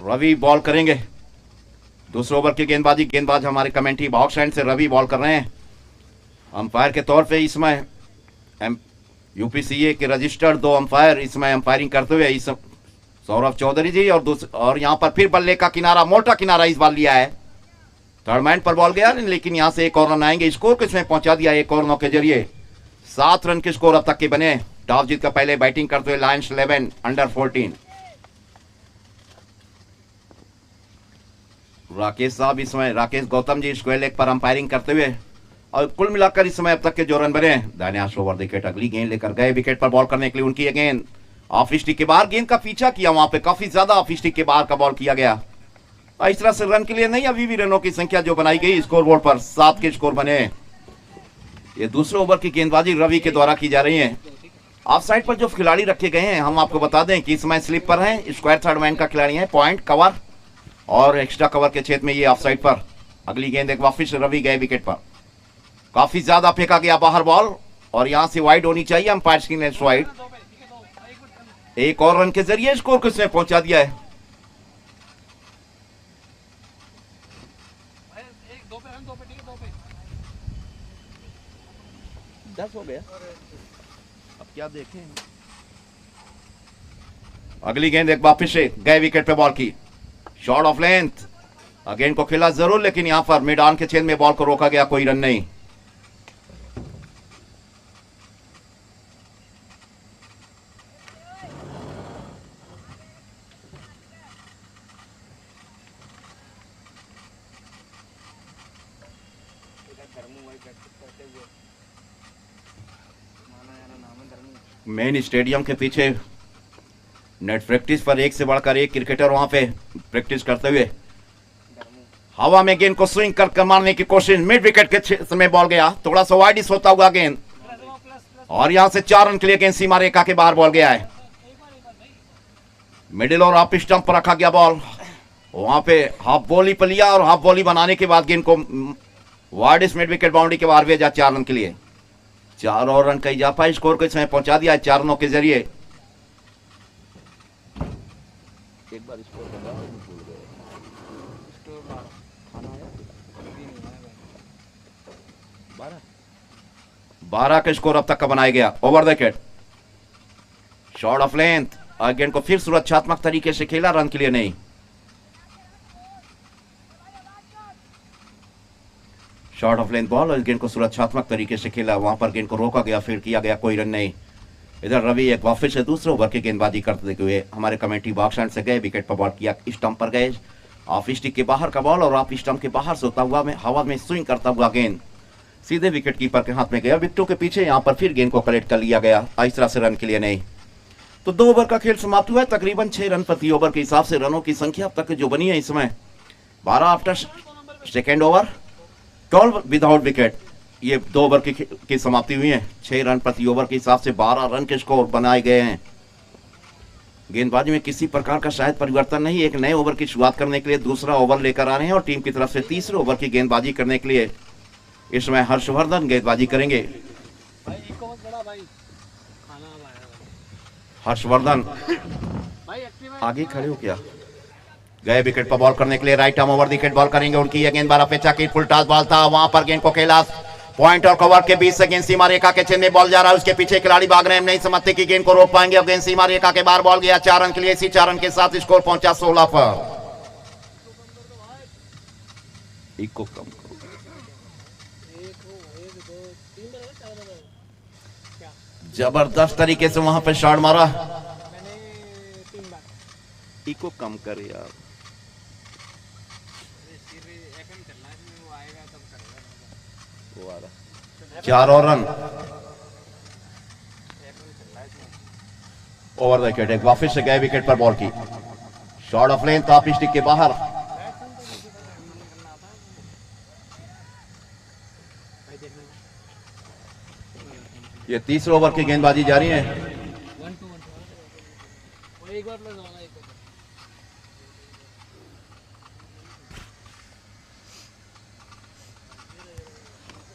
Ravi ball करेंगे दूसरे over की गेंदबाजी। गेंदबाज हमारे कमेंट्री बॉक्स एंड से रवि बॉल कर रहे हैं। अंपायर के तौर पे इसमें यूपीसीए के रजिस्टर्ड 2 अंपायर इसमें अंपायरिंग करते हुए इस सौरभ चौधरी जी और यहाँ पर फिर बल्ले का किनारा, मोटा किनारा इस बार लिया है। थर्ड मैन पर बॉल गया, लेकिन यहाँ से एक और रन आएंगे। स्कोर को इसमें पहुंचा दिया एक और 9 के जरिए। 7 रन के स्कोर अब तक के बने। टॉस जीत का पहले बैटिंग करते हुए लायंस 11 अंडर 14 राकेश साहब, इसमें राकेश गौतम जी स्क्वायर लेग पर अंपायरिंग करते हुए। और कुल मिलाकर इस समय अब तक के जो रन बने, दानिश ओवर विकेट अगली गेंद लेकर गए विकेट पर बॉल करने के लिए। उनकी गेंद ऑफ स्टिक के बाहर, गेंद का पीछा किया, वहां पे काफी ज्यादा ऑफ स्टिक के बाहर का बॉल किया गया। इस तरह से रन के लिए नहीं, अभी भी रनों की संख्या जो बनाई गई स्कोर बोर्ड पर 7 के स्कोर बने। ये दूसरे ओवर की गेंदबाजी रवि के द्वारा की जा रही है। ऑफ साइड पर जो खिलाड़ी रखे गए हैं, हम आपको बता दें कि इसमें स्लिप पर है, स्क्वायर थर्ड मैन का खिलाड़ी है, पॉइंट कवर और एक्स्ट्रा कवर के क्षेत्र में ये ऑफ साइड पर। अगली गेंद एक वापिस रवि गए विकेट पर। काफी ज्यादा फेंका गया बाहर बॉल और यहां से वाइड होनी चाहिए, अंपायर की नेक्स्ट वाइड। एक और रन के जरिए स्कोर को इसने पहुंचा दिया है। हो गया, अब क्या देखें। अगली गेंद एक वापिस से गए विकेट पे बॉल की। शॉट ऑफ लेंथ, गेंद को खेला जरूर, लेकिन यहां पर मिड ऑन के क्षेत्र में बॉल को रोका गया, कोई रन नहीं। मेन स्टेडियम के पीछे नेट प्रैक्टिस पर एक से बढ़कर एक क्रिकेटर वहां पे प्रैक्टिस करते हुए हवा में गेंद को स्विंग कर मारने की कोशिश। मिड विकेट के क्षेत्र में बॉल गया, थोड़ा सा वाइड होता हुआ गेंद, और यहां से 4 रन के लिए गेंद सीमा रेखा के बाहर बॉल गया है। मिडिल और हाफ स्टंप पर रखा गया बॉल, वहां पे हाफ बॉली पर लिया और हाफ बॉली बनाने के बाद गेंद को वाइड मिड विकेट बाउंड्री के बाहर भेजा 4 रन के लिए। 4 और रन का इजाफा स्कोर को इसमें पहुंचा दिया है 4 रनों के जरिए। एक बार स्कोर बताओ, भूल गए। 12 का स्कोर अब तक का बनाया गया। Over the wicket, shot of length, गेंद को फिर सुरक्षात्मक तरीके से खेला, रन के लिए नहीं। शॉट ऑफ लेंथ बॉल और गेंद को सुरक्षात्मक तरीके से खेला, वहां पर गेंद को रोका गया, फिर किया गया, कोई रन नहीं। इधर रवि एक वापस से दूसरे ओवर की गेंदबाजी करते हुए हमारे कमेंट्री बॉक्स एंड से गए विकेट पर बॉल किया, स्टंप पर गए, ऑफ स्टिक के बाहर का बॉल और ऑफ स्टंप के बाहर से होता हुआ में हवा में स्विंग करता हुआ गेंद सीधे विकेट कीपर के हाथ में गया। विकेटों के पीछे यहाँ पर फिर गेंद को कलेक्ट कर लिया गया, इस तरह से रन के लिए नहीं। तो 2 ओवर का खेल समाप्त हुआ है। तकरीबन 6 रन प्रति ओवर के हिसाब से रनों की संख्या अब तक जो बनी है इसमें 12 after second over, 12 without wicket. ये 2 ओवर की समाप्ति हुई है। 6 रन प्रति ओवर के हिसाब से 12 रन के स्कोर बनाए गए हैं। गेंदबाजी में किसी प्रकार का शायद परिवर्तन नहीं। एक नए ओवर की शुरुआत करने के लिए दूसरा ओवर लेकर आ रहे हैं और टीम की तरफ से तीसरे ओवर की गेंदबाजी करने के लिए इसमें हर्षवर्धन गेंदबाजी करेंगे। हर्षवर्धन आगे खड़े हो क्या? गए विकेट पर बॉल करने के लिए right arm over wicket ball करेंगे। उनकी यह गेंद 12 पेचा की फुल टॉस बॉल था, वहां पर गेंद को खेला, पॉइंट और कवर के बीच से गेंद सीमा रेखा के चिन्ह में बॉल जा रहा है। उसके पीछे खिलाड़ी भाग रहे हैं, नहीं समझते कि गेंद को रोक पाएंगे और गेंद सीमा रेखा के बाहर बॉल गया 4 रन के लिए। इसी 4 रन के साथ स्कोर पहुंचा 16 पर। इको कम करो, जबरदस्त तरीके से वहां पे शॉट मारा। इको कम कर यार, 4 और रन। ओवर द विकेट, एक वापिस से गए विकेट पर बॉल की, shot of length of stick के बाहर। ये तीसरे ओवर की गेंदबाजी जारी है।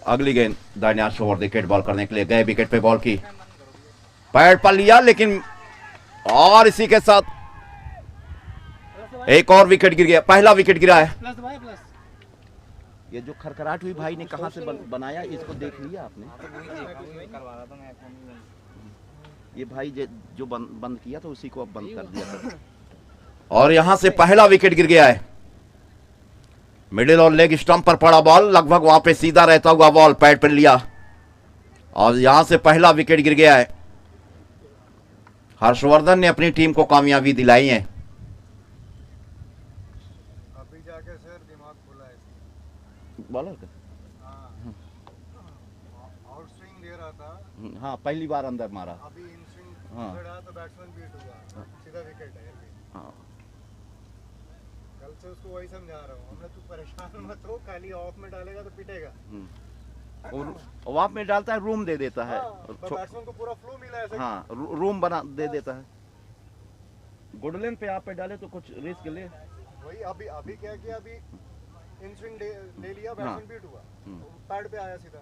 अगली गेंद दानिश ओवर विकेट बॉल करने के लिए गए विकेट पे बॉल की, पैड पर लिया, लेकिन और इसी के साथ एक और विकेट गिर गया, पहला विकेट गिरा है। ये जो खरखराहट हुई भाई ने कहां से बनाया, इसको देख लिया आपने? ये भाई जो बंद किया तो उसी को अब बंद कर दिया था। और यहां से पहला विकेट गिर गया है। मिडिल और लेग स्टंप पर पड़ा बॉल, लगभग वहां पे सीधा रहता हुआ बॉल पैड पर लिया और यहां से पहला विकेट गिर गया है। हर्षवर्धन ने अपनी टीम को कामयाबी दिलाई है। अभी जाके सर दिमाग खुला है बॉलर का। आउट स्विंग दे रहा था। हाँ, पहली बार अंदर मारा। अभी इन स्विंग हाँ। तो बैट्समैन बीट हुआ, सीधा विकेट है। हाँ। कल से उसको वही समझा रहा हूँ, हमने तू परेशान मत हो, खाली ऑफ में डालेगा तो पिटेगा। और ऑफ में डालता है, रूम दे देता है। बैट्समैन को पूरा फ्लो मिला है। हाँ, रूम बना दे देता है। गुड लेंथ पे आप पे डाले तो कुछ रिस्क ले। वही अभी क्या किया, अभी इन स्विंग ले लिया, बैट्समैन बीट हुआ, पैड पे आया सीधा।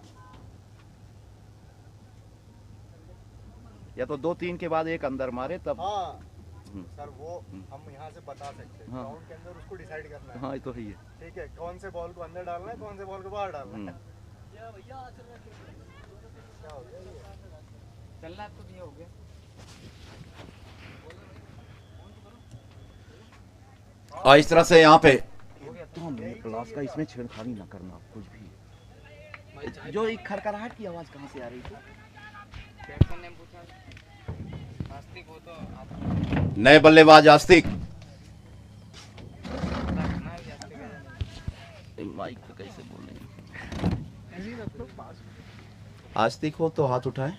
या तो 2-3 के बाद एक अंदर मारे तब। हाँ सर, वो हम यहाँ से बता सकते हैं। ग्राउंड के अंदर उसको डिसाइड करना है। हाँ, ये तो है। ठीक है, कौन से बॉल को अंदर डालना है, कौन से बॉल को बाहर डालना है। चलना तो ये हो गया। और इस तरह से यहाँ पे तो क्लास का इसमें छेड़खानी ना करना कुछ भी। जो एक खरखराहट की आवाज कहाँ से आ रही थी? बैट्समैन ने पूछा आस्तिक हो तो नए बल्लेबाज आस्तिक। माइक पे कैसे बोलेंगे? आस्तिक हो तो हाथ उठाए।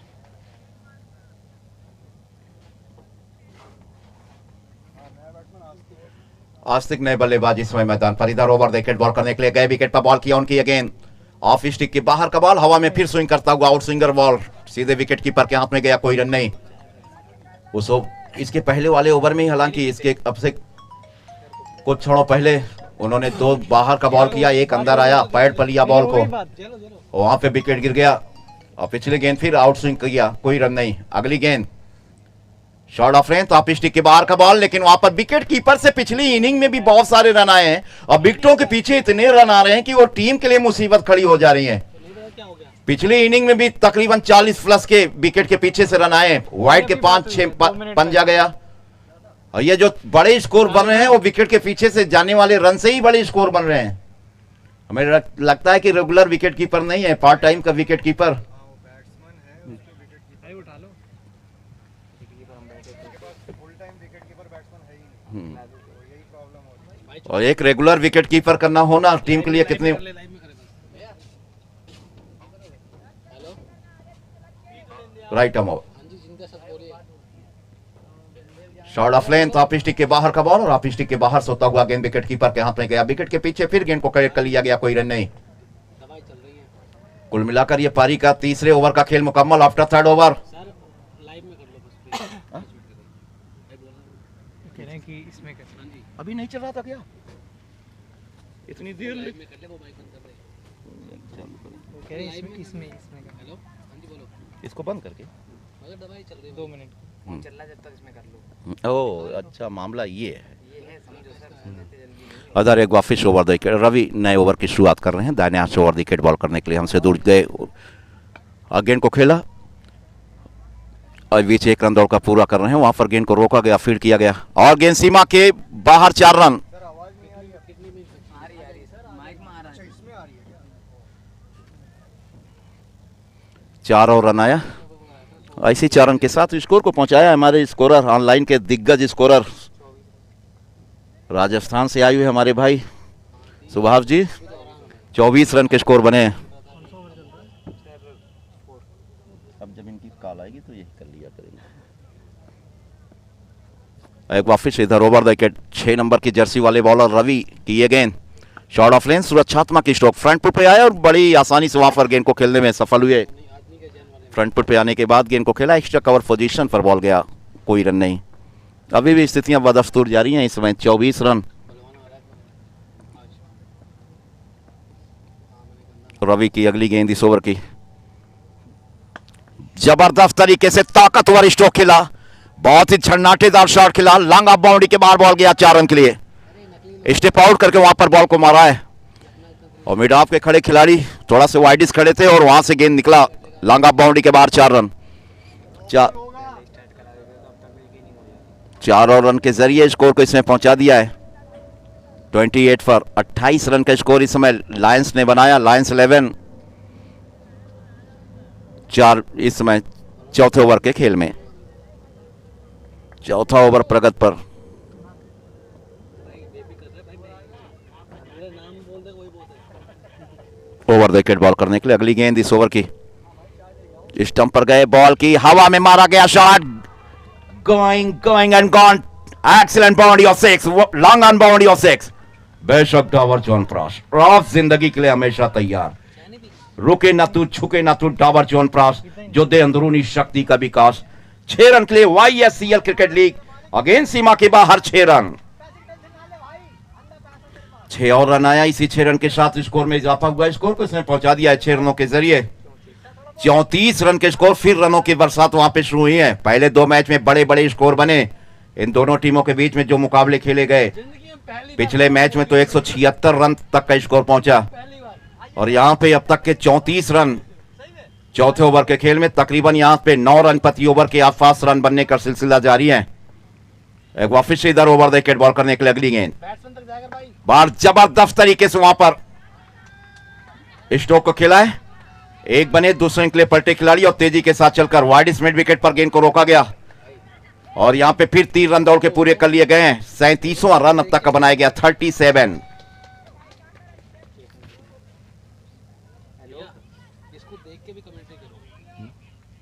आस्तिक नए बल्लेबाज इस समय मैदान पर। इधर ओवर विकेट बॉल करने के लिए गए, विकेट पर बॉल किया उनकी अगेन। ऑफ स्टिक के बाहर का बॉल, हवा में फिर स्विंग करता हुआ आउट स्विंगर बॉल सीधे विकेट कीपर के हाथ में गया, कोई रन नहीं। उस इसके पहले वाले ओवर में ही, हालांकि इसके अब से कुछ क्षणों पहले उन्होंने 2 बाहर का बॉल किया, एक अंदर आया, पैड पर लिया बॉल को, वहां पे विकेट गिर गया। और पिछले गेंद फिर आउट स्विंग किया, कोई रन नहीं। अगली गेंद short of range, of stick के बाहर का बॉल, लेकिन वहां पर विकेट कीपर से पिछली इनिंग में भी बहुत सारे रन आए हैं और विकेटों के पीछे इतने रन आ रहे हैं कि वो टीम के लिए मुसीबत खड़ी हो जा रही है। पिछली इनिंग में भी तकरीबन 40 प्लस के विकेट के पीछे से रन आए। वाइड के 5-6 पंजा गया और ये जो बड़े स्कोर बन रहे हैं वो विकेट के पीछे से जाने वाले रन से ही बड़े स्कोर बन रहे हैं। हमें लगता है कि रेगुलर विकेट कीपर नहीं है, पार्ट टाइम का विकेट कीपर। और एक रेगुलर विकेट कीपर करना होना टीम के लिए कितनी। Right arm over, short of length, of stick के बाहर का बॉल और ऑफ स्टिक के बाहर सोता हुआ गेंद विकेट कीपर के हाथ में गया। विकेट के पीछे फिर गेंद को कलेक्ट कर लिया गया, कोई रन नहीं। कुल मिलाकर ये पारी का तीसरे ओवर का खेल मुकम्मल आफ्टर थर्ड ओवर। अभी नहीं चल रहा था क्या? इतनी देर इसको बंद करके 2 मिनट चल रहा, जब तक इसमें कर लो। ओ अच्छा, मामला ये है। अदर एक वापिस ओवर द विकेट, रवि नए ओवर की शुरुआत कर रहे हैं। दाहिने हाथ से ओवर विकेट बॉल करने के लिए हमसे दूर गए, गेंद को खेला और बीच एक रन दौड़ का पूरा कर रहे हैं। वहां पर गेंद को रोका गया, फील्ड किया गया और गेंद सीमा के बाहर 4 रन। 4 और रन आया। ऐसी 4 रन के साथ स्कोर को पहुंचाया हमारे स्कोरर, ऑनलाइन के दिग्गज स्कोरर, राजस्थान से आए हुए हमारे भाई सुभाष जी। 24 रन के स्कोर बने। अब जब इनकी कॉल आएगी तो यही कर लिया करेंगे। एक वापिस इधर ओवर द विकेट 6 नंबर की जर्सी वाले बॉलर रवि की ये गेंद शॉर्ट ऑफ लेंथ, सुरक्षात्मक स्ट्रोक, फ्रंट फुट पे आया और बड़ी आसानी से वहां पर गेंद को खेलने में सफल हुए। फ्रंट फुट पे आने के बाद गेंद को खेला, एक्स्ट्रा कवर पोजीशन पर बॉल गया, कोई रन नहीं। अभी भी स्थितियां बदस्तूर जारी हैं। इस समय 24 रन। रवि की अगली गेंद इस ओवर की, जबरदस्त तरीके से ताकतवर स्ट्रोक खेला, बहुत ही झरनाटेदार शॉट खेला, लॉन्ग ऑफ बाउंड्री के बाहर बॉल गया 4 रन के लिए। स्टेप आउट करके वहां पर बॉल को मारा है और मिड ऑफ के खड़े खिलाड़ी थोड़ा से वाइडिस खड़े थे और वहां से गेंद निकला लॉन्ग ऑफ बाउंड्री के बाहर 4 रन। 4 और रन के जरिए स्कोर को इसने पहुंचा दिया है 28 पर 28 रन का स्कोर इस समय लायंस ने बनाया। लायंस 11 4 इस समय चौथे ओवर के खेल में, चौथा ओवर प्रगत पर। ओवर द विकेट बॉल करने के लिए अगली गेंद इस ओवर की, स्टंप पर गए, बॉल की हवा में मारा गया shot, going and gone, excellent boundary of 6, long on boundary of 6। बेशक डावर जॉन प्राश ऑफ जिंदगी के लिए हमेशा तैयार, रुके ना तू झुके ना तू, डावर जॉन प्राश जो दे अंदरूनी शक्ति का विकास। 6 रन के लिए YSCL क्रिकेट लीग अगेंस्ट सीमा के बाहर 6 रन, 6 और रन आया। इसी 6 रन के साथ स्कोर में इजाफा हुआ, स्कोर को इसने पहुंचा दिया है 6 रनों के जरिए। 34 रन के स्कोर, फिर रनों की बरसात वहां पे शुरू हुई है। पहले 2 मैच में बड़े बड़े स्कोर बने इन दोनों टीमों के बीच में जो मुकाबले खेले गए। पिछले मैच में तो 176 रन तक का स्कोर पहुंचा और यहां पे अब तक के 34 रन चौथे ओवर के खेल में। तकरीबन यहां पे 9 रन प्रति ओवर के आसपास रन बनने का सिलसिला जारी है। एक वापिस इधर ओवर द विकेट बॉल करने के लिए अगली गेंद, बार जबरदस्त तरीके से वहां पर स्टोक को खेला है, एक बने दूसरे के लिए पलटे खिलाड़ी और तेजी के साथ चलकर वाइड मिड विकेट पर गेंद को रोका गया और यहां पे फिर 3 रन दौड़ के पूरे कर लिए गए हैं। 37वां रन अब तक का बनाया गया 37। इसको देख के भी कमेंट्री करो,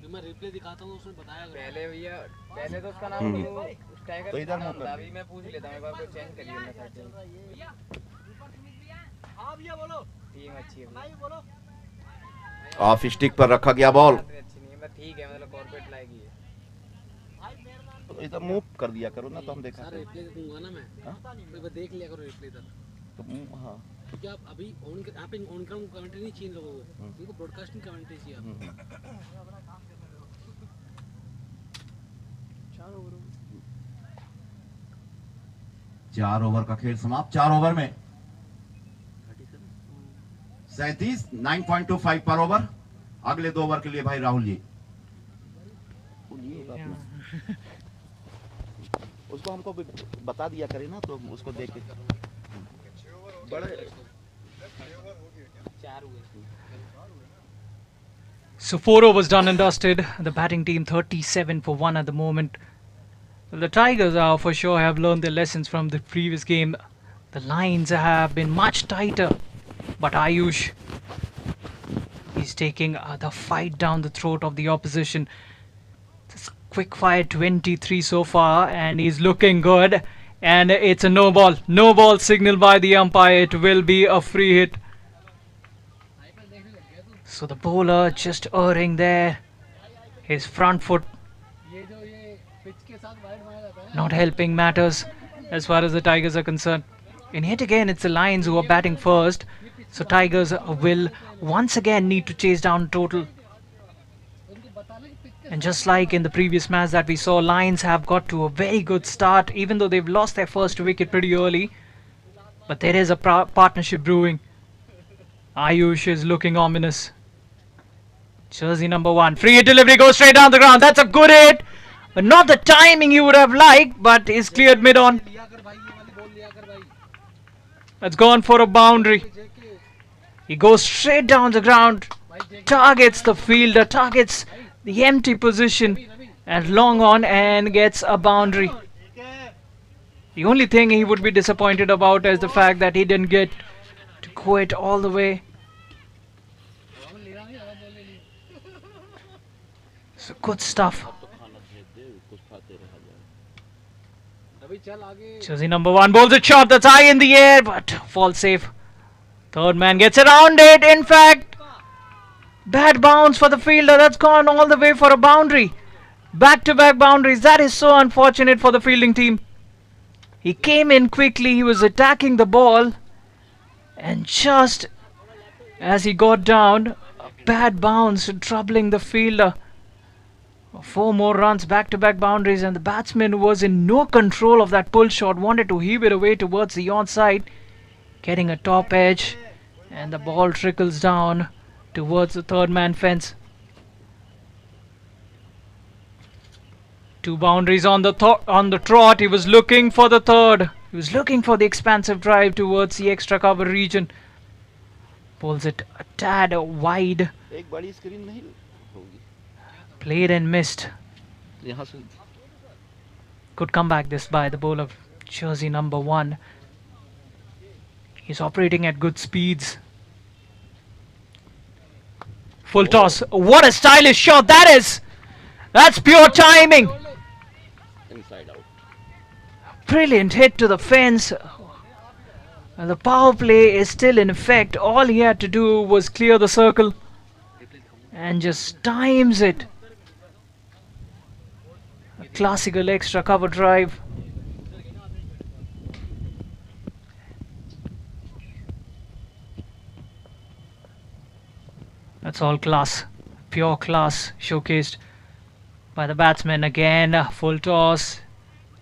जो मैं रिप्ले दिखाता हूँ उसमें बताया पहले भैया, पहले तो उसका नाम टाइगर तो इधर नाम मुंह था, कर। अभी मैं पूछ लेता हूं, एक बार को चेंज करिए ना सेटिंग। टीम अच्छी है, ऑफ स्टिक पर रखा गया बॉल, अच्छी नहीं है बट ठीक है, मतलब कॉर्पोरेट लाएगी है। तो इधर मूव कर दिया करो ना तो हम देखा सर रिप्ले दूंगा ना मैं, तो वो देख लिया करो रिप्ले इधर, तो हाँ क्योंकि आप अभी ऑन आप ऑन ग्राउंड कमेंट्री नहीं चाहिए लोगों को, उनको ब्रॉडकास्टिंग कमेंट्री चाहिए आपको। 4 ओवर का खेल समाप्त। 4 ओवर में 37 9.25 पर ओवर। अगले 2 ओवर के लिए भाई राहुल जी उसको हमको बता दिया करे ना तो उसको देख के बड़े 4 हुए। So 4 overs done and dusted. The batting team 37 for 1 at the moment. The Tigers are for sure have learned their lessons from the previous game. The lines have been much tighter, but Ayush is taking the fight down the throat of the opposition. This quick fire 23 so far, and he's looking good. And it's a no ball. No ball signal by the umpire. It will be a free hit. So the bowler just erring there. His front foot not helping matters as far as the Tigers are concerned. And yet again it's the Lions who are batting first. So Tigers will once again need to chase down total. And just like in the previous match that we saw, Lions have got to a very good start, even though they've lost their first wicket pretty early. But there is a partnership brewing. Ayush is looking ominous. Jersey number 1. Free hit delivery goes straight down the ground. That's a good hit. But not the timing you would have liked, but is cleared mid-on. That's gone for a boundary. He goes straight down the ground. Targets the fielder, targets the empty position and long on and gets a boundary. The only thing he would be disappointed about is the fact that he didn't get to go it all the way. So good stuff. Jersey number 1 bowls a shot that's high in the air but falls safe. Third man gets around it. In fact, bad bounce for the fielder. That's gone all the way for a boundary. Back-to-back boundaries. That is so unfortunate for the fielding team. He came in quickly. He was attacking the ball. And just as he got down, a bad bounce troubling the fielder. 4 more runs, back-to-back boundaries, and the batsman was in no control of that pull shot, wanted to heave it away towards the onside, getting a top edge, and the ball trickles down towards the third man fence. 2 boundaries on the trot. He was looking for the third. He was looking for the expansive drive towards the extra cover region. Pulls it a tad wide. एक बड़ी screen नहीं होगी Played and missed. यहाँ से Good comeback this by the bowler of jersey number 1. He's operating at good speeds. Full toss. What a stylish shot that is! That's pure timing. inside out. Brilliant hit to the fence. And the power play is still in effect. All he had to do was clear the circle and just times it. A classical extra cover drive. That's all class, pure class showcased by the batsman. Again, full toss,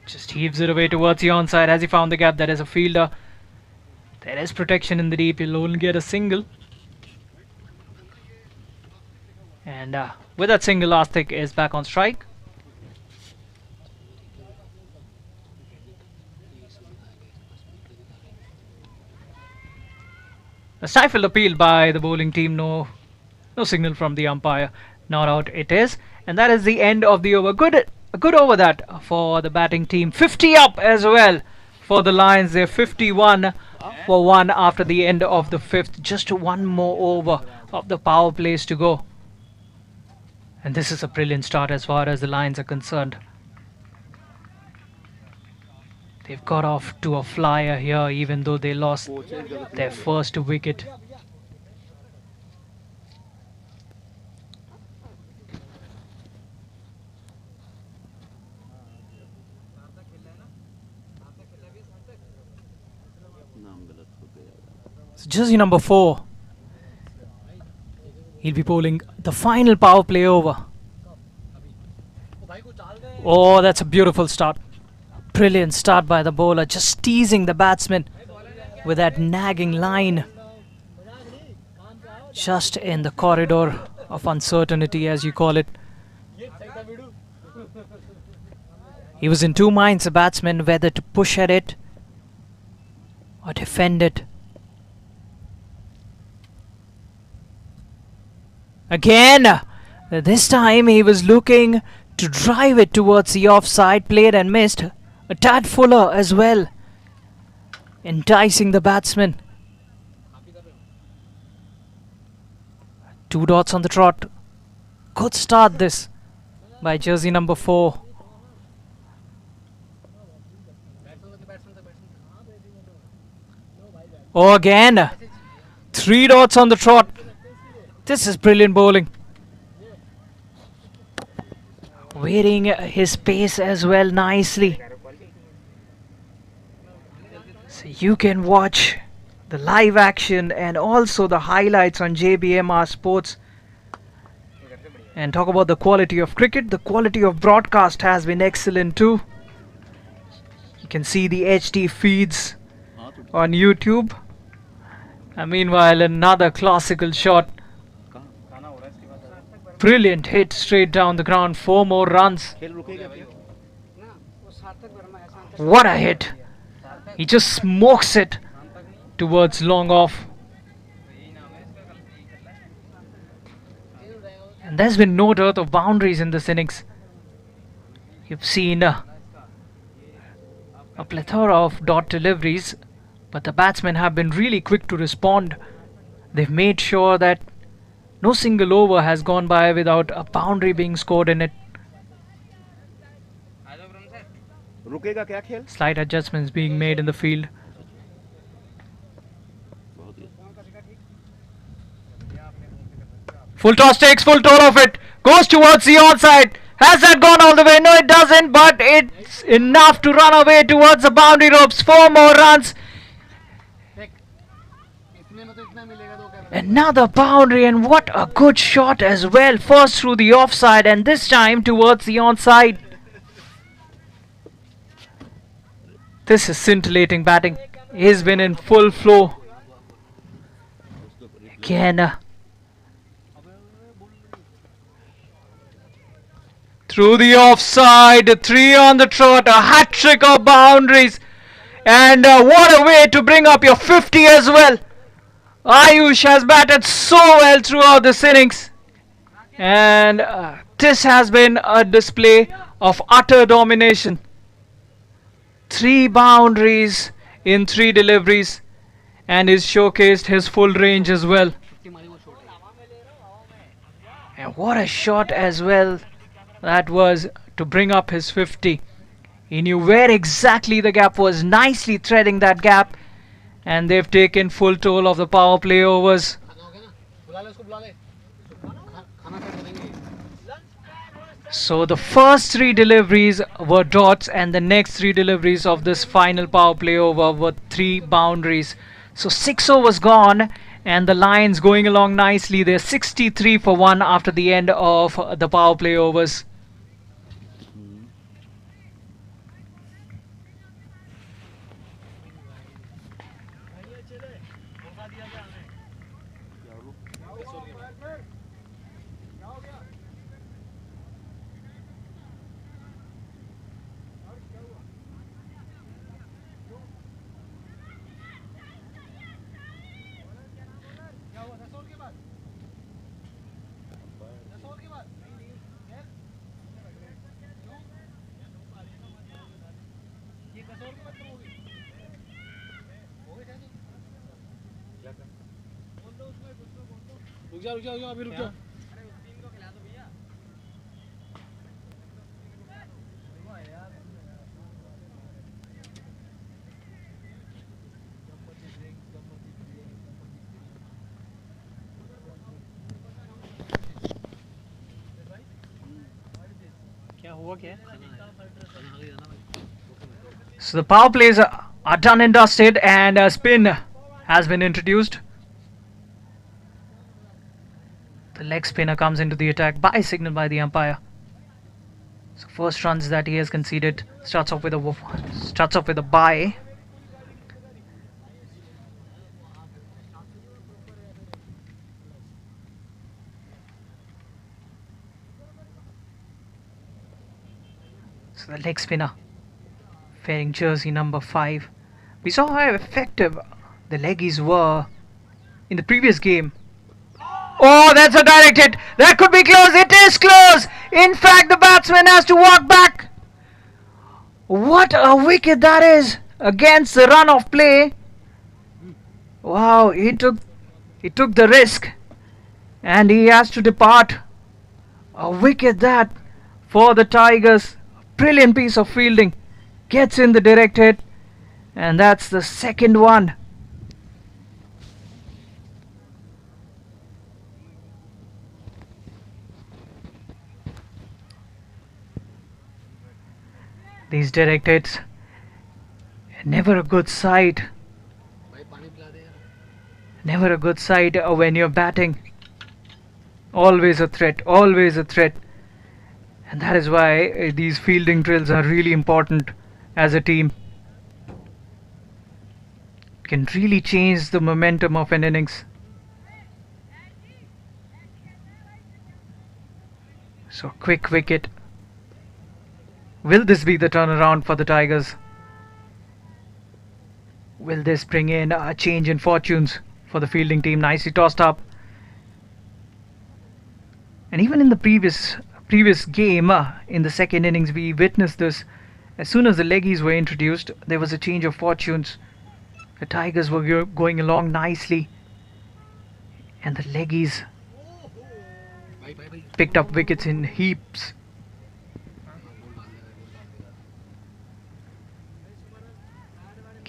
just heaves it away towards the onside. As he found the gap, there is a fielder. There is protection in the deep. He'll only get a single. And with that single, Astik is back on strike. A stifled appeal by the bowling team. No signal from the umpire. Not out it is. And that is the end of the over. A good over that for the batting team. 50 up as well for the Lions. They're 51 for 1 after the end of the 5th. Just one more over of the power plays to go. And this is a brilliant start as far as the Lions are concerned. They've got off to a flyer here, even though they lost their first wicket. So jersey number 4. He'll be bowling the final power play over. Oh, that's a beautiful start. Brilliant start by the bowler, just teasing the batsman with that nagging line. Just in the corridor of uncertainty, as you call it. He was in two minds, the batsman, whether to push at it or defend it. Again! This time he was looking to drive it towards the offside, played and missed. A tad fuller as well, enticing the batsman. 2 dots on the trot. Good start this by jersey number 4. Oh, again 3 dots on the trot. This is brilliant bowling. Varying his pace as well nicely. So you can watch the live action and also the highlights on JBMR Sports. And talk about the quality of cricket. The quality of broadcast has been excellent too. You can see the HD feeds on YouTube. And meanwhile, another classical shot. Brilliant hit straight down the ground. 4 more runs. What a hit. He just smokes it towards long off. And there's been no dearth of boundaries in this innings. You've seen a plethora of dot deliveries, but the batsmen have been really quick to respond. They've made sure that no single over has gone by without a boundary being scored in it. रुकेगा क्या खेल? Slight adjustments being made in the field. Full toss takes full toll of it. Goes towards the onside. Has that gone all the way? No, it doesn't, but it's enough to run away towards the boundary ropes. 4 more runs. Another boundary, and what a good shot as well. First through the offside and this time towards the onside. This is scintillating batting. He's been in full flow. Again. Through the offside, 3 on the trot, a hat-trick of boundaries. And what a way to bring up your 50 as well. Ayush has batted so well throughout this innings. And this has been a display of utter domination. 3 boundaries in 3 deliveries. And he's showcased his full range as well. And what a shot as well that was to bring up his 50. He knew where exactly the gap was, nicely threading that gap. And they've taken full toll of the power play overs. So the first 3 deliveries were dots and the next 3 deliveries of this final power play over were 3 boundaries. So 6 overs gone and the Lions going along nicely. They're 63 for 1 after the end of the power play overs. रुक जा अभी रुक जा क्या हुआ क्या So the power plays are done and dusted and a spin has been introduced. The leg spinner comes into the attack by signal by the umpire. So first runs that he has conceded starts off with a bye. So the leg spinner wearing jersey number 5. We saw how effective the leggies were in the previous game. Oh, that's a direct hit. That could be close. It is close. In fact, the batsman has to walk back. What a wicket that is against the run of play. Wow, he took the risk and he has to depart. A wicket that for the Tigers. Brilliant piece of fielding. Gets in the direct hit and that's the second one. These direct hits, never a good sight. Never a good sight when you're batting. Always a threat, always a threat. And that is why these fielding drills are really important as a team. Can really change the momentum of an innings. So quick wicket. Will this be the turnaround for the Tigers? Will this bring in a change in fortunes for the fielding team? Nicely tossed up. And even in the previous game, in the second innings, we witnessed this. As soon as the leggies were introduced, there was a change of fortunes. The Tigers were going along nicely. And the leggies picked up wickets in heaps.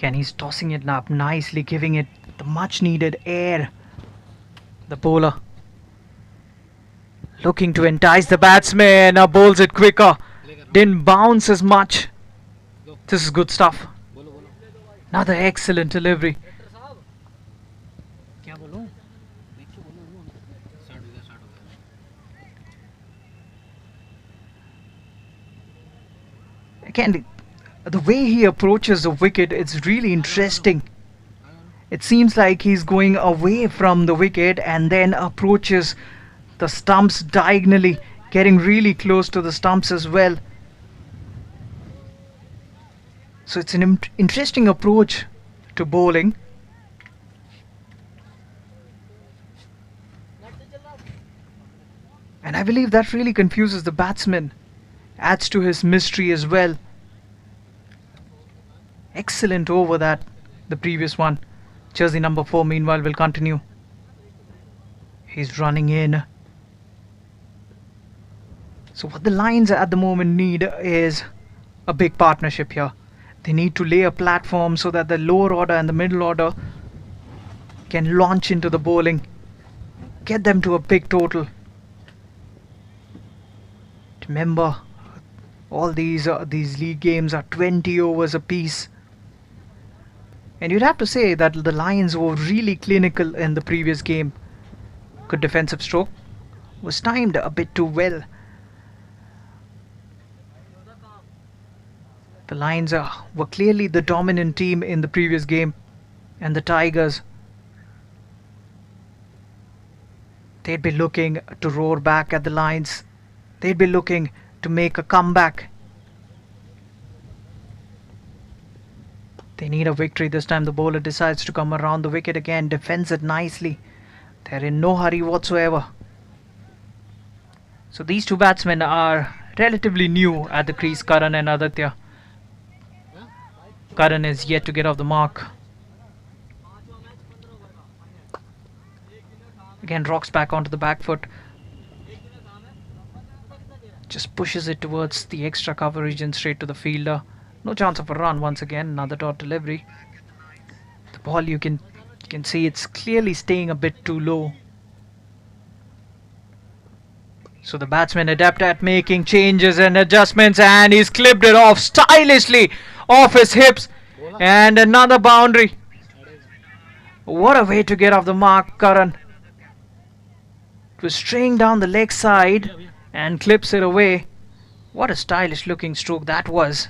And he's tossing it up nicely, giving it the much needed air. The bowler looking to entice the batsman, bowls it quicker, didn't bounce as much. This is good stuff. Another excellent delivery. again, the way he approaches the wicket, it's really interesting. It seems like he's going away from the wicket and then approaches the stumps diagonally, getting really close to the stumps as well. So it's an interesting approach to bowling. And I believe that really confuses the batsman, adds to his mystery as well. Excellent over that, the previous one. Jersey number 4 meanwhile will continue. He's running in. So what the Lions at the moment need is a big partnership here. They need to lay a platform so that the lower order and the middle order can launch into the bowling. Get them to a big total. Remember, all these league games are 20 overs apiece. And you'd have to say that the Lions were really clinical in the previous game. Good defensive stroke. Was timed a bit too well. The Lions were clearly the dominant team in the previous game. And the Tigers, they'd be looking to roar back at the Lions. They'd be looking to make a comeback. They need a victory this time. The bowler decides to come around the wicket again, defends it nicely. They're in no hurry whatsoever. So these two batsmen are relatively new at the crease, Karan and Aditya. Karan is yet to get off the mark. Again rocks back onto the back foot. Just pushes it towards the extra cover region straight to the fielder. No chance of a run once again. Another dot delivery. The ball you can see it's clearly staying a bit too low. So the batsman adept at making changes and adjustments, and he's clipped it off stylishly off his hips, and another boundary. What a way to get off the mark, Karan. It was straying down the leg side and clips it away. What a stylish looking stroke that was.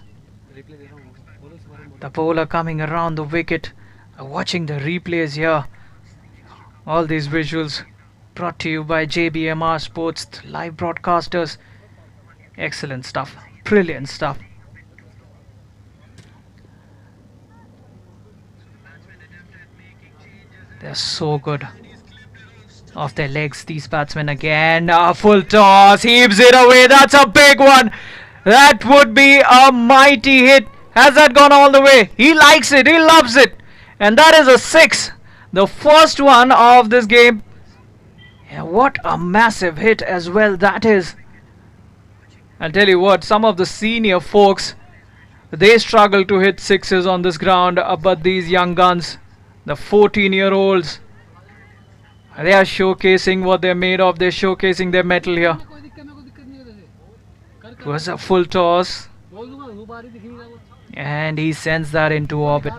The bowler coming around the wicket. Watching the replays here. All these visuals brought to you by JBMR Sports, the live broadcasters. Excellent stuff. Brilliant stuff. They're so good off their legs, these batsmen again. Full toss, heaves it away. That's a big one. That would be a mighty hit. Has that gone all the way? He likes it, he loves it. And that is a 6. The first one of this game. Yeah, what a massive hit as well that is. I'll tell you what, some of the senior folks, they struggle to hit sixes on this ground, but these young guns, the 14-year-olds, they are showcasing what they're made of. They're showcasing their mettle here. It was a full toss, and he sends that into orbit.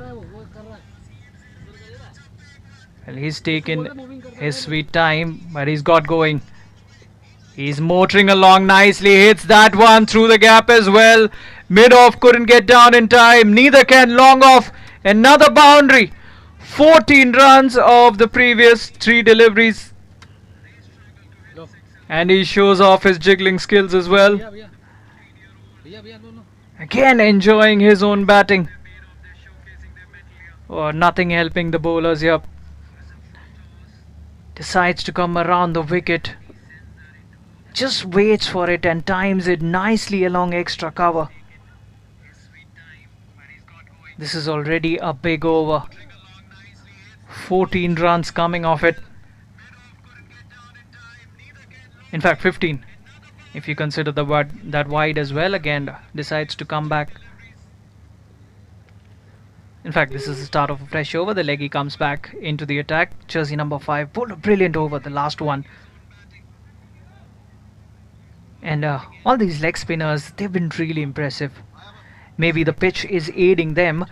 Well, he's taken his sweet time, but he's got going. He's motoring along nicely, hits that one through the gap as well. Mid-off couldn't get down in time, neither can long off. Another boundary. 14 runs of the previous 3 deliveries. And he shows off his jiggling skills as well. Again enjoying his own batting. Oh, nothing helping the bowlers here. Decides to come around the wicket. Just waits for it and times it nicely along extra cover. This is already a big over. 14 runs coming off it. In fact 15 if you consider that wide as well. Again decides to come back. In fact, this is the start of a fresh over. The leggy comes back into the attack. Jersey number 5 pulled a brilliant over, the last one. And all these leg spinners, they've been really impressive. Maybe the pitch is aiding them,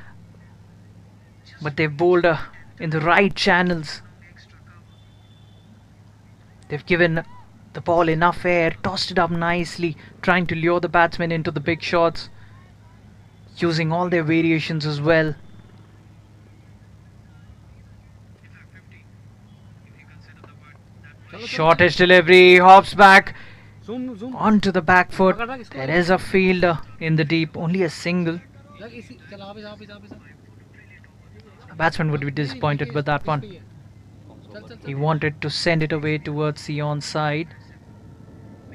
but they've bowled in the right channels. They've given the ball enough air, tossed it up nicely, trying to lure the batsman into the big shots. using all their variations as well. Shortish delivery, hops back zoom onto the back foot. There is a fielder in the deep, only a single. लग इसी चल आप The batsman would be disappointed with that one. He wanted to send it away towards the onside.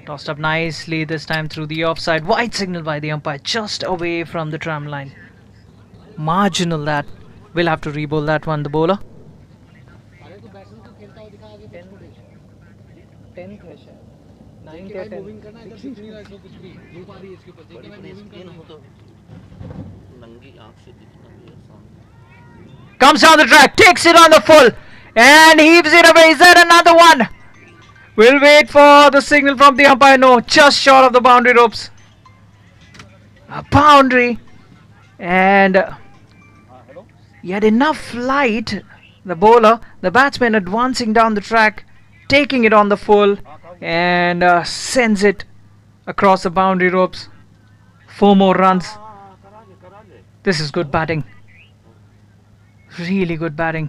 Tossed up nicely this time through the offside. Wide signal by the umpire, just away from the tram line. Marginal that. We'll have to re-bowl that one, the bowler. अरे तो batsman को खेलता हुआ दिखा आगे 10th है शायद. देखिए भाई मूविंग करना इधर दिख नहीं रहा है इसको कुछ भी धूप आ रही है इसके ऊपर देखिए भाई मूविंग करना Comes down the track, takes it on the full, and heaves it away. Is that another one? We'll wait for the signal from the umpire. No, just short of the boundary ropes. A boundary, and he had enough light. The bowler, the batsman advancing down the track, taking it on the full, and sends it across the boundary ropes. 4 more runs. This is good batting. Really good batting.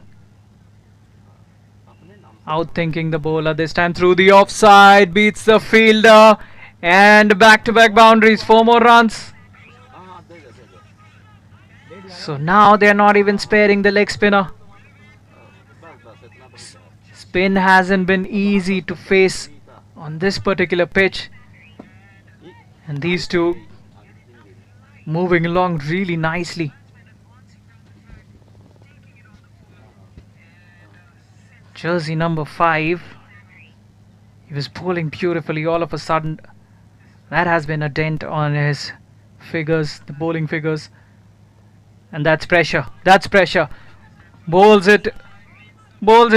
Outthinking the bowler this time through the offside, beats the fielder, and back-to-back boundaries, 4 more runs. So now they're not even sparing the leg spinner. Spin hasn't been easy to face on this particular pitch, and these two moving along really nicely. Jersey number 5, he was bowling beautifully. All of a sudden that has been a dent on his figures, the bowling figures, and that's pressure. Bowls it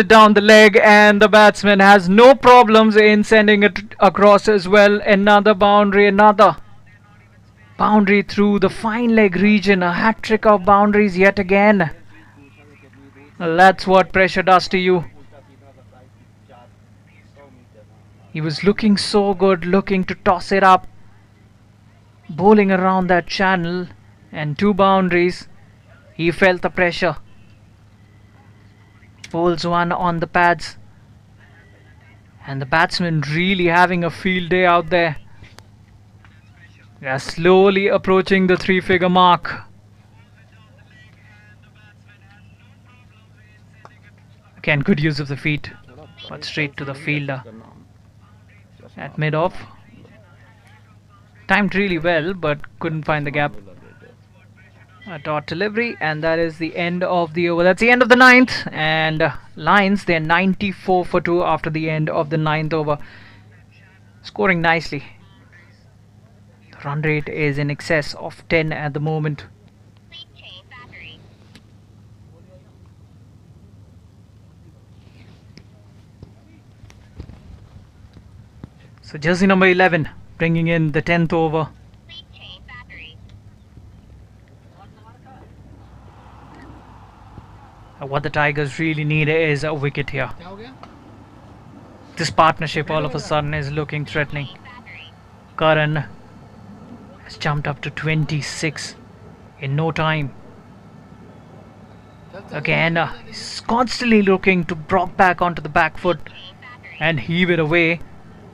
down the leg, and the batsman has no problems in sending it across as well. Another boundary through the fine leg region. A hat trick of boundaries yet again. That's what pressure does to you. He was looking so good, looking to toss it up, bowling around that channel, and 2 boundaries. He felt the pressure. Bowls one on the pads, and the batsman really having a field day out there. They are slowly approaching the 3-figure mark. Again, good use of the feet, but straight to the fielder at mid-off. Timed really well, but couldn't find the gap. A dot delivery, and that is the end of the over. That's the end of the 9th, and Lions, they're 94 for 2 after the end of the 9th over. Scoring nicely. The run rate is in excess of 10 at the moment. So jersey number 11 bringing in the 10th over. What the Tigers really need is a wicket here. क्या हो गया This partnership all of a sudden is looking threatening. Karan has jumped up to 26 in no time. Again, he's constantly looking to drop back onto the back foot and heave it away.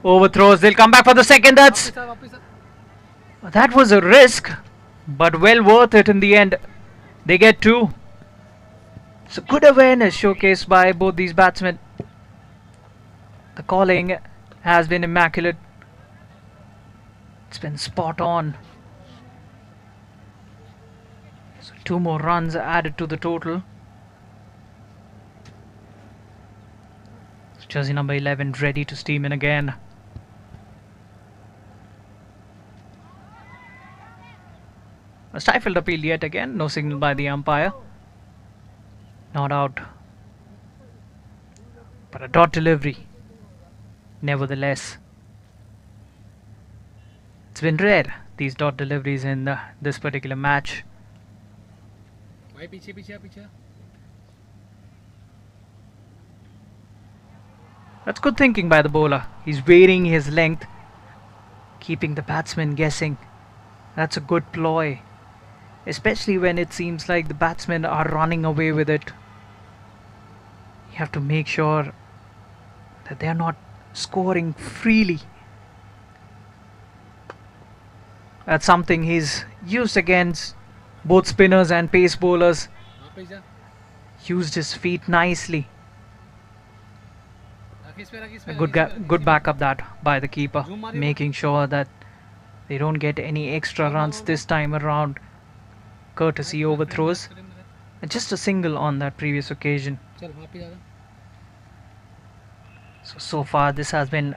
Overthrows, they'll come back for the second. That was a risk, but well worth it in the end. They get 2. So good awareness showcased by both these batsmen. The calling has been immaculate. It's been spot on. So 2 more runs added to the total. So jersey number 11 ready to steam in again. A stifled appeal yet again. No signal by the umpire. Not out, but a dot delivery nevertheless. It's been rare, these dot deliveries in this particular match. भाई पीछे पीछे पीछे That's good thinking by the bowler. He's varying his length, keeping the batsman guessing. That's a good ploy. especially when it seems like the batsmen are running away with it. You have to make sure that they are not scoring freely. That's something he's used against both spinners and pace bowlers. वहाँ पे जा Used his feet nicely. रख इस पे रख इस पे Good backup that by the keeper, making sure that they don't get any extra runs this time around, courtesy overthrows. And just a single on that previous occasion. चल वहाँ पे जा So far this has been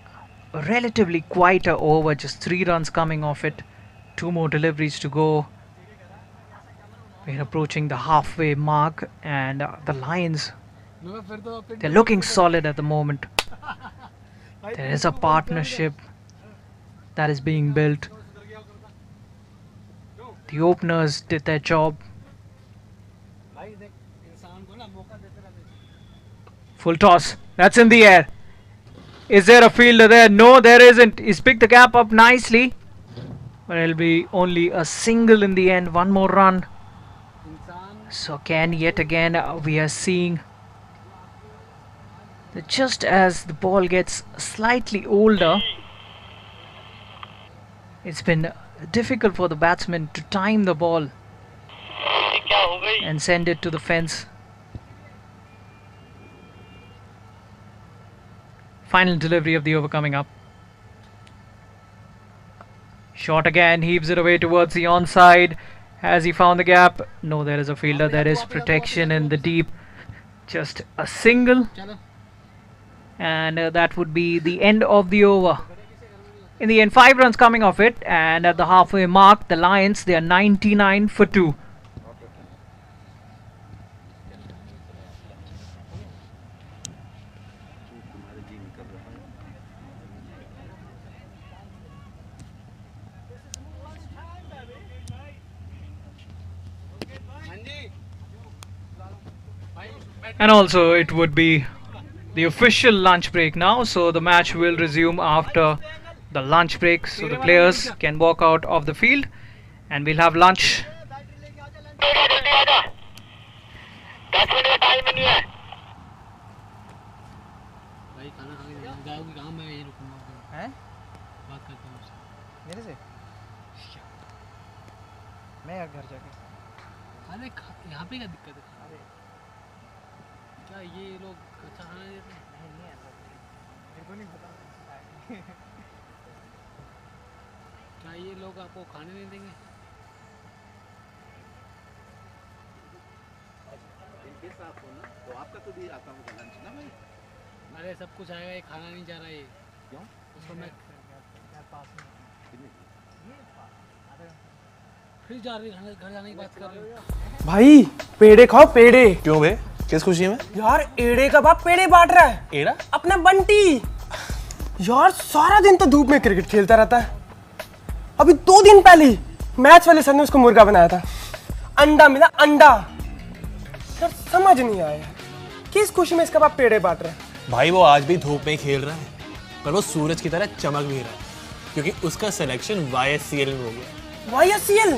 a relatively quieter over, just 3 runs coming off it. 2 more deliveries to go. We're approaching the halfway mark, and the Lions, मैं फिर तो they're looking solid at the moment. There is a partnership that is being built. The openers did their job. भाई देख इंसान को ना मौका देते रहने Full toss. That's in the air. Is there a fielder there? No, there isn't. He's picked the gap up nicely. But it'll be only a single in the end. 1 more run. इंसान So again, yet again, we are seeing that just as the ball gets slightly older, it's been difficult for the batsman to time the ball and send it to the fence. Final delivery of the over coming up. Shot again, heaves it away towards the onside. Has he found the gap? No, there is a fielder. There is protection in the deep. Just a single, चलो and that would be the end of the over. In the end, 5 runs coming off it, and at the halfway mark, the Lions, they are 99 for 2. हाँ जी भाई And also, it would be the official lunch break now, so the match will resume after the lunch break, so the players can walk out of the field, and we'll have lunch. भाई खाना खा के जाओगे कहाँ मैं यहीं रुकूंगा हैं? बात करता हूँ उससे मेरे से मैं यार घर जाके अरे यहाँ पे क्या दिक्कत है अरे क्या ये लोग अच्छा खाना देते हैं नहीं ऐसा मेरे को नहीं पता क्या ये लोग आपको खाने नहीं देंगे तो आपका तो भी आता होगा लंच ना भाई। अरे सब कुछ आएगा ये खाना नहीं जा रहा ये क्यों? उसको मैं पास में फिर जा रही घर जाने की बात कर रही हूँ भाई पेड़े खाओ पेड़े। क्यों बे किस खुशी में? यार एड़े का बाप पेड़े बांट रहा है। एड़ा? अपना बंटी यार सारा दिन तो धूप में क्रिकेट खेलता रहता है। अभी 2 दिन पहले ही मैच वाले सर ने उसको मुर्गा बनाया था, अंडा मिला अंडा। यार समझ नहीं आया किस खुशी में इसका बाप पेड़े बांट रहा है। भाई वो आज भी धूप में ही खेल रहा है, पर वो सूरज की तरह चमक भी रहा है क्योंकि उसका सिलेक्शन YSCL में हो गया। YSCL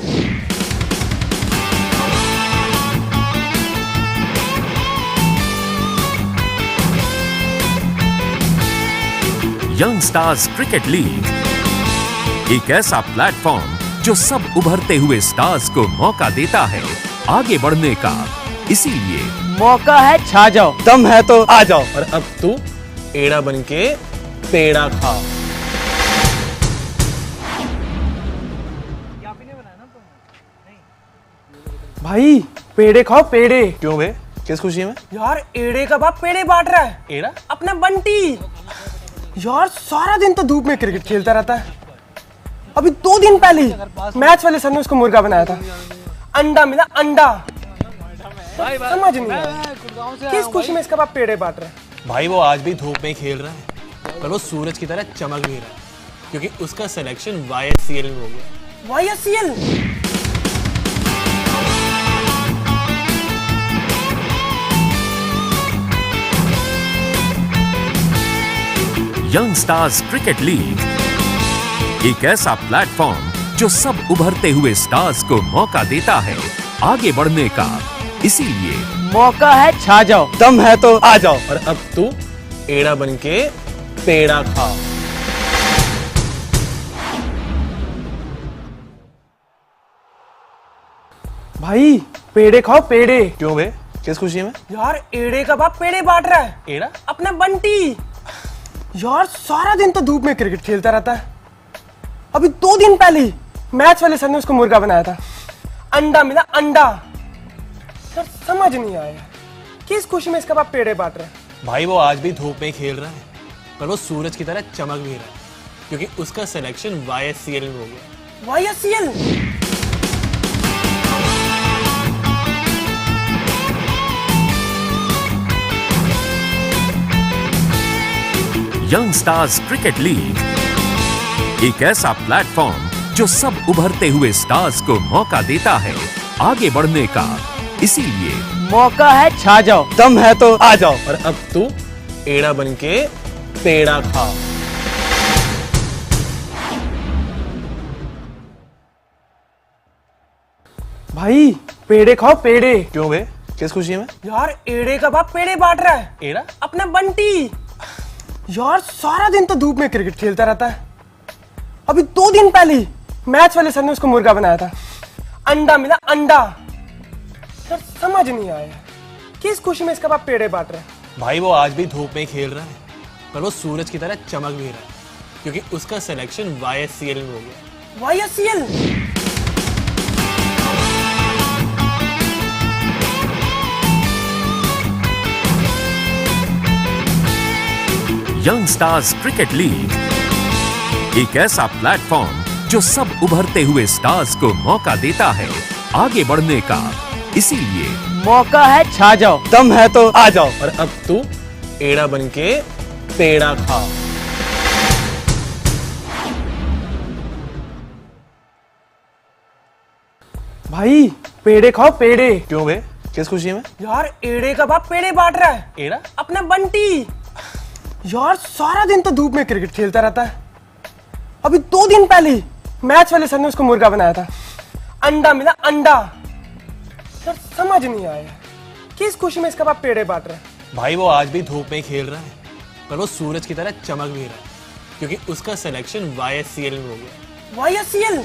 young stars cricket league, एक ऐसा प्लेटफॉर्म जो सब उभरते हुए स्टार्स को मौका देता है आगे बढ़ने का। इसीलिए मौका है छा जाओ, दम है तो आ जाओ। और अब तू एड़ा बन के पेड़ा खा। भाई पेड़े खाओ पेड़े। क्यों बे किस खुशी में? यार एड़े का बाप पेड़े बांट रहा है, एड़ा? अपना बंटी यार सारा दिन तो धूप में क्रिकेट खेलता रहता है। अभी 2 दिन पहले ही मैच वाले सर ने उसको मुर्गा बनाया था, अंडा मिला अंडा। समझ नहीं आया किस खुशी में इसका बाप पेड़े बांट रहा है। भाई वो आज भी धूप में ही खेल रहा है, पर वो सूरज की तरह चमक भी रहा है क्योंकि उसका सिलेक्शन YSCL में हो गया। YSCL young stars cricket league, एक ऐसा प्लेटफॉर्म जो सब उभरते हुए स्टार्स को मौका देता है आगे बढ़ने का। इसीलिए मौका है छा जाओ, दम है तो आ जाओ, और अब तू एड़ा बन के पेड़ा खा। भाई पेड़े खाओ पेड़े। क्यों बे, किस खुशी में? यार एड़े का बाप पेड़े बांट रहा है। एड़ा? अपना बंटी। यार सारा दिन तो धूप में क्रिकेट खेलता रहता है। अभी 2 दिन पहले ही मैच वाले सर ने उसको मुर्गा बनाया था। अंडा मिला अंडा। यार समझ नहीं आया किस खुशी में इसका बाप पेड़े बांट रहा है। भाई वो आज भी धूप में खेल रहा है, पर वो सूरज की तरह चमक भी रहा है, क्योंकि उसका सिलेक्शन YSCL में हो गया। YSCL? Young stars cricket league एक ऐसा प्लेटफॉर्म जो सब उभरते हुए स्टार्स को मौका देता है आगे बढ़ने का। इसीलिए मौका है छा जाओ, दम है तो आ जाओ, और अब तू एड़ा बन के पेड़ा खा। भाई पेड़े खाओ पेड़े। क्यों बे, किस खुशी में? यार एड़े का बाप पेड़े बांट रहा है। एड़ा? अपना बंटी। यार सारा दिन तो धूप में क्रिकेट खेलता रहता है। अभी 2 दिन पहले ही मैच वाले सर ने उसको मुर्गा बनाया था। अंडा मिला अंडा। यार समझ नहीं आया किस खुशी में इसका बाप पेड़े बांट रहा है। भाई वो आज भी धूप में खेल रहा है, पर वो सूरज की तरह चमक भी रहा है, क्योंकि उसका सिलेक्शन YSCL में हो गया। YSCL? Young stars cricket league एक ऐसा प्लेटफॉर्म जो सब उभरते हुए स्टार्स को मौका देता है आगे बढ़ने का। इसीलिए मौका है छा जाओ, दम है तो आ जाओ, और अब तू एड़ा बन के पेड़ा खा। भाई पेड़े खाओ पेड़े। क्यों बे, किस खुशी में? यार एड़े का बाप पेड़े बांट रहा है। एड़ा? अपना बंटी। यार सारा दिन तो धूप में क्रिकेट खेलता रहता है। अभी 2 दिन पहले ही मैच वाले सर ने उसको मुर्गा बनाया था। अंडा मिला अंडा। यार समझ नहीं आया किस खुशी में इसका बाप पेड़े बांट रहा है। भाई वो आज भी धूप में खेल रहा है, पर वो सूरज की तरह चमक भी रहा है, क्योंकि उसका सिलेक्शन YSCL में हो गया। YSCL?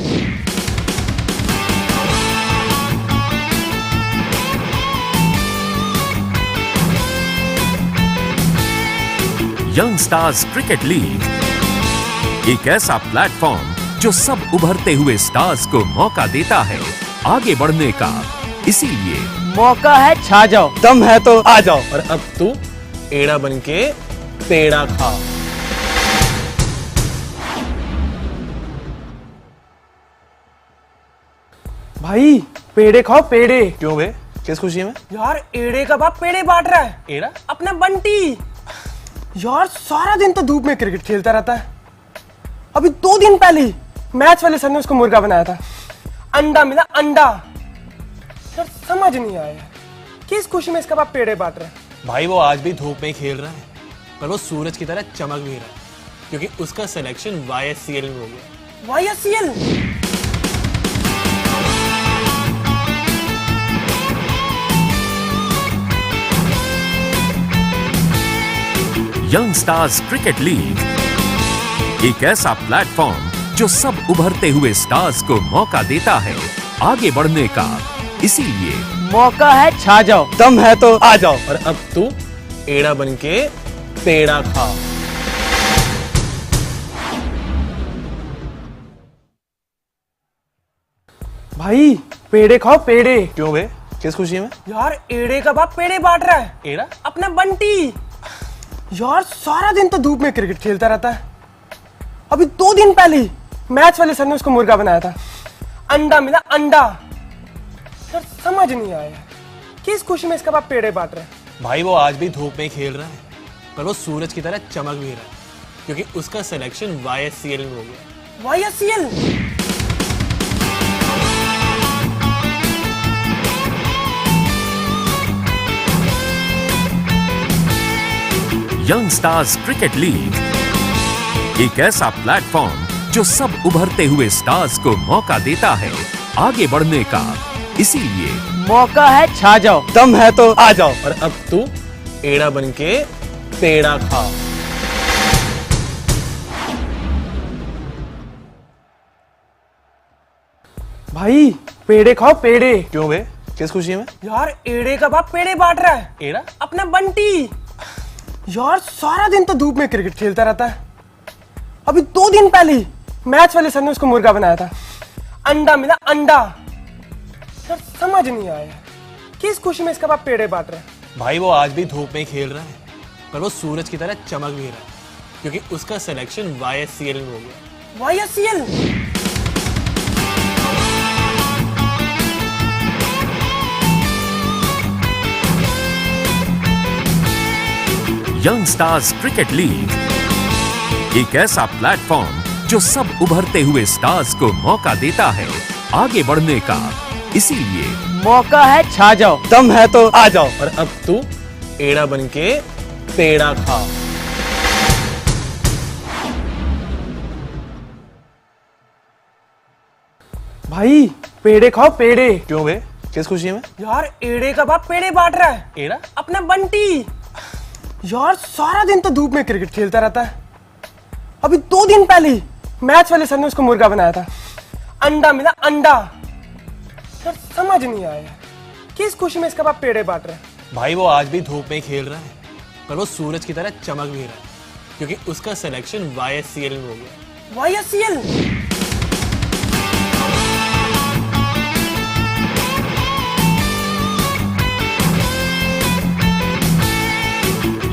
Young stars cricket league एक ऐसा प्लेटफॉर्म जो सब उभरते हुए स्टार्स को मौका देता है आगे बढ़ने का। इसीलिए मौका है छा जाओ, दम है तो आ जाओ, और अब तू एड़ा बन के पेड़ा खा। भाई पेड़े खाओ पेड़े। क्यों बे, किस खुशी में? यार एड़े का बाप पेड़े बांट रहा है। एड़ा? अपना बंटी। यार सारा दिन तो धूप में क्रिकेट खेलता रहता है। अभी 2 दिन पहले ही मैच वाले सर ने उसको मुर्गा बनाया था। अंडा मिला अंडा। यार समझ नहीं आया किस खुशी में इसका बाप पेड़े बांट रहा है। भाई वो आज भी धूप में खेल रहा है, पर वो सूरज की तरह चमक भी रहा है, क्योंकि उसका सिलेक्शन YSCL में हो गया। YSCL? Young stars cricket league एक ऐसा प्लेटफॉर्म जो सब उभरते हुए स्टार्स को मौका देता है आगे बढ़ने का। इसीलिए मौका है छा जाओ, दम है तो आ जाओ, और अब तू एड़ा बन के पेड़ा खा। भाई पेड़े खाओ पेड़े। क्यों बे, किस खुशी में? यार एड़े का बाप पेड़े बांट रहा है। एड़ा? अपना बंटी। यार सारा दिन तो धूप में क्रिकेट खेलता रहता है। अभी 2 दिन पहले ही मैच वाले सर ने उसको मुर्गा बनाया था। अंडा मिला अंडा। यार समझ नहीं आया किस खुशी में इसका बाप पेड़े बांट रहा है। भाई वो आज भी धूप में खेल रहा है, पर वो सूरज की तरह चमक भी रहा है, क्योंकि उसका सिलेक्शन YSCL में हो गया। YSCL? Young stars cricket league एक ऐसा प्लेटफॉर्म जो सब उभरते हुए स्टार्स को मौका देता है आगे बढ़ने का। इसीलिए मौका है छा जाओ, दम है तो आ जाओ, और अब तू एड़ा बन के पेड़ा खा। भाई पेड़े खाओ पेड़े। क्यों बे, किस खुशी में? यार एड़े का बाप पेड़े बांट रहा है। एड़ा? अपना बंटी। यार सारा दिन तो धूप में क्रिकेट खेलता रहता है। अभी 2 दिन पहले ही मैच वाले सर ने उसको मुर्गा बनाया था। अंडा मिला अंडा। यार समझ नहीं आया किस खुशी में इसका बाप पेड़े बांट रहा है। भाई वो आज भी धूप में ही खेल रहा है, पर वो सूरज की तरह चमक भी रहा है, क्योंकि उसका सिलेक्शन YSCL में हो गया। YSCL? Young stars cricket league एक ऐसा प्लेटफॉर्म जो सब उभरते हुए स्टार्स को मौका देता है आगे बढ़ने का। इसीलिए मौका है छा जाओ, दम है तो आ जाओ, और अब तू एड़ा बन के पेड़ा खा। भाई पेड़े खाओ पेड़े। क्यों बे, किस खुशी में? यार एड़े का बाप पेड़े बांट रहा है। एड़ा? अपना बंटी। यार सारा दिन तो धूप में क्रिकेट खेलता रहता है। अभी 2 दिन पहले ही मैच वाले सर ने उसको मुर्गा बनाया था। अंडा मिला अंडा। यार समझ नहीं आया किस खुशी में इसका बाप पेड़े बांट रहा है। भाई वो आज भी धूप में ही खेल रहा है, पर वो सूरज की तरह चमक भी रहा है, क्योंकि उसका सिलेक्शन YSCL में हो गया। YSCL?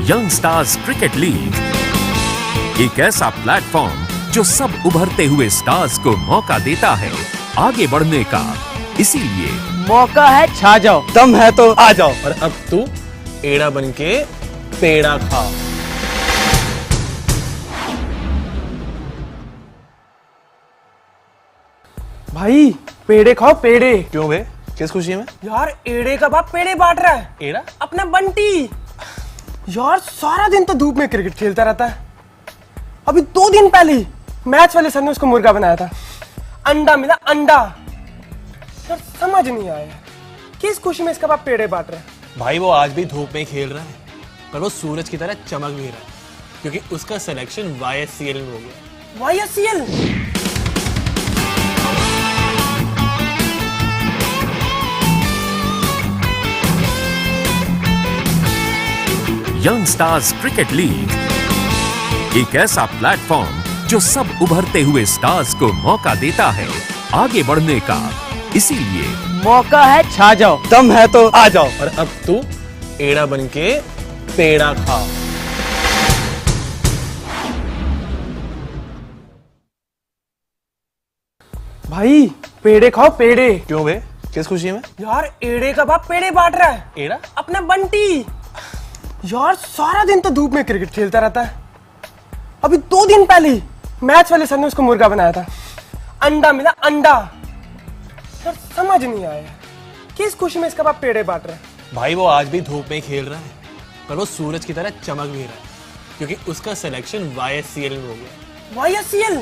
Young stars cricket league एक ऐसा प्लेटफॉर्म जो सब उभरते हुए स्टार्स को मौका देता है आगे बढ़ने का। इसीलिए मौका है छा जाओ, दम है तो आ जाओ, और अब तू एड़ा बन के पेड़ा खा। भाई पेड़े खाओ पेड़े। क्यों बे, किस खुशी में? यार एड़े का बाप पेड़े बांट रहा है। एड़ा? अपना बंटी। यार सारा दिन तो धूप में क्रिकेट खेलता रहता है। अभी 2 दिन पहले ही मैच वाले सर ने उसको मुर्गा बनाया था। अंडा मिला अंडा। यार समझ नहीं आया किस खुशी में इसका बाप पेड़े बांट रहा है। भाई वो आज भी धूप में ही खेल रहा है, पर वो सूरज की तरह चमक भी रहा है, क्योंकि उसका सिलेक्शन YSCL में हो गया। YSCL? Young stars cricket league एक ऐसा प्लेटफॉर्म जो सब उभरते हुए स्टार्स को मौका देता है आगे बढ़ने का। इसीलिए मौका है छा जाओ, दम है तो आ जाओ, और अब तू एड़ा बन के पेड़ा खा। भाई पेड़े खाओ पेड़े। क्यों बे, किस खुशी में? यार एड़े का बाप पेड़े बांट रहा है। एड़ा? अपना बंटी। यार सारा दिन तो धूप में क्रिकेट खेलता रहता है। अभी 2 दिन पहले ही मैच वाले सर ने उसको मुर्गा बनाया था। अंडा मिला अंडा। यार समझ नहीं आया किस खुशी में इसका बाप पेड़े बांट रहा है। भाई वो आज भी धूप में ही खेल रहा है, पर वो सूरज की तरह चमक भी रहा है, क्योंकि उसका सिलेक्शन YSCL में हो गया। YSCL?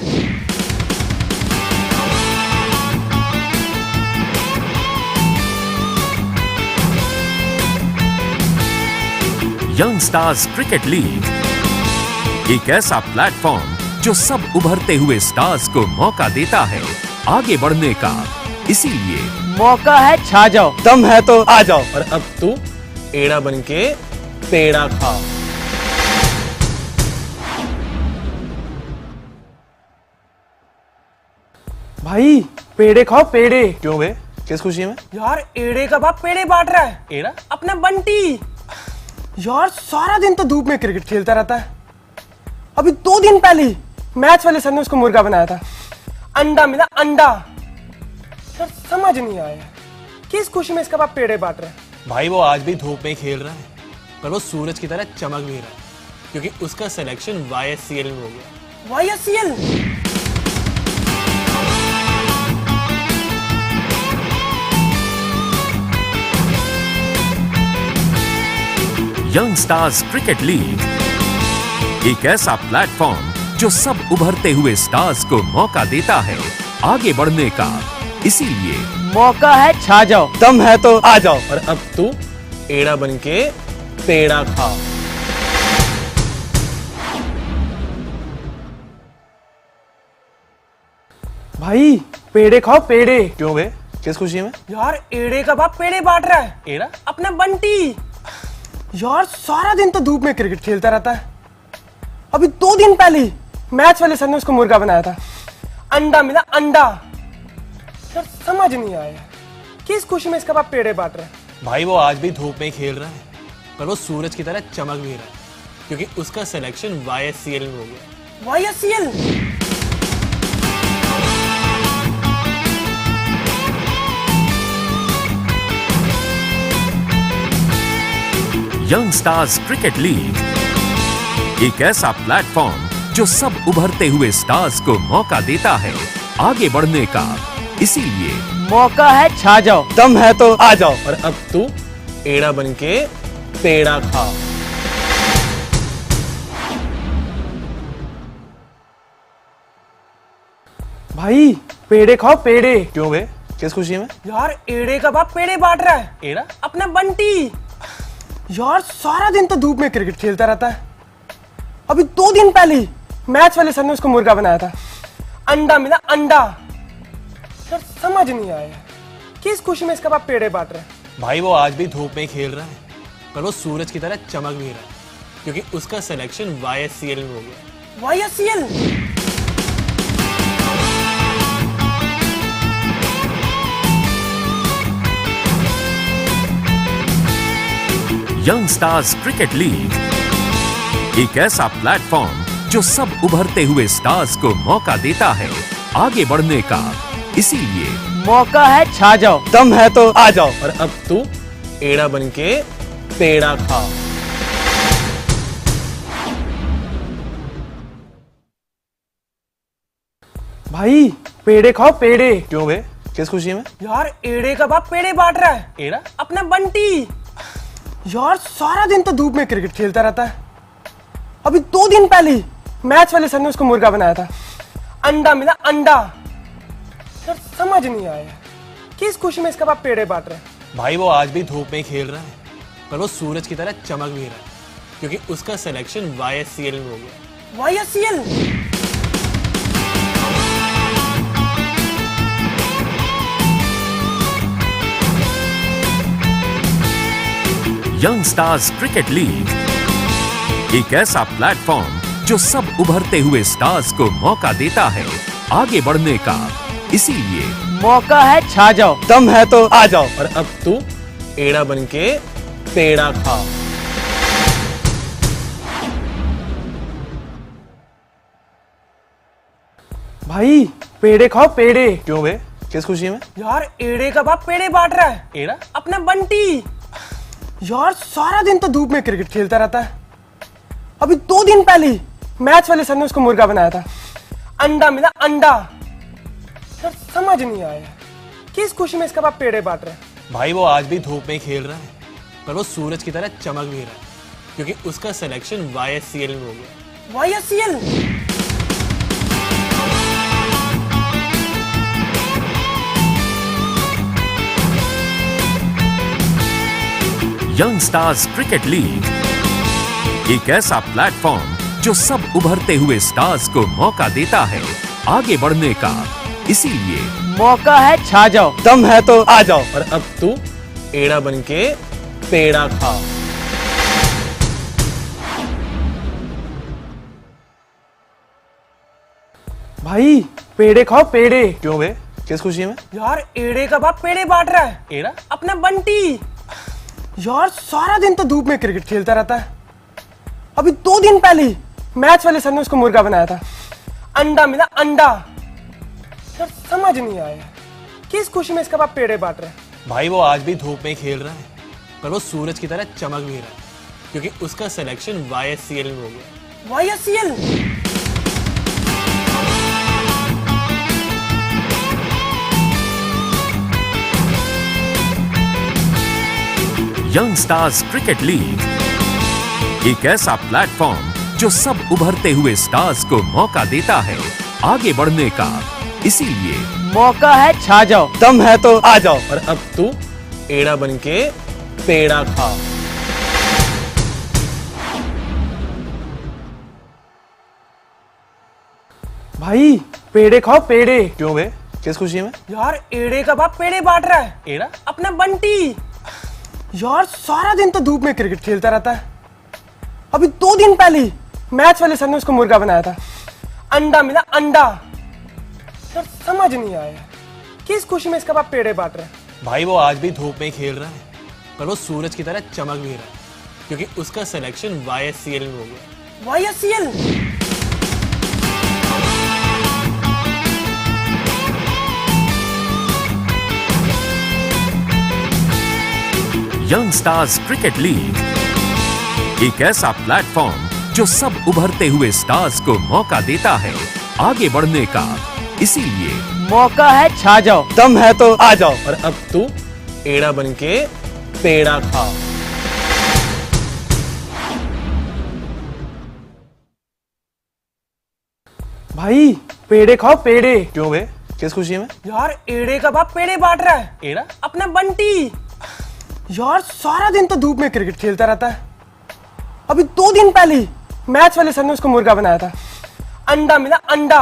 Young stars cricket league एक ऐसा प्लेटफॉर्म जो सब उभरते हुए स्टार्स को मौका देता है आगे बढ़ने का। इसीलिए मौका है छा जाओ, दम है तो आ जाओ, और अब तू एड़ा बन के पेड़ा खा। भाई पेड़े खाओ पेड़े। क्यों बे, किस खुशी में? यार एड़े का बाप पेड़े बांट रहा है। एड़ा? अपना बंटी। यार सारा दिन तो धूप में क्रिकेट खेलता रहता है। अभी 2 दिन पहले ही मैच वाले सर ने उसको मुर्गा बनाया था। अंडा मिला अंडा। यार समझ नहीं आया किस खुशी में इसका बाप पेड़े बांट रहा है। भाई वो आज भी धूप में ही खेल रहा है, पर वो सूरज की तरह चमक भी रहा है, क्योंकि उसका सिलेक्शन YSCL में हो गया। YSCL? Young stars cricket league एक ऐसा प्लेटफॉर्म जो सब उभरते हुए स्टार्स को मौका देता है आगे बढ़ने का। इसीलिए मौका है छा जाओ, दम है तो आ जाओ, और अब तू एड़ा बन के पेड़ा खा। भाई पेड़े खाओ पेड़े। क्यों बे, किस खुशी में? यार एड़े का बाप पेड़े बांट रहा है। एड़ा? अपना बंटी। यार सारा दिन तो धूप में क्रिकेट खेलता रहता है। अभी 2 दिन पहले ही मैच वाले सर ने उसको मुर्गा बनाया था। अंडा मिला अंडा। यार समझ नहीं आया किस खुशी में इसका बाप पेड़े बांट रहा है। भाई वो आज भी धूप में खेल रहा है, पर वो सूरज की तरह चमक भी रहा है, क्योंकि उसका सिलेक्शन YSCL में हो गया। YSCL? Young stars cricket league एक ऐसा प्लेटफॉर्म जो सब उभरते हुए स्टार्स को मौका देता है आगे बढ़ने का। इसीलिए मौका है छा जाओ, दम है तो आ जाओ, और अब तू एड़ा बन के पेड़ा खा। भाई पेड़े खाओ पेड़े। क्यों बे, किस खुशी में? यार एड़े का बाप पेड़े बांट रहा है। एड़ा? अपना बंटी। यार सारा दिन तो धूप में क्रिकेट खेलता रहता है। अभी 2 दिन पहले ही मैच वाले सर ने उसको मुर्गा बनाया था। अंडा मिला अंडा। यार समझ नहीं आया किस खुशी में इसका बाप पेड़े बांट रहा है। भाई वो आज भी धूप में खेल रहा है, पर वो सूरज की तरह चमक भी रहा है, क्योंकि उसका सिलेक्शन YSCL में हो गया। YSCL? Young stars cricket league एक ऐसा प्लेटफॉर्म जो सब उभरते हुए स्टार्स को मौका देता है आगे बढ़ने का। इसीलिए मौका है छा जाओ, दम है तो आ जाओ, और अब तू एड़ा बन के पेड़ा खा। भाई पेड़े खाओ पेड़े। क्यों बे, किस खुशी में? यार एड़े का बाप पेड़े बांट रहा है। एड़ा? अपना बंटी। यार सारा दिन तो धूप में क्रिकेट खेलता रहता है। अभी 2 दिन पहले ही मैच वाले सर ने उसको मुर्गा बनाया था। अंडा मिला अंडा। यार समझ नहीं आया किस खुशी में इसका बाप पेड़े बांट रहा है। भाई वो आज भी धूप में खेल रहा है, पर वो सूरज की तरह चमक भी रहा है, क्योंकि उसका सिलेक्शन YSCL में हो गया। YSCL? Young stars cricket league एक ऐसा प्लेटफॉर्म जो सब उभरते हुए स्टार्स को मौका देता है आगे बढ़ने का। इसीलिए मौका है छा जाओ, दम है तो आ जाओ, और अब तू एड़ा बन के पेड़ा खा। भाई पेड़े खाओ पेड़े। क्यों बे, किस खुशी में? यार एड़े का बाप पेड़े बांट रहा है। एड़ा? अपना बंटी। यार सारा दिन तो धूप में क्रिकेट खेलता रहता है। अभी 2 दिन पहले ही मैच वाले सर ने उसको मुर्गा बनाया था। अंडा मिला अंडा। यार समझ नहीं आया किस खुशी में इसका बाप पेड़े बांट रहा है। भाई वो आज भी धूप में खेल रहा है, पर वो सूरज की तरह चमक भी रहा है, क्योंकि उसका सिलेक्शन YSCL में हो गया। YSCL? Young stars cricket league एक ऐसा प्लेटफॉर्म जो सब उभरते हुए स्टार्स को मौका देता है आगे बढ़ने का। इसीलिए मौका है छा जाओ, दम है तो आ जाओ, और अब तू एड़ा बन के पेड़ा खा। भाई पेड़े खाओ पेड़े। क्यों बे, किस खुशी में? यार एड़े का बाप पेड़े बांट रहा है। एड़ा? अपना बंटी। यार सारा दिन तो धूप में क्रिकेट खेलता रहता है। अभी 2 दिन पहले ही मैच वाले सर ने उसको मुर्गा बनाया था। अंडा मिला अंडा। यार समझ नहीं आया किस खुशी में इसका बाप पेड़े बांट रहा है। भाई वो आज भी धूप में खेल रहा है, पर वो सूरज की तरह चमक भी रहा है, क्योंकि उसका सिलेक्शन YSCL में हो गया। YSCL? Young stars cricket league एक ऐसा प्लेटफॉर्म जो सब उभरते हुए स्टार्स को मौका देता है आगे बढ़ने का। इसीलिए मौका है छा जाओ, दम है तो आ जाओ। और अब तू एड़ा बन के पेड़ा खा। भाई पेड़े खाओ पेड़े। क्यों बे, किस खुशी में? यार एड़े का बाप पेड़े बांट रहा है। एड़ा? अपना बंटी। यार सारा दिन तो धूप में क्रिकेट खेलता रहता है। अभी 2 दिन पहले ही मैच वाले सर ने उसको मुर्गा बनाया था। अंडा मिला अंडा। यार समझ नहीं आया किस खुशी में इसका बाप पेड़े बांट रहा है। भाई वो आज भी धूप में खेल रहा है, पर वो सूरज की तरह चमक भी रहा है, क्योंकि उसका सिलेक्शन YSCL में हो गया। YSCL? Young stars cricket league एक ऐसा प्लेटफॉर्म जो सब उभरते हुए स्टार्स को मौका देता है आगे बढ़ने का। इसीलिए मौका है छा जाओ, दम है तो आ जाओ। और अब तू एड़ा बन के पेड़ा खा। भाई पेड़े खाओ पेड़े। क्यों बे, किस खुशी में? यार एड़े का बाप पेड़े बांट रहा है। एड़ा? अपना बंटी। यार सारा दिन तो धूप में क्रिकेट खेलता रहता है। अभी 2 दिन पहले ही मैच वाले सर ने उसको मुर्गा बनाया था। अंडा मिला अंडा।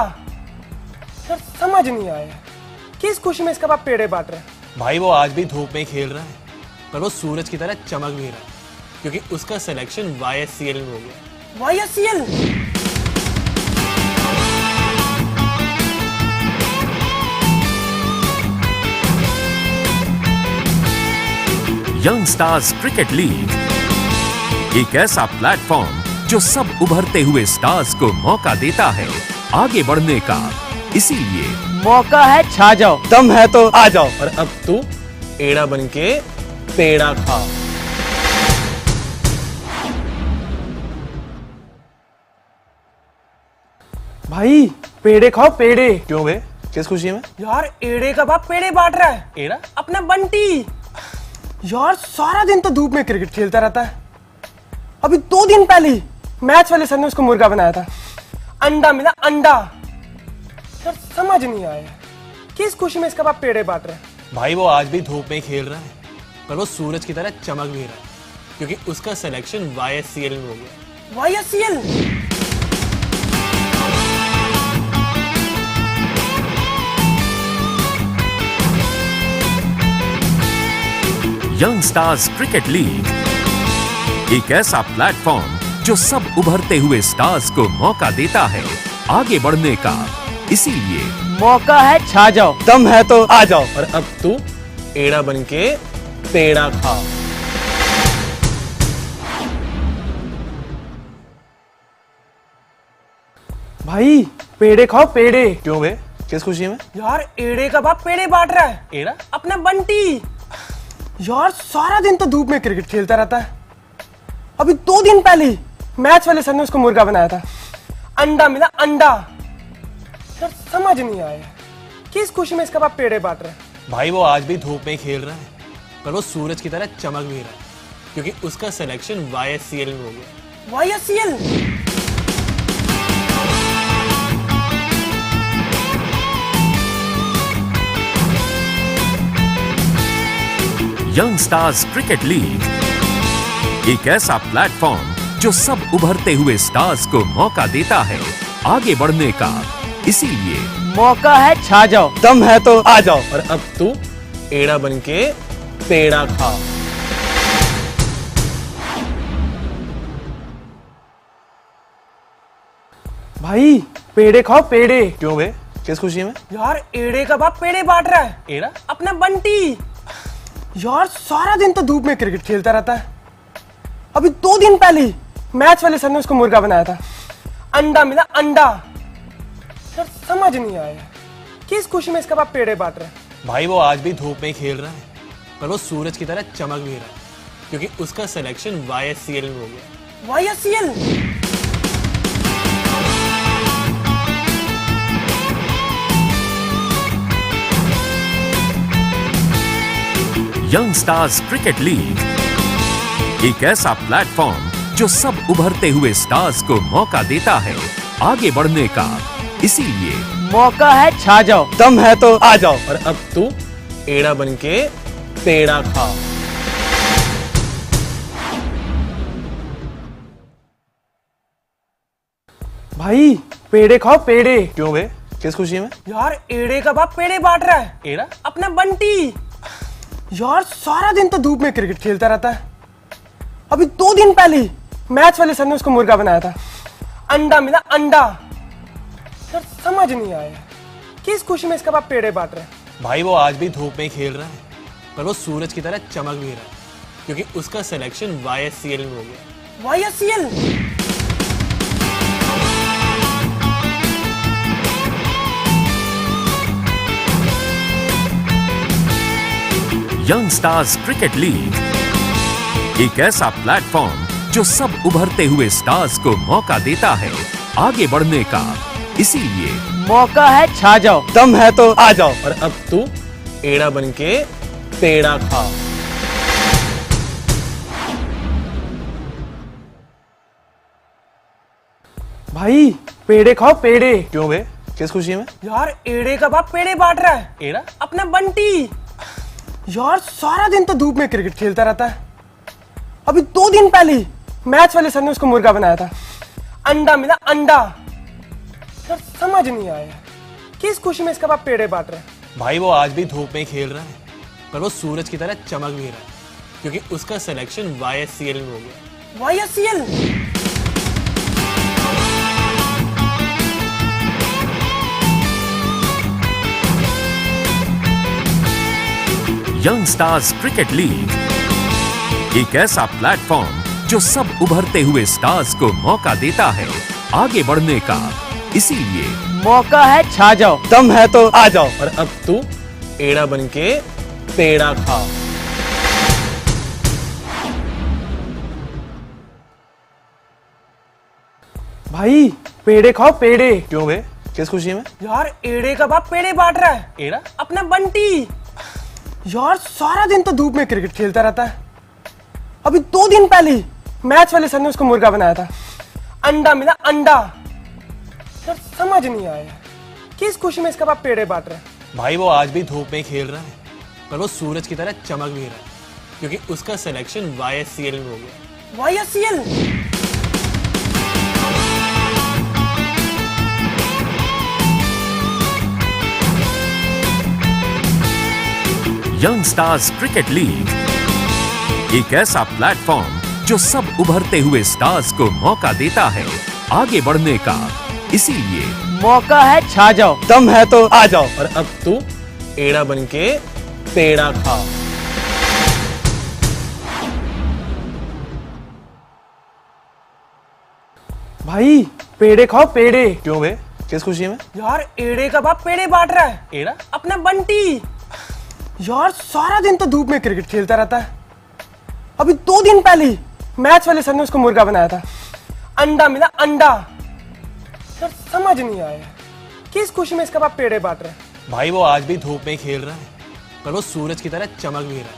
यार समझ नहीं आया किस खुशी में इसका बाप पेड़े बांट रहा है। भाई वो आज भी धूप में खेल रहा है, पर वो सूरज की तरह चमक भी रहा है, क्योंकि उसका सिलेक्शन YSCL में हो गया। YSCL? Young stars cricket league एक ऐसा प्लेटफॉर्म जो सब उभरते हुए स्टार्स को मौका देता है आगे बढ़ने का। इसीलिए मौका है छा जाओ, दम है तो आ जाओ। और अब तू एड़ा बन के पेड़ा खा। भाई पेड़े खाओ पेड़े। क्यों बे, किस खुशी में? यार एड़े का बाप पेड़े बांट रहा है। एड़ा? अपना बंटी। यार सारा दिन तो धूप में क्रिकेट खेलता रहता है। अभी 2 दिन पहले ही मैच वाले सर ने उसको मुर्गा बनाया था। अंडा मिला अंडा। यार समझ नहीं आया किस खुशी में इसका बाप पेड़े बांट रहा है। भाई वो आज भी धूप में खेल रहा है, पर वो सूरज की तरह चमक भी रहा है, क्योंकि उसका सिलेक्शन YSCL में हो गया। YSCL? Young stars cricket league एक ऐसा प्लेटफॉर्म जो सब उभरते हुए स्टार्स को मौका देता है आगे बढ़ने का। इसीलिए मौका है छा जाओ, दम है तो आ जाओ। और अब तू एड़ा बन के पेड़ा खा। भाई पेड़े खाओ पेड़े। क्यों बे, किस खुशी में? यार एड़े का बाप पेड़े बांट रहा है। एड़ा? अपना बंटी। यार सारा दिन तो धूप में क्रिकेट खेलता रहता है। अभी 2 दिन पहले ही मैच वाले सर ने उसको मुर्गा बनाया था। अंडा मिला अंडा। यार समझ नहीं आया किस खुशी में इसका बाप पेड़े बांट रहा है। भाई वो आज भी धूप में खेल रहा है, पर वो सूरज की तरह चमक भी रहा है, क्योंकि उसका सिलेक्शन YSCL में हो गया। YSCL? Young stars cricket league एक ऐसा प्लेटफॉर्म जो सब उभरते हुए स्टार्स को मौका देता है आगे बढ़ने का। इसीलिए मौका है छा जाओ, दम है तो आ जाओ। और अब तू एड़ा बन के पेड़ा खा। भाई पेड़े खाओ पेड़े। क्यों बे, किस खुशी में? यार एड़े का बाप पेड़े बांट रहा है। एड़ा? अपना बंटी। यार सारा दिन तो धूप में क्रिकेट खेलता रहता है। अभी 2 दिन पहले ही मैच वाले सर ने उसको मुर्गा बनाया था। अंडा मिला अंडा। यार समझ नहीं आया किस खुशी में इसका बाप पेड़े बांट रहा है। भाई वो आज भी धूप में खेल रहा है, पर वो सूरज की तरह चमक भी रहा है, क्योंकि उसका सिलेक्शन YSCL में हो गया। YSCL? Young stars cricket league एक ऐसा प्लेटफॉर्म जो सब उभरते हुए स्टार्स को मौका देता है आगे बढ़ने का। इसीलिए मौका है छा जाओ, दम है तो आ जाओ, और अब तू एड़ा बन के पेड़ा खा। भाई पेड़े खाओ पेड़े। क्यों बे, किस खुशी में? यार एड़े का बाप पेड़े बांट रहा है। एड़ा? अपना बंटी। यार सारा दिन तो धूप में क्रिकेट खेलता रहता है। अभी 2 दिन पहले ही मैच वाले सर ने उसको मुर्गा बनाया था। अंडा मिला अंडा। यार समझ नहीं आया किस खुशी में इसका बाप पेड़े बांट रहा है। भाई वो आज भी धूप में ही खेल रहा है, पर वो सूरज की तरह चमक भी रहा है, क्योंकि उसका सिलेक्शन YSCL में हो गया। YSCL? Young stars cricket league एक ऐसा प्लेटफॉर्म जो सब उभरते हुए स्टार्स को मौका देता है आगे बढ़ने का। इसीलिए मौका है छा जाओ, दम है तो आ जाओ, और अब तू एड़ा बन के पेड़ा खा। भाई पेड़े खाओ पेड़े। क्यों बे, किस खुशी में? यार एड़े का बाप पेड़े बांट रहा है। एड़ा? अपना बंटी। यार सारा दिन तो धूप में क्रिकेट खेलता रहता है। अभी 2 दिन पहले ही मैच वाले सर ने उसको मुर्गा बनाया था। अंडा मिला अंडा। यार समझ नहीं आया किस खुशी में इसका बाप पेड़े बांट रहा है। भाई वो आज भी धूप में ही खेल रहा है, पर वो सूरज की तरह चमक भी रहा है, क्योंकि उसका सिलेक्शन YSCL में हो गया। YSCL? Young stars cricket league एक ऐसा प्लेटफॉर्म जो सब उभरते हुए स्टार्स को मौका देता है आगे बढ़ने का। इसीलिए मौका है छा जाओ, दम है तो आ जाओ, और अब तू एड़ा बन के पेड़ा खा। भाई पेड़े खाओ पेड़े। क्यों बे, किस खुशी में? यार एड़े का बाप पेड़े बांट रहा है। एड़ा? अपना बंटी। यार सारा दिन तो धूप में क्रिकेट खेलता रहता है। अभी 2 दिन पहले ही मैच वाले सर ने उसको मुर्गा बनाया था। अंडा मिला अंडा। यार समझ नहीं आया किस खुशी में इसका बाप पेड़े बांट रहा है। भाई वो आज भी धूप में ही खेल रहा है, पर वो सूरज की तरह चमक भी रहा है, क्योंकि उसका सिलेक्शन YSCL में हो गया। YSCL? Young stars cricket league एक ऐसा प्लेटफॉर्म जो सब उभरते हुए स्टार्स को मौका देता है आगे बढ़ने का। इसीलिए मौका है छा जाओ, दम है तो आ जाओ, और अब तू एड़ा बन के पेड़ा खा। भाई पेड़े खाओ पेड़े। क्यों बे, किस खुशी में? यार एड़े का बाप पेड़े बांट रहा है। एड़ा? अपना बंटी। यार सारा दिन तो धूप में क्रिकेट खेलता रहता है। अभी 2 दिन पहले ही मैच वाले सर ने उसको मुर्गा बनाया था। अंडा मिला अंडा। यार समझ नहीं आया किस खुशी में इसका बाप पेड़े बांट रहा है। भाई वो आज भी धूप में ही खेल रहा है, पर वो सूरज की तरह चमक भी रहा है,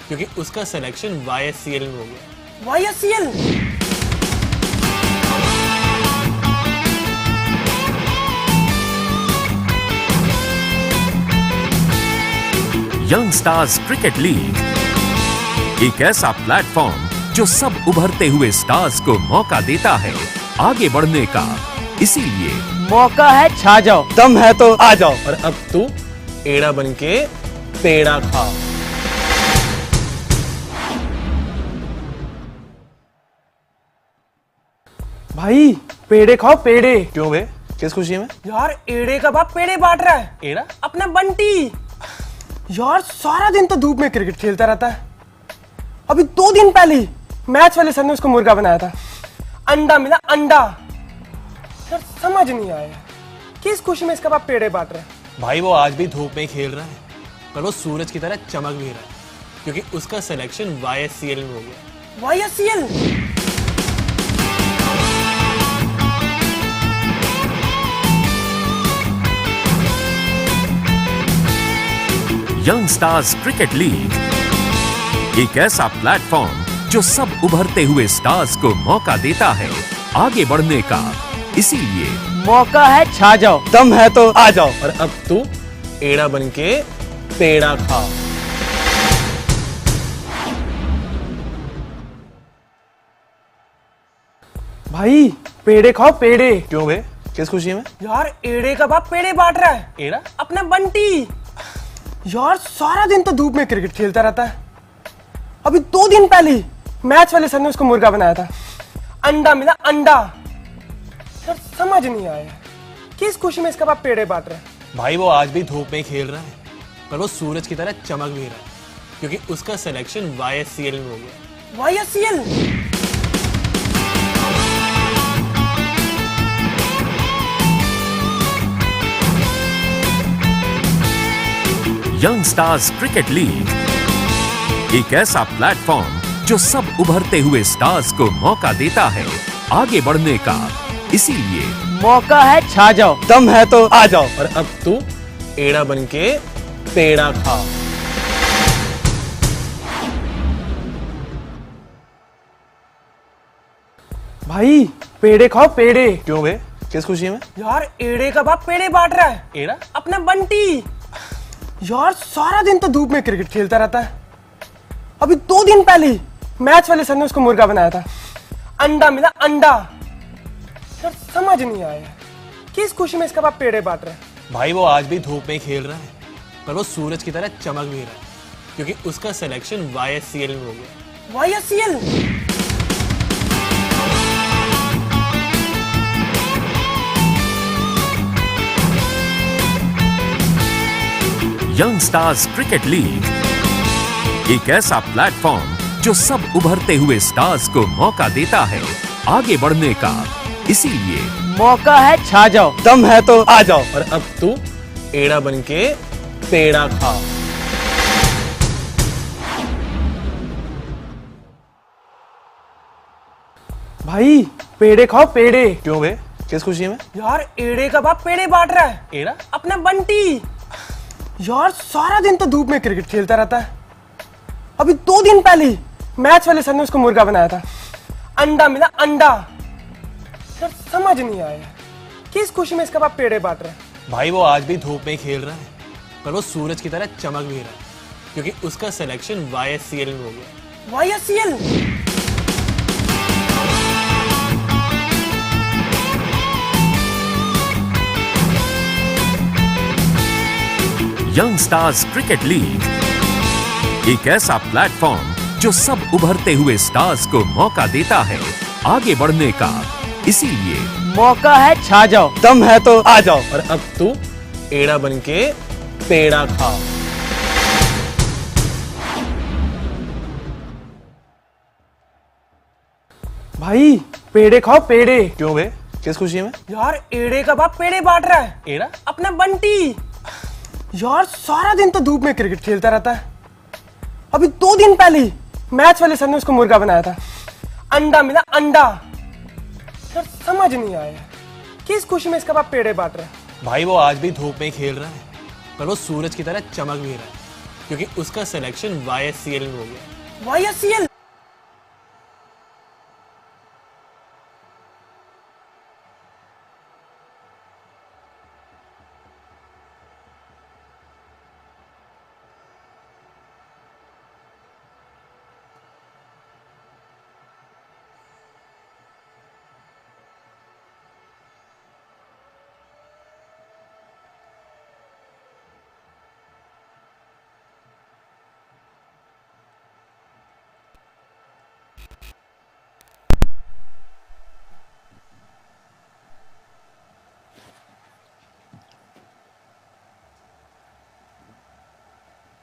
क्योंकि उसका सिलेक्शन YSCL में हो गया। YSCL? Young stars cricket league एक ऐसा प्लेटफॉर्म जो सब उभरते हुए स्टार्स को मौका देता है आगे बढ़ने का। इसीलिए मौका है छा जाओ, दम है तो आ जाओ, और अब तू एड़ा बन के पेड़ा खा। भाई पेड़े खाओ पेड़े। क्यों बे, किस खुशी में? यार एड़े का बाप पेड़े बांट रहा है। एड़ा? अपना बंटी। यार सारा दिन तो धूप में क्रिकेट खेलता रहता है। अभी 2 दिन पहले ही मैच वाले सर ने उसको मुर्गा बनाया था। अंडा मिला अंडा। यार समझ नहीं आया किस खुशी में इसका बाप पेड़े बांट रहा है। भाई वो आज भी धूप में ही खेल रहा है, पर वो सूरज की तरह चमक भी रहा है, क्योंकि उसका सिलेक्शन YSCL में हो गया। YSCL? Young stars cricket league एक ऐसा प्लेटफॉर्म जो सब उभरते हुए स्टार्स को मौका देता है आगे बढ़ने का। इसीलिए मौका है छा जाओ, दम है तो आ जाओ, और अब तू एड़ा बन के पेड़ा खा। भाई पेड़े खाओ पेड़े। क्यों बे, किस खुशी में? यार एड़े का बाप पेड़े बांट रहा है। एड़ा? अपना बंटी। यार सारा दिन तो धूप में क्रिकेट खेलता रहता है। अभी 2 दिन पहले ही मैच वाले सर ने उसको मुर्गा बनाया था। अंडा मिला अंडा। यार समझ नहीं आया किस खुशी में इसका बाप पेड़े बांट रहा है। भाई वो आज भी धूप में खेल रहा है, पर वो सूरज की तरह चमक भी रहा है, क्योंकि उसका सिलेक्शन YSCL में हो गया। YSCL? Young stars cricket league एक ऐसा प्लेटफॉर्म जो सब उभरते हुए स्टार्स को मौका देता है आगे बढ़ने का। इसीलिए मौका है छा जाओ, दम है तो आ जाओ, और अब तू एड़ा बन के पेड़ा खा। भाई पेड़े खाओ पेड़े। क्यों बे, किस खुशी में? यार एड़े का बाप पेड़े बांट रहा है। एड़ा? अपना बंटी। यार सारा दिन तो धूप में क्रिकेट खेलता रहता है। अभी 2 दिन पहले ही मैच वाले सर ने उसको मुर्गा बनाया था। अंडा मिला अंडा। यार समझ नहीं आया किस खुशी में इसका बाप पेड़े बांट रहा है। भाई वो आज भी धूप में खेल रहा है, पर वो सूरज की तरह चमक भी रहा है, क्योंकि उसका सिलेक्शन YSCL में हो गया। YSCL? Young stars cricket league एक ऐसा प्लेटफॉर्म जो सब उभरते हुए स्टार्स को मौका देता है आगे बढ़ने का। इसीलिए मौका है छा जाओ, दम है तो आ जाओ, और अब तू एड़ा बन के पेड़ा खा। भाई पेड़े खाओ पेड़े। क्यों बे, किस खुशी में? यार एड़े का बाप पेड़े बांट रहा है। एड़ा? अपना बंटी। यार सारा दिन तो धूप में क्रिकेट खेलता रहता है। अभी 2 दिन पहले ही मैच वाले सर ने उसको मुर्गा बनाया था। अंडा मिला अंडा। यार समझ नहीं आया किस खुशी में इसका बाप पेड़े बांट रहा है। भाई वो आज भी धूप में खेल रहा है, पर वो सूरज की तरह चमक भी रहा है, क्योंकि उसका सिलेक्शन YSCL में हो गया। YSCL? Young stars cricket league एक ऐसा प्लेटफॉर्म जो सब उभरते हुए स्टार्स को मौका देता है आगे बढ़ने का। इसीलिए मौका है छा जाओ, दम है तो आ जाओ, और अब तू एड़ा बन के पेड़ा खा। भाई पेड़े खाओ पेड़े। क्यों बे, किस खुशी में? यार एड़े का बाप पेड़े बांट रहा है। एड़ा? अपना बंटी। यार सारा दिन तो धूप में क्रिकेट खेलता रहता है। अभी 2 दिन पहले ही मैच वाले सर ने उसको मुर्गा बनाया था। अंडा मिला अंडा। यार समझ नहीं आया किस खुशी में इसका बाप पेड़े बांट रहा है। भाई वो आज भी धूप में खेल रहा है, पर वो सूरज की तरह चमक भी रहा है, क्योंकि उसका सिलेक्शन YSCL में हो गया। YSCL?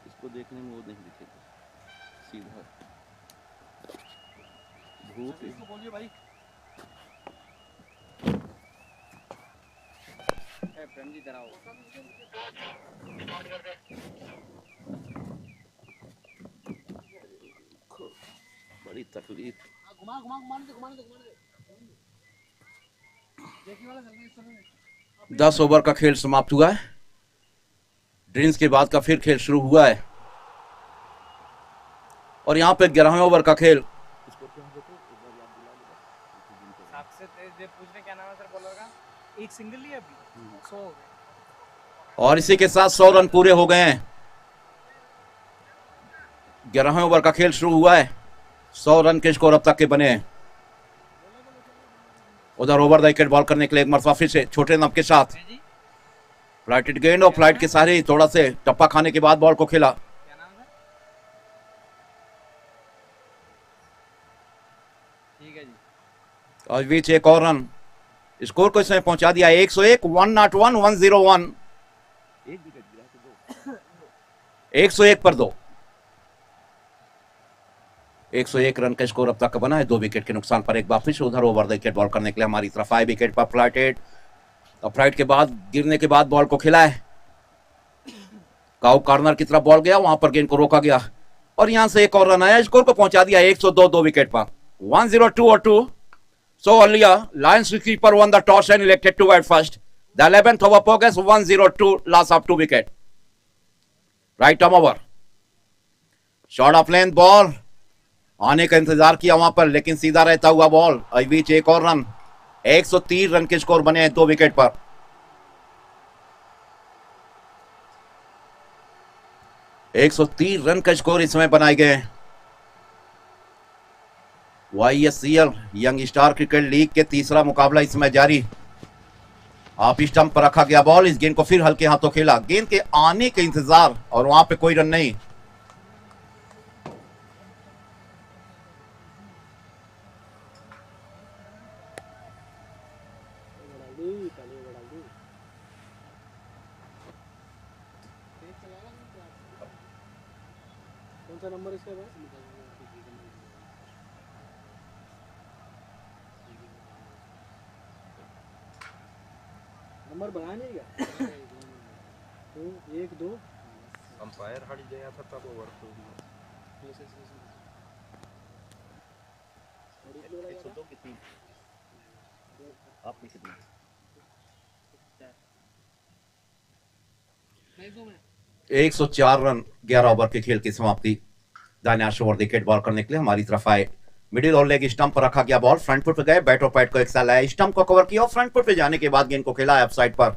इसको देखने में वो नहीं दिखेगा सीधा धूप। इसको बोलिए भाई प्रेम जी तरह बड़ी तकलीफ। घुमा घुमा घुमा दे घुमा दे घुमा दे देखने वाला चल रहा है इस समय। 10 ओवर का खेल समाप्त हुआ है। ड्रीम्स के बाद का फिर खेल शुरू हुआ है और यहाँ पे 11वें ओवर का खेल पूछने क्या नाम है सर बॉलर का? एक सिंगल लिया अभी 100 हो गए। और इसी के साथ 100 रन पूरे हो गए हैं। 11वें ओवर का खेल शुरू हुआ है। 100 रन के स्कोर अब तक के बने हैं। उधर ओवर द विकेट बॉल करने के लिए एक मरतबा फिर से छोटे नब के साथ फ्लाइटेड गेंद और फ्लाइट के सारे थोड़ा से टप्पा खाने के बाद बॉल को खेला। क्या नाम है? ठीक है जी। और बीच एक और रन स्कोर को इसमें पहुंचा दिया 101 101 101 101 पर 2 101 रन का स्कोर अब तक का बना है। 2 विकेट के नुकसान पर एक बार फिर से उधर ओवर द विकेट बॉल करने के लिए हमारी तरफ 5 विकेट पर फ्लाइटेड और फ्लाइट के बाद गिरने के बाद बॉल को खेला है। काउ कॉर्नर की तरफ बॉल गया, वहां पर गेंद को रोका गया और यहां से एक और रन आया। स्कोर को पहुंचा दिया 102 2 विकेट पर 102 और 2। So earlier, Lions keeper won the toss and elected to bat first. The 11th over progress 102, loss of 2 wicket. Right arm over. Short of length ball. आने का इंतजार किया वहां पर लेकिन सीधा रहता हुआ बॉल। अभी बीच एक और रन 130 रन के स्कोर बने हैं 2 विकेट पर। एक 130 रन का स्कोर इस समय बनाए गए हैं। YSCL young star cricket league के तीसरा मुकाबला इस समय जारी। आप स्टंप पर रखा गया बॉल, इस गेंद को फिर हल्के हाथों खेला। गेंद के आने के इंतजार और वहां पे कोई रन नहीं। कौन सा नंबर इसका है? नंबर बढ़ा नहीं क्या? 2 1 2 अंपायर हट गया था तब ओवर को कितनी आपने कितनी 104 रन 11 ओवर के खेल की समाप्ति। दानिश ओवर विकेट बॉल करने के लिए हमारी तरफ आए। मिडिल और लेग स्टंप पर रखा गया बॉल, फ्रंट फुट पे गए, बैट और पैड को एक साल आया, स्टंप को कवर किया और फ्रंट फुट पे जाने के बाद गेंद को खेला है अप साइड पर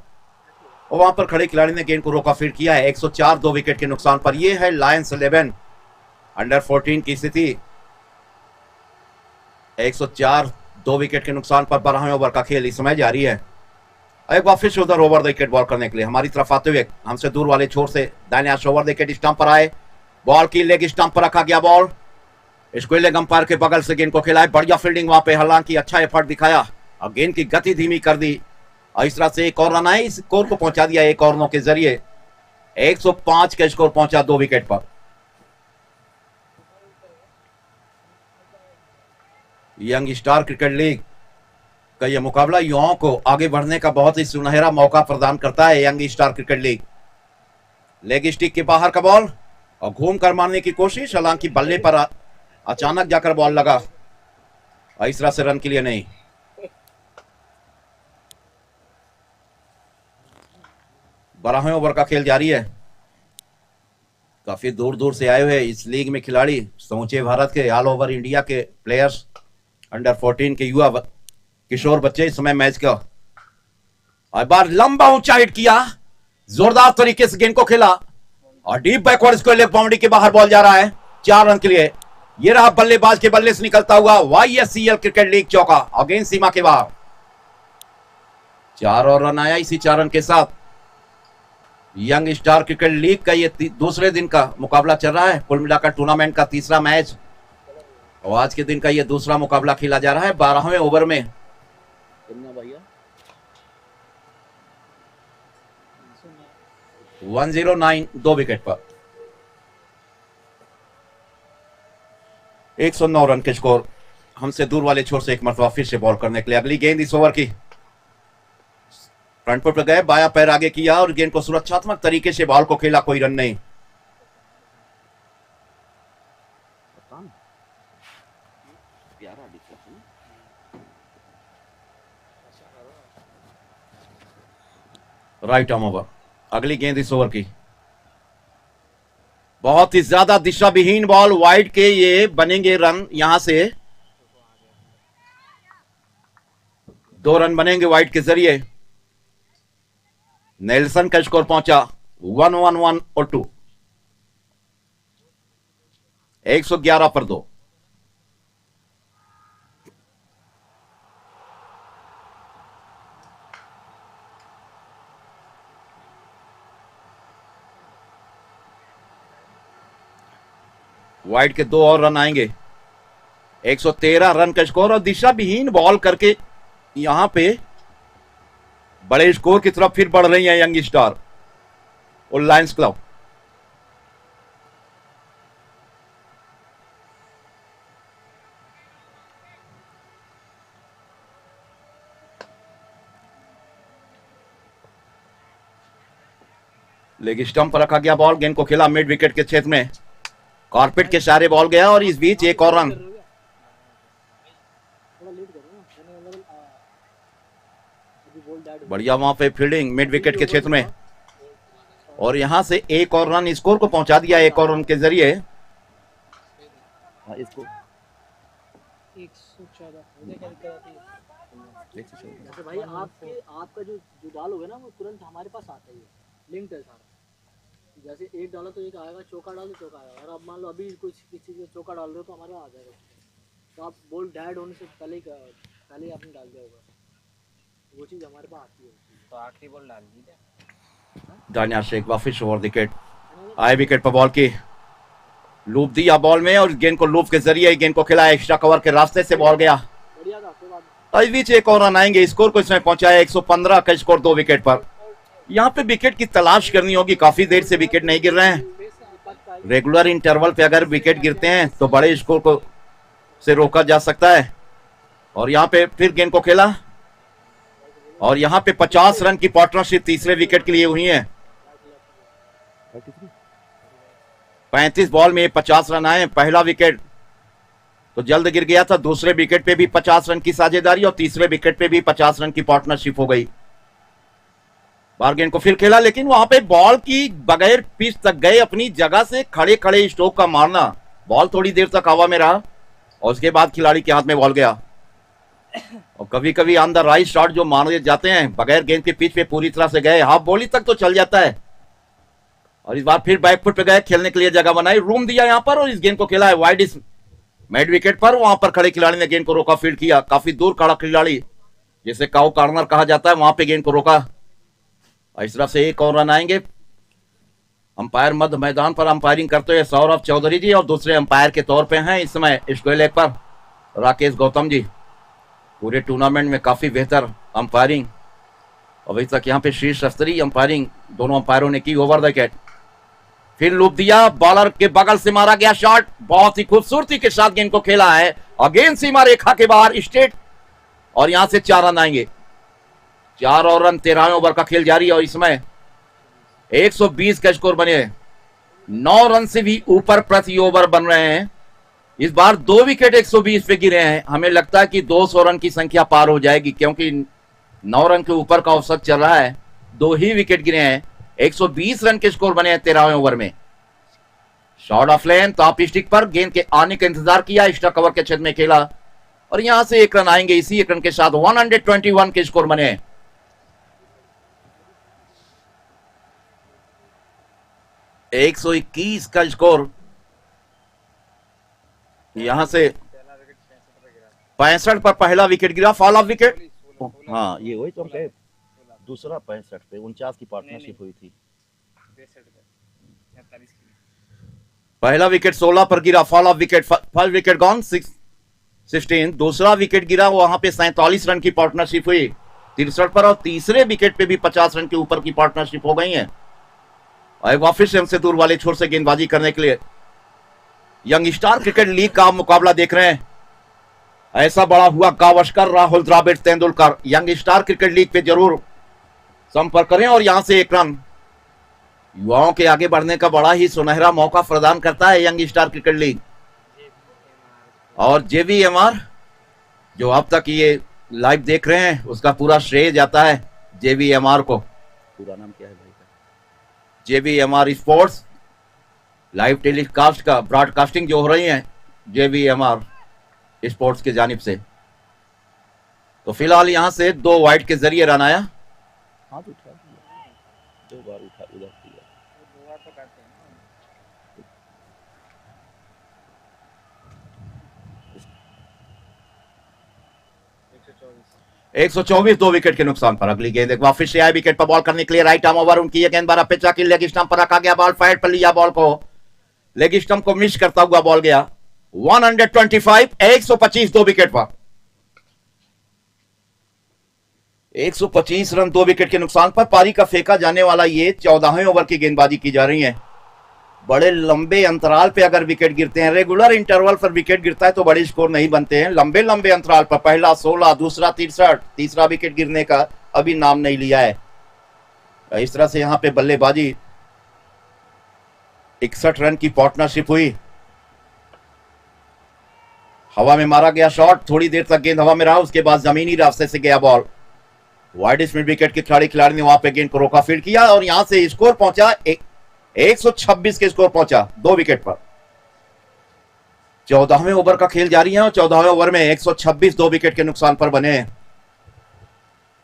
और वहां पर खड़े खिलाड़ी ने गेंद को रोका फिर किया है। 104 2 विकेट के नुकसान पर। यह है लायंस 11 अंडर 14 की स्थिति। 104 2 विकेट के नुकसान पर 12वें ओवर का खेल इस समय जारी है। एक बार फिर से उधर ओवर द विकेट बॉल करने के लिए हमारी तरफ आते हुए हमसे दूर वाले छोर से दाहिने ओवर द विकेट स्टंप पर आए। बॉल की लेग स्टंप पर रखा गया बॉल, इसको लेग अंपायर के बगल से गेंद को खेला है। बढ़िया फील्डिंग वहां पे, हालांकि अच्छा एफर्ट दिखाया और गेंद की गति धीमी कर दी और इस तरह से एक और रन आए। इस स्कोर को पहुंचा दिया एक और 9 के जरिए। 105 का स्कोर पहुंचा 2 विकेट पर। यंग स्टार क्रिकेट लीग का यह मुकाबला युवाओं को आगे बढ़ने का बहुत ही सुनहरा मौका प्रदान करता है। Young star cricket league. Leg stick के बाहर का बॉल और घूम कर मारने की कोशिश, हालांकि बल्ले पर अचानक जाकर बॉल लगा और इस तरह से रन के लिए नहीं। बारहवें ओवर का खेल जारी है। काफी दूर दूर से आए हुए इस लीग में खिलाड़ी, समूचे भारत के, ऑल ओवर इंडिया के प्लेयर्स, अंडर 14 के युवा किशोर बच्चे इस समय मैच का और बार लंबा ऊंचा हिट किया, जोरदार तरीके से गेंद को खेला और डीप बैकवर्ड इसको लेग बाउंड्री के बाहर बॉल जा रहा है 4 रन के लिए। यह रहा बल्लेबाज के बल्ले से निकलता हुआ YSCL क्रिकेट लीग चौका और गेंद सीमा के बाहर। 4 और रन आया इसी 4 रन के साथ। यंग स्टार क्रिकेट लीग का ये दूसरे दिन का मुकाबला चल रहा है। कुल मिलाकर टूर्नामेंट का तीसरा मैच और आज के दिन का ये दूसरा मुकाबला खेला जा रहा है 12वें ओवर में। भैया 109 2 विकेट पर 109 रन के स्कोर। हमसे दूर वाले छोर से एक मरतबा फिर से बॉल करने के लिए अगली गेंद इस ओवर की। फ्रंट फुट पर गए, बाया पैर आगे किया और गेंद को सुरक्षात्मक तरीके से बॉल को खेला, कोई रन नहीं। Right arm over. अगली गेंद इस ओवर की। बहुत ही ज्यादा दिशा विहीन बॉल, वाइड के ये बनेंगे रन। यहां से 2 रन बनेंगे वाइड के जरिए। नेल्सन का स्कोर पहुंचा 111 और 2, 111 पर 2। वाइड के 2 और रन आएंगे। 113 रन का स्कोर और दिशा विहीन बॉल करके यहां पे बड़े स्कोर की तरफ फिर बढ़ रही है यंग स्टार और लायंस क्लब। लेग स्टंप पर रखा गया बॉल, गेंद को खेला मिड विकेट के क्षेत्र में, कारपेट के सारे बॉल गया और इस बीच एक और रन। बढ़िया वहां पे फील्डिंग मिड विकेट के क्षेत्र में और यहां से एक और रन स्कोर को पहुंचा दिया एक और रन के जरिए। इसको 114 भाई आपका जो डालोगे ना वो तुरंत हमारे पास आता ही है, लिंक्ड है सारा। जैसे एक डालो तो एक आएगा, चौका डालो चौका आएगा, और अब मान लो अभी कुछ किसी का चौका डाल रहे हो तो हमारे आ जाएगा। तो आप बॉल डैड होने से पहले ही आपने डाल दिया होगा, वो चीज़ हमारे पास आती है। तो आखिरी बॉल डाल दी क्या? दानिया शेख वापिस ओवर विकेट आए, विकेट पर बॉल की लूप दिया बॉल में और गेंद को लूप के जरिए गेंद को खिलाया, एक्स्ट्रा कवर के रास्ते से बॉल गया। इस बीच एक और रन आएंगे, स्कोर को इसमें पहुंचाया 115 का स्कोर 2 विकेट पर। यहाँ पे विकेट की तलाश करनी होगी, काफी देर से विकेट नहीं गिर रहे हैं। रेगुलर इंटरवल पे अगर विकेट गिरते हैं तो बड़े स्कोर को से रोका जा सकता है। और यहाँ पे फिर गेंद को खेला और यहाँ पे 50 रन की पार्टनरशिप तीसरे विकेट के लिए हुई है। 35 बॉल में 50 रन आए, पहला विकेट तो जल्द गिर गया था, दूसरे विकेट पे भी 50 रन की साझेदारी और तीसरे विकेट पे भी 50 रन की पार्टनरशिप हो गई। बार गेंद को फिर खेला लेकिन वहां पे बॉल की बगैर पिच तक गए, अपनी जगह से खड़े खड़े स्ट्रोक का मारना, बॉल थोड़ी देर तक हवा में रहा और उसके बाद खिलाड़ी के हाथ में बॉल गया। और कभी कभी ऑन द राइट शॉट जो मारे जाते हैं बगैर गेंद के पिच पे पूरी तरह से गए, हाफ बॉली तक तो चल जाता है। और इस बार फिर बैक फुट पे गए, खेलने के लिए जगह बनाई, रूम दिया यहाँ पर और इस गेंद को खेला है वाइड इस मिड विकेट पर। वहां पर खड़े खिलाड़ी ने गेंद को रोका, फील्ड किया, काफी दूर खड़ा खिलाड़ी जिसे काउ कॉर्नर कहा जाता है, वहां पे गेंद को रोका। इस तरफ से एक और रन आएंगे। अंपायर मध्य मैदान पर अंपायरिंग करते हुए सौरभ चौधरी जी और दूसरे अंपायर के तौर पे हैं इस समय स्क्वायर लेग पर राकेश गौतम जी। पूरे टूर्नामेंट में काफी बेहतर अंपायरिंग अभी तक यहाँ पे शीर्ष स्तरीय अंपायरिंग दोनों अंपायरों ने की। ओवर द विकेट फिर लूप दिया, बॉलर के बगल से मारा गया शॉट, बहुत ही खूबसूरती के साथ गेंद को खेला है अगेन सीमा रेखा के बाहर स्ट्रेट और यहां से 4 रन आएंगे। 4 और रन, 13वें ओवर का खेल जारी है और इसमें 120 का स्कोर बने, 9 रन से भी ऊपर प्रति ओवर बन रहे हैं। इस बार 2 विकेट 120 पे गिरे हैं, हमें लगता है कि 200 रन की संख्या पार हो जाएगी क्योंकि 9 रन के ऊपर का औसत चल रहा है, 2 ही विकेट गिरे हैं। 120 रन के स्कोर बने हैं 13वें ओवर में। Shot of lane, top stick पर गेंद के आने का इंतजार किया, एक्स्ट्रा कवर के क्षेत्र में खेला और यहां से 1 रन आएंगे। इसी 1 रन के साथ 121 के स्कोर बने। 121 का स्कोर, यहां से 65 पर पहला विकेट गिरा, फॉल ऑफ विकेट। हाँ ये वही तो हम कहे, दूसरा 65 पे 49 की पार्टनरशिप हुई थी। पहला विकेट 16 पर गिरा, fall of wicket, first wicket gone 16। दूसरा विकेट गिरा, वहां पे 47 रन की पार्टनरशिप हुई 63 पर और तीसरे विकेट पे भी 50 रन के ऊपर की पार्टनरशिप हो गई है। और वापिस हमसे दूर वाले छोर से गेंदबाजी करने के लिए यंग स्टार क्रिकेट लीग का मुकाबला देख रहे हैं। ऐसा बड़ा हुआ Gavaskar, Rahul Dravid, Tendulkar, young star cricket league पे जरूर संपर्क करें और यहां से 1 रन युवाओं के आगे बढ़ने का बड़ा ही सुनहरा मौका प्रदान करता है यंग स्टार क्रिकेट लीग। और JVMR जो अब तक ये लाइव देख रहे हैं उसका पूरा श्रेय जाता है JVMR को। पूरा नाम क्या है भाई का? JVMR स्पोर्ट्स लाइव टेलीकास्ट का ब्रॉडकास्टिंग जो हो रही है JVMR स्पोर्ट्स की जानिब से। तो फिलहाल यहां से 2 वाइड के जरिए रन आया। हाथ उठा दिया, 2 बार उठा उधर किया। 2 बार तो करते हैं ना। 124 2 विकेट के नुकसान पर। अगली गेंद एक बार फिर से आए विकेट पर बॉल करने के लिए। राइट आर्म ओवर उनकी, ये गेंद बारा पिच की लेग स्टंप पर रखा गया, बॉल फाइट पर लिया, बॉल को लेग स्टंप को मिस करता हुआ बॉल गया। 125 125 2 विकेट पर। 125 रन 2 विकेट के नुकसान पर। पारी का फेंका जाने वाला ये 14वें ओवर की गेंदबाजी की जा रही है। बड़े लंबे अंतराल पे अगर विकेट गिरते हैं, रेगुलर इंटरवल पर विकेट गिरता है तो बड़े स्कोर नहीं बनते हैं। लंबे लंबे अंतराल पर पहला 16, दूसरा 63, तीसरा विकेट गिरने का अभी नाम नहीं लिया है। इस तरह से यहां पे बल्लेबाजी 61 रन की पार्टनरशिप हुई। हवा में मारा गया शॉट, थोड़ी देर तक गेंद हवा में रहा, उसके बाद जमीनी रास्ते से गया बॉल। वाइड स्मिथ विकेट के खिलाड़ी ने वहां पे गेंद को रोका, फील्ड किया और यहां से स्कोर पहुंचा 126 के स्कोर पहुंचा 2 विकेट पर। 14वें ओवर का खेल जारी है और 14वें ओवर में 126 2 विकेट के नुकसान पर बने।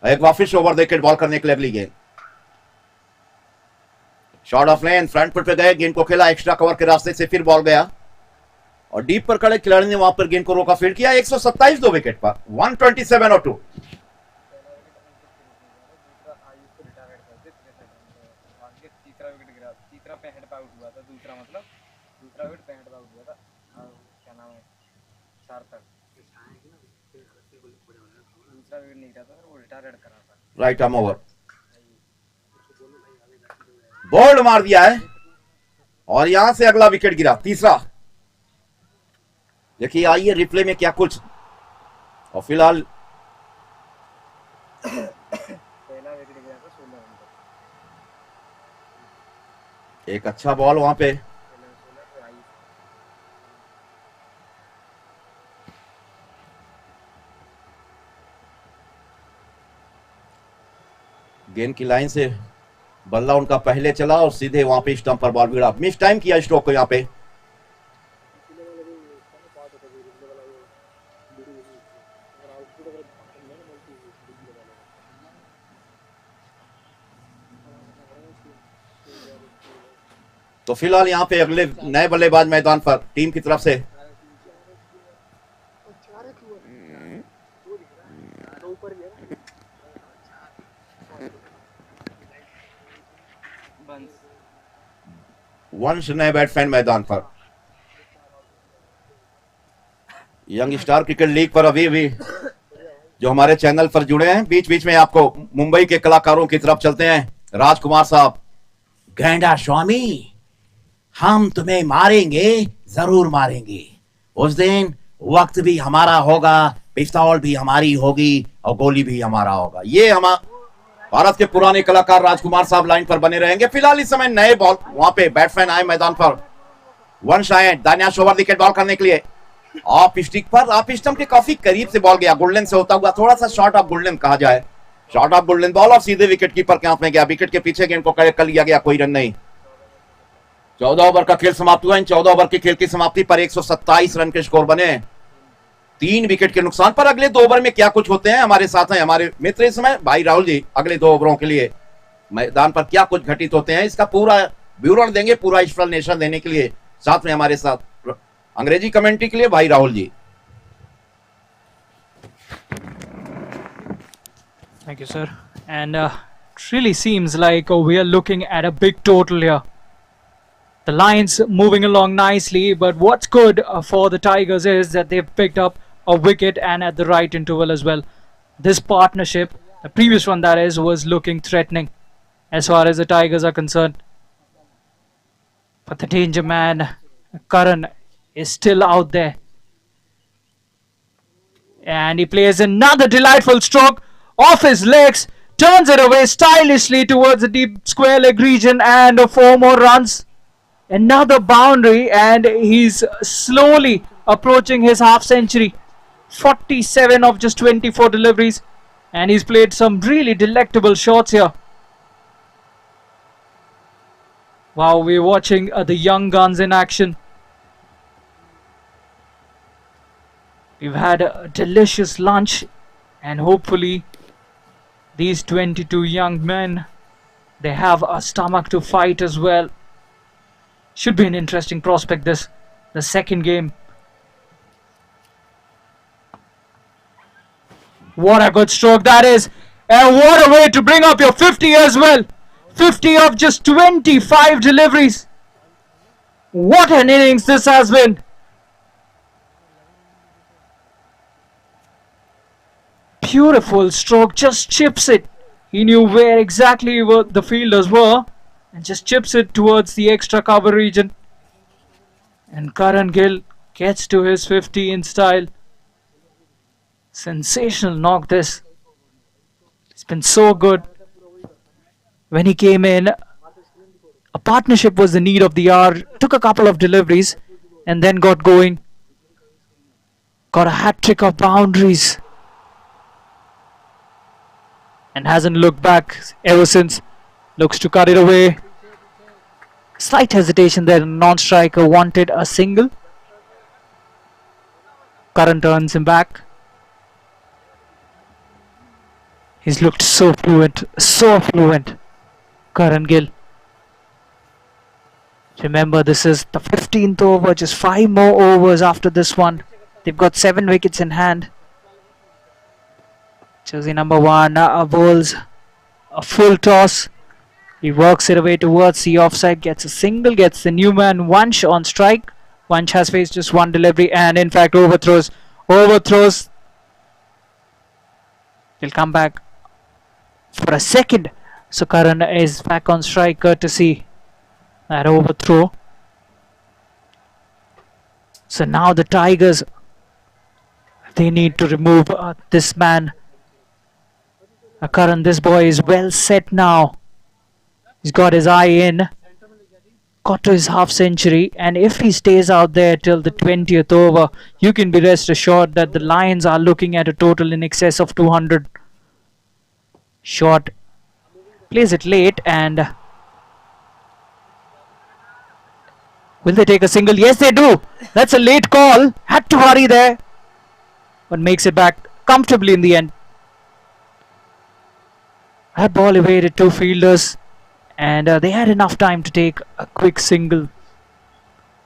एक वापिस ओवर विकेट बॉल करने के लिए अगली गेंद। Shot of lane, front foot पे गए, गेंद को खेला एक्स्ट्रा कवर के रास्ते से, फिर बॉल गया और डीप पर खड़े खिलाड़ी ने वहां पर गेंद को रोका, फील्ड किया। 127 2 विकेट पर। 127 और 2। तीसरा विकेट गिरा, तीसरा पे हेड पे आउट हुआ था, दूसरा मतलब दूसरा विकेट पे हेड पे आउट हुआ था। क्या नाम है, सार्थक। दूसरा विकेट नहीं गिरा था, वो रिटायर्ड करा था। राइट आर्म ओवर, बोल्ड मार दिया है और यहां से अगला विकेट गिरा, तीसरा। देखिए आइए रिप्ले में क्या कुछ। और फिलहाल पहला विकेट गिरा था 16 रन पर। एक अच्छा बॉल वहां पे। गेंद की लाइन से बल्ला उनका पहले चला और सीधे वहां पे स्टंप पर बॉल गिरा। मिस टाइम किया स्ट्रोक को यहां पे। तो फिलहाल यहां पे अगले नए बल्लेबाज मैदान पर टीम की तरफ से। वंश नए बैट्समैन मैदान पर। यंग स्टार क्रिकेट लीग पर अभी भी जो हमारे चैनल पर जुड़े हैं, बीच बीच में आपको मुंबई के कलाकारों की तरफ चलते हैं। राजकुमार साहब, गेंडा स्वामी, हम तुम्हें मारेंगे, जरूर मारेंगे। उस दिन वक्त भी हमारा होगा, पिस्तौल भी हमारी होगी और गोली भी हमारा होगा। ये हमारा भारत के पुराने कलाकार राजकुमार साहब लाइन पर बने रहेंगे। फिलहाल इस समय नए बॉल वहां पे बैट्समैन आए मैदान पर। वंश आए दानियाश ओवर विकेट बॉल करने के लिए। ऑफ स्टिक पर, ऑफ स्टंप के काफी करीब से बॉल गया, गुडलैन से होता हुआ, थोड़ा सा शॉर्ट ऑफ गुडलैन कहा जाए। शॉर्ट ऑफ गुडलैन बॉल और सीधे विकेट कीपर के हाथ में गया। विकेट के पीछे गेंद को कर लिया गया, कोई रन नहीं। 14 ओवर का खेल समाप्त हुआ। इन 14 ओवर की खेल की समाप्ति पर 127 रन के स्कोर बने 3 विकेट के नुकसान पर। अगले 2 ओवर में क्या कुछ होते हैं, हमारे साथ हैं हमारे मित्र इस समय भाई राहुल जी। अगले 2 ओवरों के लिए मैदान पर क्या कुछ घटित होते हैं, इसका पूरा विवरण देंगे, पूरा एक्सप्लेनेशन देने के लिए साथ में हमारे साथ अंग्रेजी कमेंट्री के लिए भाई Rahul ji. Thank you, sir. And it really seems like we are looking at a big total here. The Lions moving along nicely, but what's good for the Tigers is that they've picked up a wicket and at the right interval as well. This partnership, the previous one that is, was looking threatening as far as the Tigers are concerned. But the danger man, Karan, is still out there. And he plays another delightful stroke off his legs, turns it away stylishly towards the deep square leg region, and 4 more runs. Another boundary, and he's slowly approaching his half century. 47 of just 24 deliveries, and he's played some really delectable shots here. Wow, we're watching the young guns in action. We've had a delicious lunch, And hopefully these 22 young men, they have a stomach to fight as well. Should be an interesting prospect this, the second game. What a good stroke that is. And what a way to bring up your 50 as well. 50 of just 25 deliveries. What an innings this has been. Beautiful stroke, just chips it. He knew where exactly what the fielders were and just chips it towards the extra cover region. And Karan Gill gets to his 50 in style. Sensational knock this. It's been so good. When he came in, a partnership was the need of the hour. Took a couple of deliveries and then got going. Got a hat trick of boundaries. And hasn't looked back ever since. Looks to cut it away. Slight hesitation there. Non-striker wanted a single. Karan turns him back. He's looked so fluent. So fluent. Karan Gill. Remember, this is the 15th over. Just 5 more overs after this one. They've got 7 wickets in hand. Jersey number 1 bowls a full toss. He works it away towards the offside, gets a single, gets the new man Vansh on strike. Vansh has faced just one delivery and in fact overthrows. Overthrows. He'll come back for a second. So Karan is back on strike courtesy that overthrow. So now the Tigers, they need to remove this man. Karan, this boy is well set now. He's got his eye in. Got to his half century. And if he stays out there till the 20th over, you can be rest assured that the Lions are looking at a total in excess of 200. Short. Plays it late and... will they take a single? Yes, they do. That's a late call. Had to hurry there. But makes it back comfortably in the end. That ball evaded 2 fielders and they had enough time to take a quick single.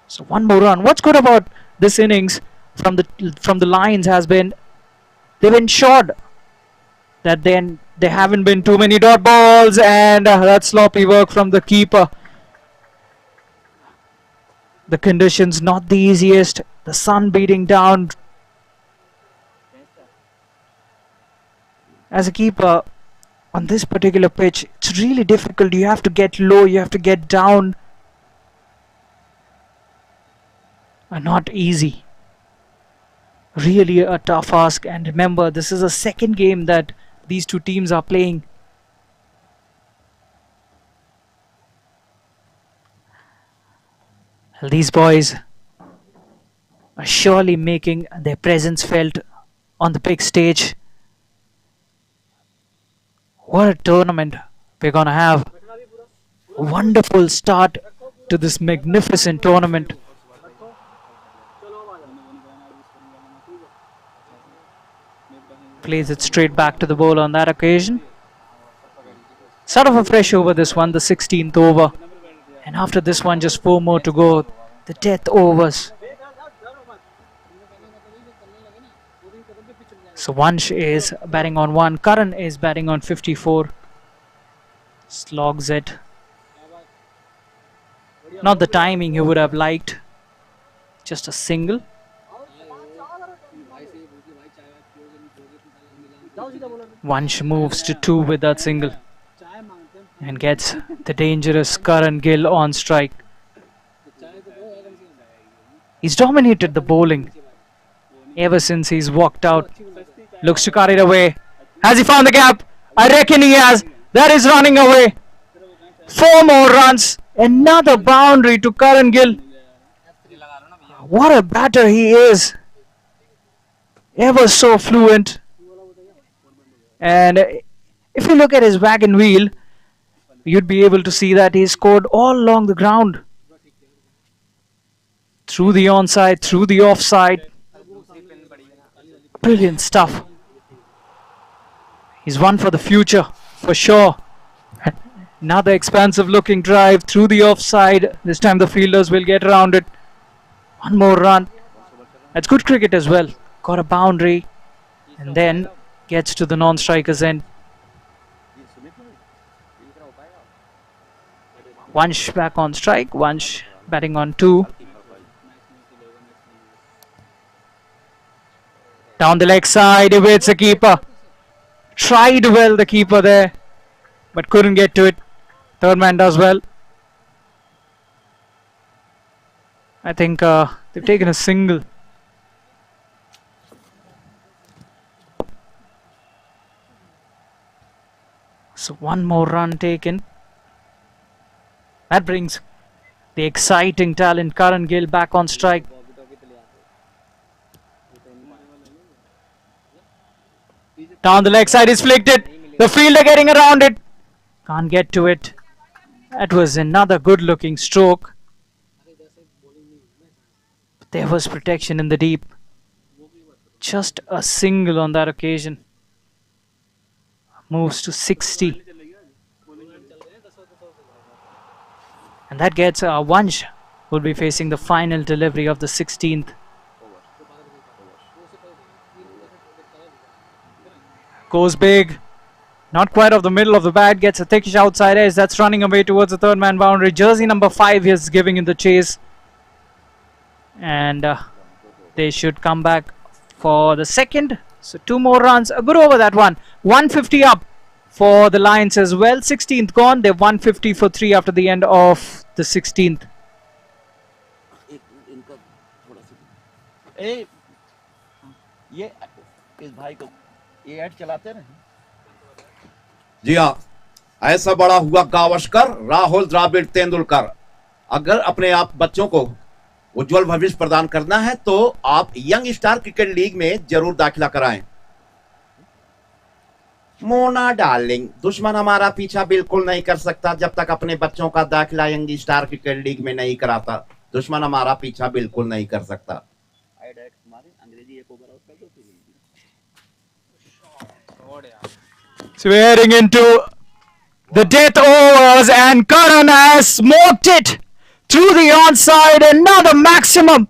So 1 more run. What's good about this innings from the Lions has been they've ensured that there haven't been too many dot balls and that sloppy work from the keeper. The conditions not the easiest. The sun beating down. As a keeper, on this particular pitch, it's really difficult. You have to get low, you have to get down. Not easy. Really a tough ask. And remember, this is a second game that these two teams are playing. These boys are surely making their presence felt on the big stage. What a tournament we're gonna have. A wonderful start to this magnificent tournament. Plays it straight back to the bowler on that occasion. Sort of a fresh over this one, the 16th over. And after this one, just 4 more to go. The 10th overs. So Vansh is batting on 1. Karan is batting on 54. Slogs it. Not the timing he would have liked. Just a single. Vansh moves to 2 with that single. And gets the dangerous Karan Gill on strike. He's dominated the bowling ever since he's walked out. Looks to cut it away. Has he found the gap? I reckon he has. That is running away. 4 more runs. Another boundary to Karan Gill. What a batter he is. Ever so fluent. And if you look at his wagon wheel, you'd be able to see that he scored all along the ground. Through the onside, through the offside. Brilliant stuff. He's one for the future, for sure. And another expansive looking drive through the offside. This time the fielders will get around it. One more run. That's good cricket as well. Got a boundary and then gets to the non-strikers end. Vansh back on strike. Vansh batting on 2. Down the leg side, evades the keeper. Tried well the keeper there, but couldn't get to it. Third man does well. I think they've taken a single. So one more run taken. That brings the exciting talent Karan Gill back on strike. Down the leg side is flicked it. The fielder getting around it. Can't get to it. That was another good looking stroke. But there was protection in the deep. Just a single on that occasion. Moves to 60. And that gets Vansh, who will be facing the final delivery of the 16th. Goes big. Not quite off the middle of the bat. Gets a thickish outside edge. That's running away towards the third man boundary. Jersey number 5 is giving in the chase. And they should come back for the second. So 2 more runs. A good over that one. 150 up for the Lions as well. 16th gone. They've 150 for 3 after the end of the 16th. जी हाँ, ऐसा बड़ा हुआ गावस्कर राहुल द्रविड़ तेंदुलकर। अगर अपने आप बच्चों को उज्जवल भविष्य प्रदान करना है तो आप यंग स्टार क्रिकेट लीग में जरूर दाखिला कराएं। मोना डार्लिंग, दुश्मन हमारा पीछा बिल्कुल नहीं कर सकता जब तक अपने बच्चों का दाखिला यंग स्टार क्रिकेट लीग में नहीं कराता। दुश्मन हमारा पीछा बिल्कुल नहीं कर सकता। So we're heading into the death overs and Karan has smoked it through the onside. Another maximum.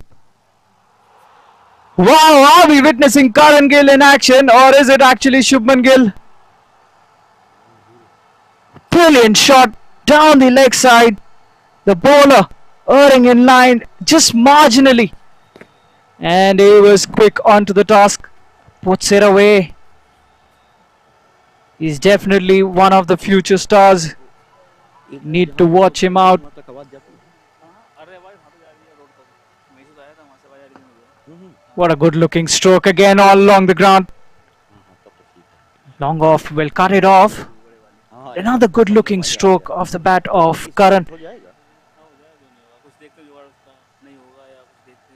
Wow, are we witnessing Karan Gill in action or is it actually Shubman Gill? Brilliant shot down the leg side. The bowler erring in line just marginally. And he was quick onto the task. Puts it away. He's definitely one of the future stars. Need to watch him out. What a good looking stroke again all along the ground. Long off, will cut it off. Another good looking stroke off the bat of Karan.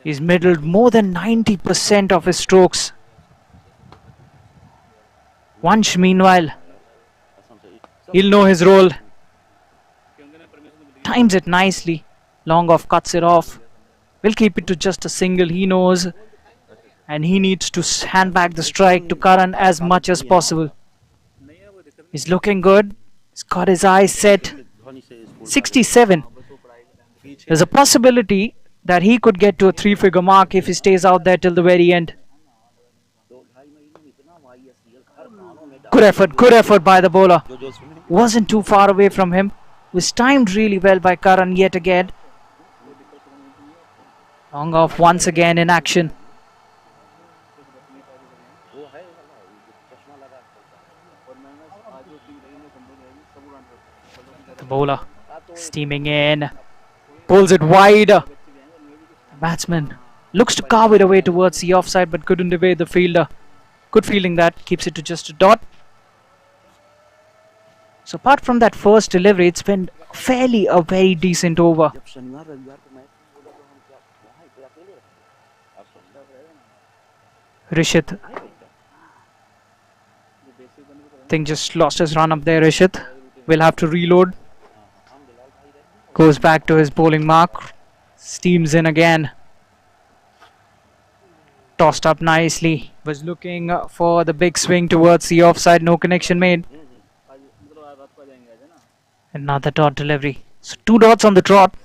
He's middled more than 90% of his strokes. Vansh, meanwhile, he'll know his role. Times it nicely. Long off cuts it off. Will keep it to just a single, he knows. And he needs to hand back the strike to Karan as much as possible. He's looking good. He's got his eyes set. 67. There's a possibility that he could get to a 3-figure mark if he stays out there till the very end. Good effort by the bowler. Wasn't too far away from him. Was timed really well by Karan yet again. Long off once again in action. The bowler steaming in. Pulls it wide. The batsman looks to carve it away towards the offside but couldn't evade the fielder. Good feeling that. Keeps it to just a dot. So apart from that first delivery, it's been a very decent over. Rishit. Think just lost his run up there, Rishit. Will have to reload. Goes back to his bowling mark. Steams in again. Tossed up nicely. Was looking for the big swing towards the offside. No connection made. Another dot delivery. So 2 dots on the trot.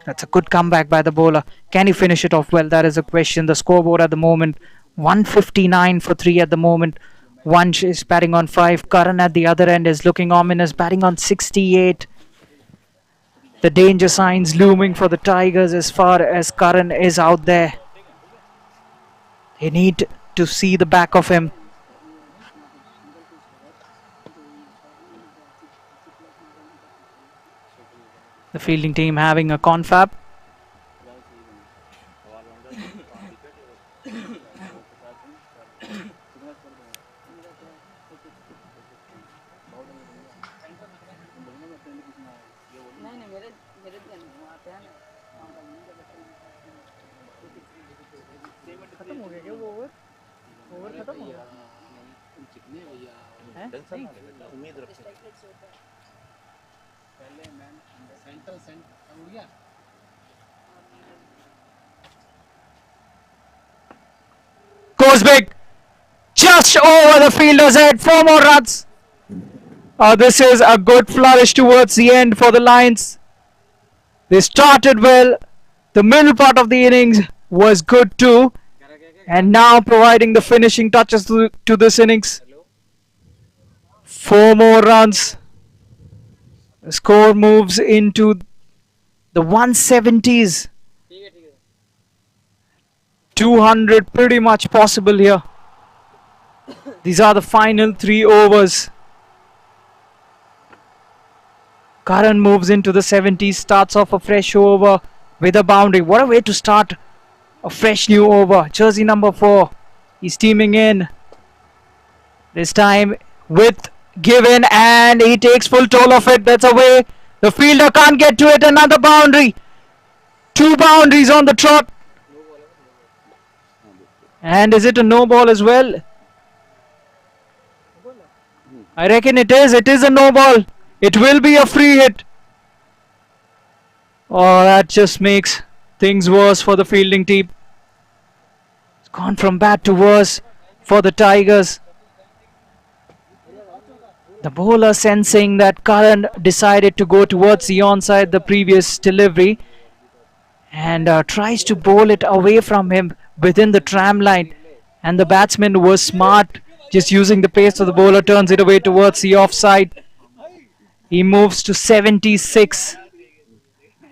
That's a good comeback by the bowler. Can he finish it off well? That is a question. The scoreboard at the moment, 159 for 3 at the moment. Vansh is batting on 5. Karan at the other end is looking ominous, batting on 68. The danger signs looming for the Tigers as far as Karan is out there. They need to see the back of him. The fielding team having a confab. Goes big. Just over the fielder's head. 4 more runs. This is a good flourish towards the end for the Lions. They started well. The middle part of the innings was good too. And now providing the finishing touches to this innings. 4 more runs. The score moves into the 170s. 200 pretty much possible here. These are the final 3 overs. Karan moves into the 70s, starts off a fresh over with a boundary. What a way to start a fresh new over. Jersey number 4. He's teaming in. This time with Given, and he takes full toll of it. That's away. The fielder can't get to it. Another boundary. 2 boundaries on the trot. And is it a no ball as well? I reckon it is. It is a no ball. It will be a free hit. Oh, that just makes things worse for the fielding team. It's gone from bad to worse for the Tigers. The bowler sensing that Karan decided to go towards the onside the previous delivery and tries to bowl it away from him within the tram line, and the batsman was smart, just using the pace of the bowler, turns it away towards the offside. He moves to 76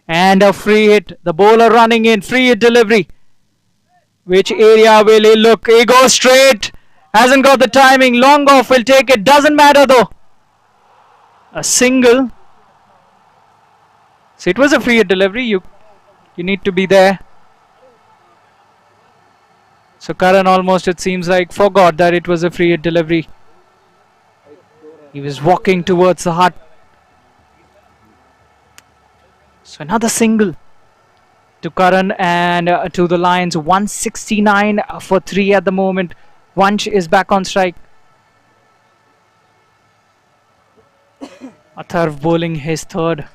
and a free hit. The bowler running in, free hit delivery. Which area will he look? He goes straight, hasn't got the timing. Long off will take it, doesn't matter though. A single. So it was a free hit delivery. You need to be there. So Karan almost, it seems like, forgot that it was a free hit delivery. He was walking towards the hut. So another single to Karan and to the Lions. 169 for 3 at the moment. Vansh is back on strike. Atharv bowling his third.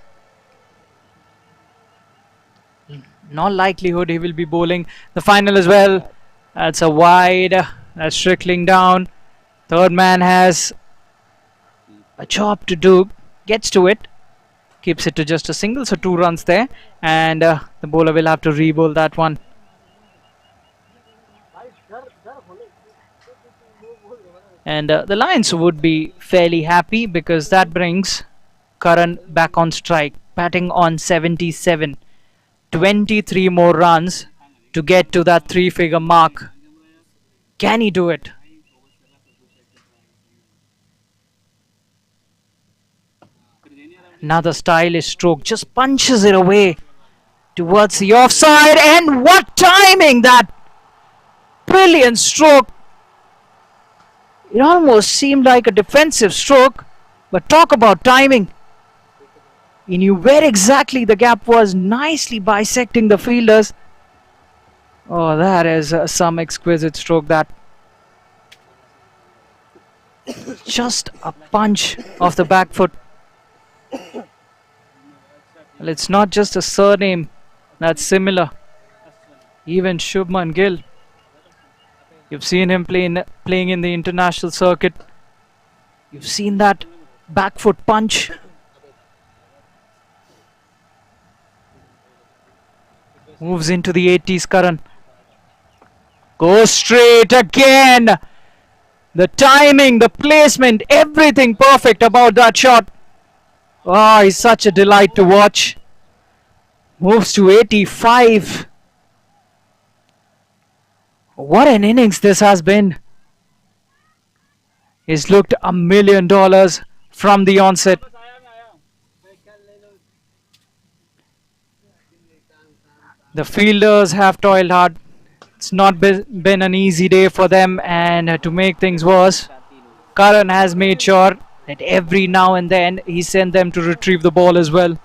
No likelihood he will be bowling the final as well. That's a wide. That's trickling down. Third man has a job to do. Gets to it. Keeps it to just a single. So 2 runs there. And the bowler will have to re-bowl that one. And the Lions would be fairly happy because that brings Karan back on strike. Batting on 77. 23 more runs to get to that 3-figure mark. Can he do it? Another stylish stroke, just punches it away towards the offside, and what timing that! Brilliant stroke. It almost seemed like a defensive stroke, but talk about timing. He knew where exactly the gap was, nicely bisecting the fielders. Oh, that is some exquisite stroke, that. Just a punch off the back foot. Well, it's not just a surname that's similar. Even Shubman Gill You've seen him playing in the international circuit. You've seen that back foot punch. Moves into the 80s, Karan. Goes straight again. The timing, the placement, everything perfect about that shot. Ah, he's such a delight to watch. Moves to 85. What an innings this has been. He's looked $1 million from the onset. The fielders have toiled hard. It's not been an easy day for them, and to make things worse, Karan has made sure that every now and then he sent them to retrieve the ball as well.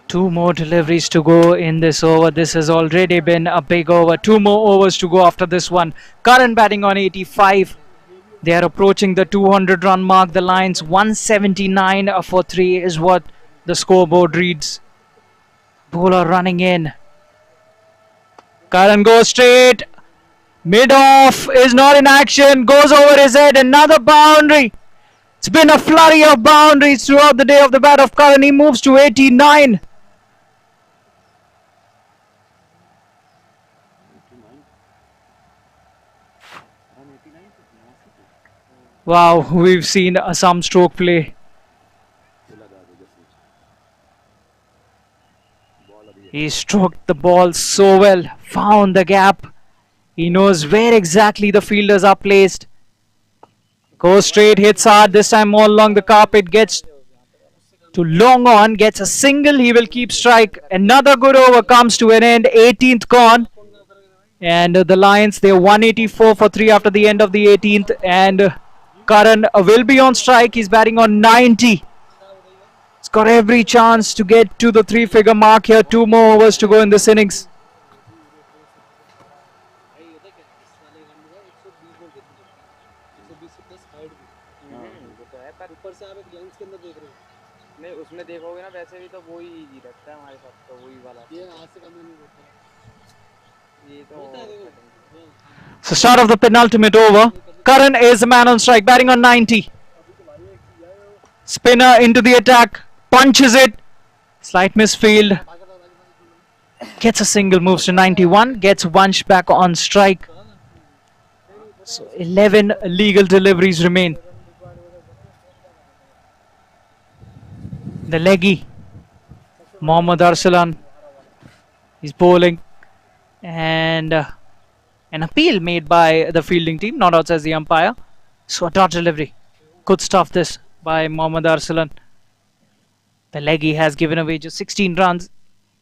Two more deliveries to go in this over. This has already been a big over. Two more overs to go after this one. Karan batting on 85. They are approaching the 200 run mark. The Lions 179 for 3 is what the scoreboard reads. Bowler running in. Karan goes straight. Mid off is not in action. Goes over his head. Another boundary. It's been a flurry of boundaries throughout the day of the bat of Karan. He moves to 89. Wow, we've seen some stroke play. He stroked the ball so well, found the gap. He knows where exactly the fielders are placed. Goes straight, hits hard, this time all along the carpet, gets to long on, gets a single, he will keep strike. Another good over comes to an end, 18th gone. And the Lions, they're 184 for 3 after the end of the 18th. And Karan will be on strike. He's batting on 90. He's got every chance to get to the 3-figure mark here. 2 more overs to go in this innings. नहीं उसमें देखोगे ना वैसे भी तो वो ही easy लगता है हमारे साथ तो वही वाला ये आज से कम नहीं होता ये तो So start of the penultimate over. Karan is the man on strike, batting on 90. Spinner into the attack, punches it. Slight misfield. Gets a single, moves to 91. Gets Vansh back on strike. So 11 legal deliveries remain. The leggy, Mohammad Arsalan, is bowling, and an appeal made by the fielding team, not outside the umpire. So a dot delivery. Good stuff this by Mohammad Arsalan. The leggy has given away just 16 runs.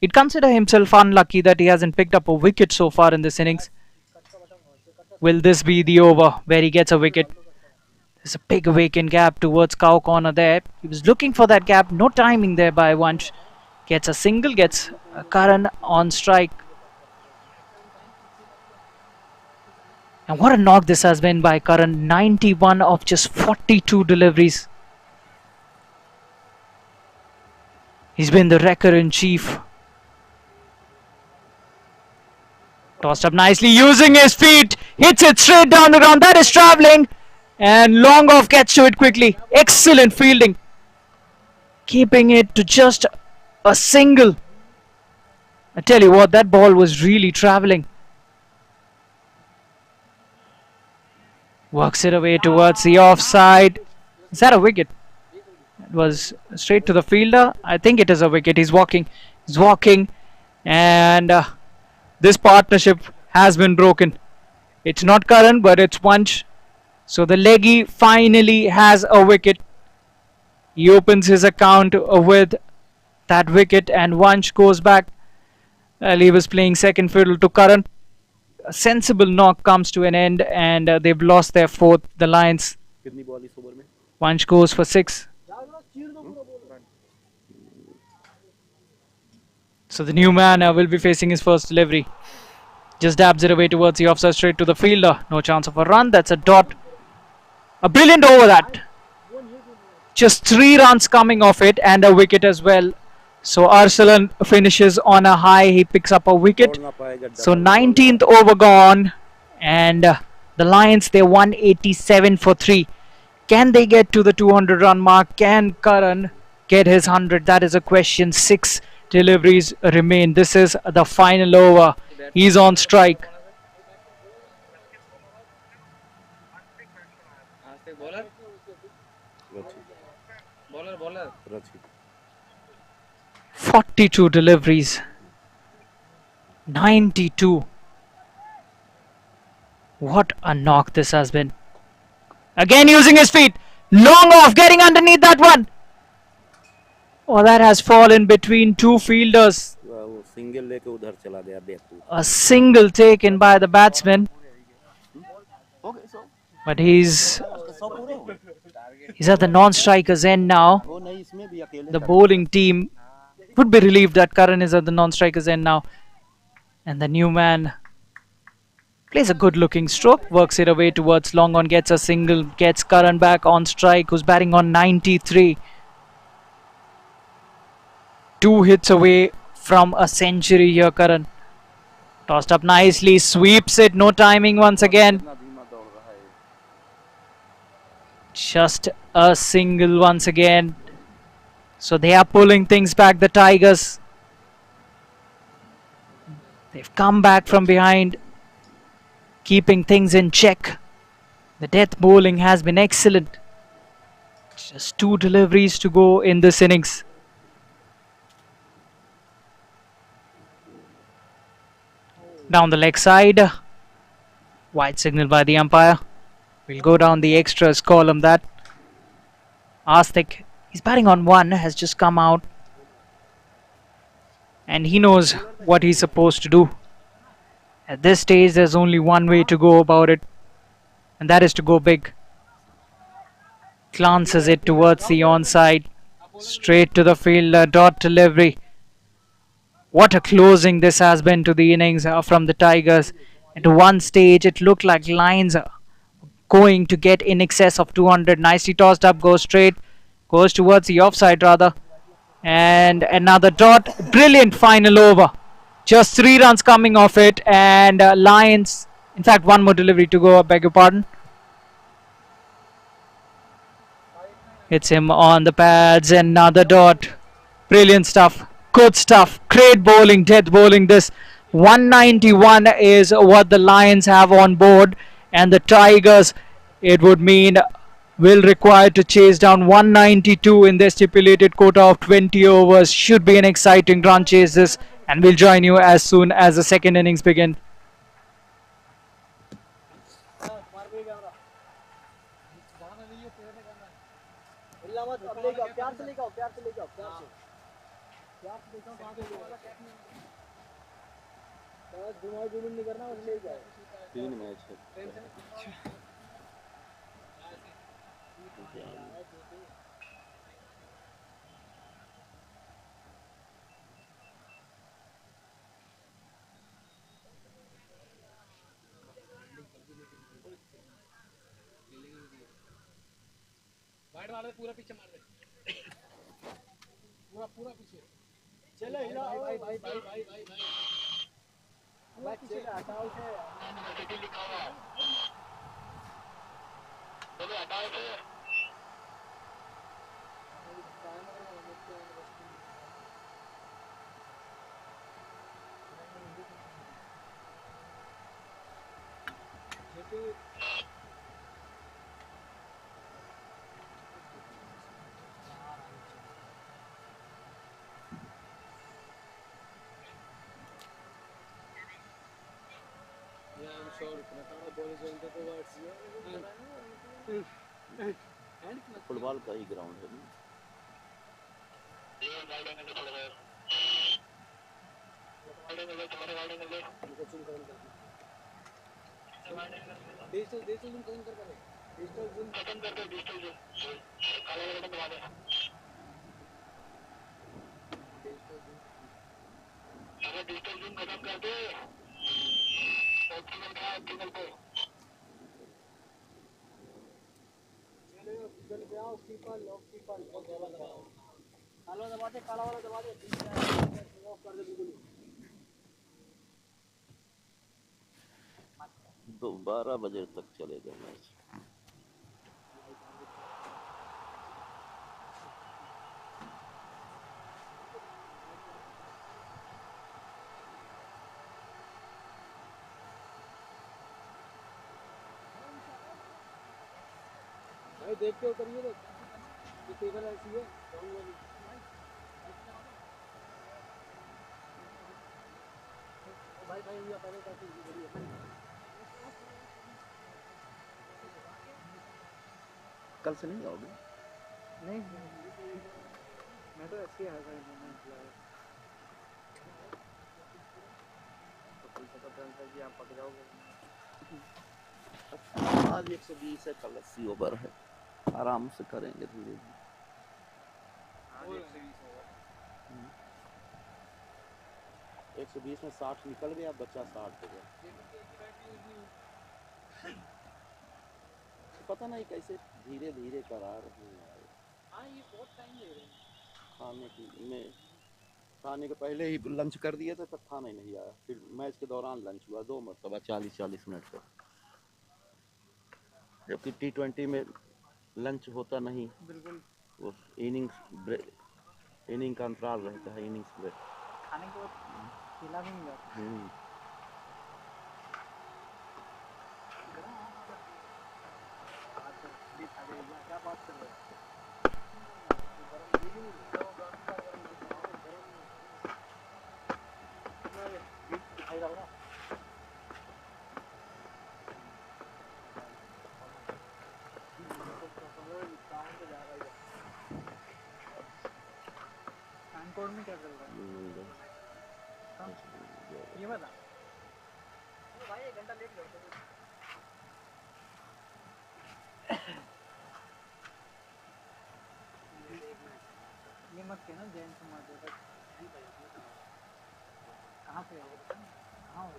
He'd consider himself unlucky that he hasn't picked up a wicket so far in this innings. Will this be the over where he gets a wicket? There's a big vacant gap towards cow corner there. He was looking for that gap. No timing there by Vansh. Gets a single, gets Karan on strike. And what a knock this has been by Karan. 91 of just 42 deliveries. He's been the wrecker in chief. Tossed up nicely using his feet. Hits it straight down the ground. That is travelling. And long off gets to it quickly. Excellent fielding. Keeping it to just a single. I tell you what, that ball was really travelling. Works it away towards the offside. Is that a wicket? It was straight to the fielder. I think it is a wicket. He's walking. He's walking. And this partnership has been broken. It's not Karan, but it's Vansh. So the leggy finally has a wicket. He opens his account with that wicket, and Vansh goes back. Well, he was playing second fiddle to Karan. A sensible knock comes to an end, and they've lost their 4th. The Lions. Vansh goes for 6. So the new man will be facing his first delivery. Just dabs it away towards the offside, straight to the fielder. No chance of a run. That's a dot. A brilliant over that. Just 3 runs coming off it and a wicket as well. So Arsalan finishes on a high. He picks up a wicket. छोड़ ना पाएगा So double ball 19th over gone, and the Lions, they won 87 for 3. Can they get to the 200 run mark? Can Karan get his 100? That is a question. 6 deliveries remain. This is the final over. He's on strike. आज तक bowler bowler bowler रचित 42 deliveries. 92. What a knock this has been. Again using his feet. Long off, getting underneath that one. Oh, that has fallen between two fielders. वो single लेके उधर चला गया बेवकूफ A single taken by the batsman. But he's at the non-strikers end now. वो नहीं इसमें भी अकेले The bowling team would be relieved that Karan is at the non-strikers end now. And the new man plays a good looking stroke, works it away towards long on, gets a single, gets Karan back on strike, who's batting on 93. 2 hits away from a century here, Karan. Tossed up nicely, sweeps it, no timing once again. इतना धीमा दौड़ रहा है Just a single once again. So they are pulling things back, the Tigers. They've come back from behind, keeping things in check. The death bowling has been excellent. Just 2 deliveries to go in this innings. Down the leg side. Wide signal by the umpire. We'll go down the extras column that. Astik, he's batting on 1, has just come out. And he knows what he's supposed to do. At this stage, there's only one way to go about it. And that is to go big. Glances it towards the onside. Straight to the fielder, dot delivery. What a closing this has been to the innings from the Tigers. At one stage, it looked like Lions are going to get in excess of 200. Nicely tossed up, goes straight. Goes towards the offside rather. And another dot. Brilliant final over. Just 3 runs coming off it. And Lions, in fact, one more delivery to go, I beg your pardon. Hits him on the pads. Another dot. Brilliant stuff. Good stuff. Great bowling, death bowling. This 191 is what the Lions have on board. And the Tigers, it would mean, will require to chase down 192 in their stipulated quota of 20 overs. Should be an exciting run chase this. And we'll join you as soon as the second innings begin. तीन match है पूरा पीछे मार दे पूरा पीछे चलो हिला भाई भाई भाई भाई भाई भाई पीछे हटाओ से चलो हटाओ से फुटबॉल का ही ग्राउंड है ना डिजिटल जूम खत्म कर दे डिजिटल जूम खत्म कर दे डिजिटल जूम काला बटन दबा दे अगर डिजिटल जूम खत्म कर दे ऑप्टिकल का ऑप्टिकल पे चलो ऑप्टिकल पे आओ कीपर लॉक कीपर बहुत ज्यादा लगाओ काला दबा दे, काला वाला दबा दे, ऑफ कर दे बिल्कुल। 12 बजे तक चलेगा मैच। भाई देख के उतरिए, देख ये टेबल ऐसी है, भाई भाई ये पहले कैसे बढ़िया। कल से नहीं आओगे? नहीं मैं तो ऐसे ही आया था, तो कल पता चलता कि आप पक जाओगे। आज 120 है, कल 80 ओवर है, आराम से करेंगे धीरे धीरे। आज 120 होगा। 120 में 60 निकल गया, बचा 60 हो गया। पता नहीं कैसे धीरे धीरे करा रहे हैं। हाँ ये बहुत टाइम ले रहे हैं खाने के पहले ही लंच कर दिए थे, तब खाना ही नहीं आया। फिर मैच के दौरान लंच हुआ 2 मरतबा 40-40 मिनट का, जबकि T20 में लंच होता नहीं। बिल्कुल वो इनिंग का अंतराल रहता है, इनिंग्स ब्रेक। खाने के बाद खिला भी नहीं जाता। क्या बात कर रहे हो? फैनकोड में क्या चल रहा है? ये बता भाई 1 घंटा लेट लौटे। ये मत कहना जैन समाज है। कहाँ पे हो? कहाँ हो?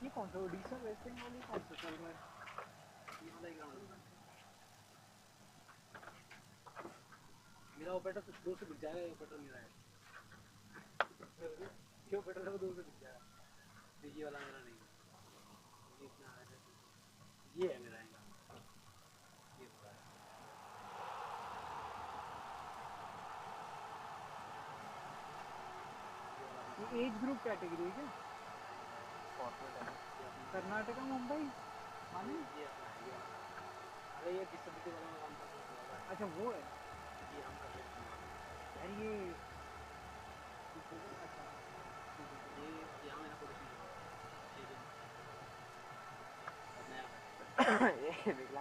ये कौन सा उड़ीसा वेस्ट बंगाल ही कौन सा चल रहा है? मेरा ऑपरेटर तो दूर से दिख जाएगा, ये ऑपरेटर मेरा है। क्यों ऑपरेटर को दूर से दिख जाएगा? तो ये वाला मेरा नहीं है, ये इतना है, ये है मेरा, ये पूरा है। ये एज ग्रुप कैटेगरी है क्या? कर्नाटका मुंबई माने? अरे ये डिस्ट्रिब्यूटर वाला काम करता है। अच्छा वो है ये हम कर लेते हैं यार। ये यहाँ मेरा पोजीशन है। ये निकला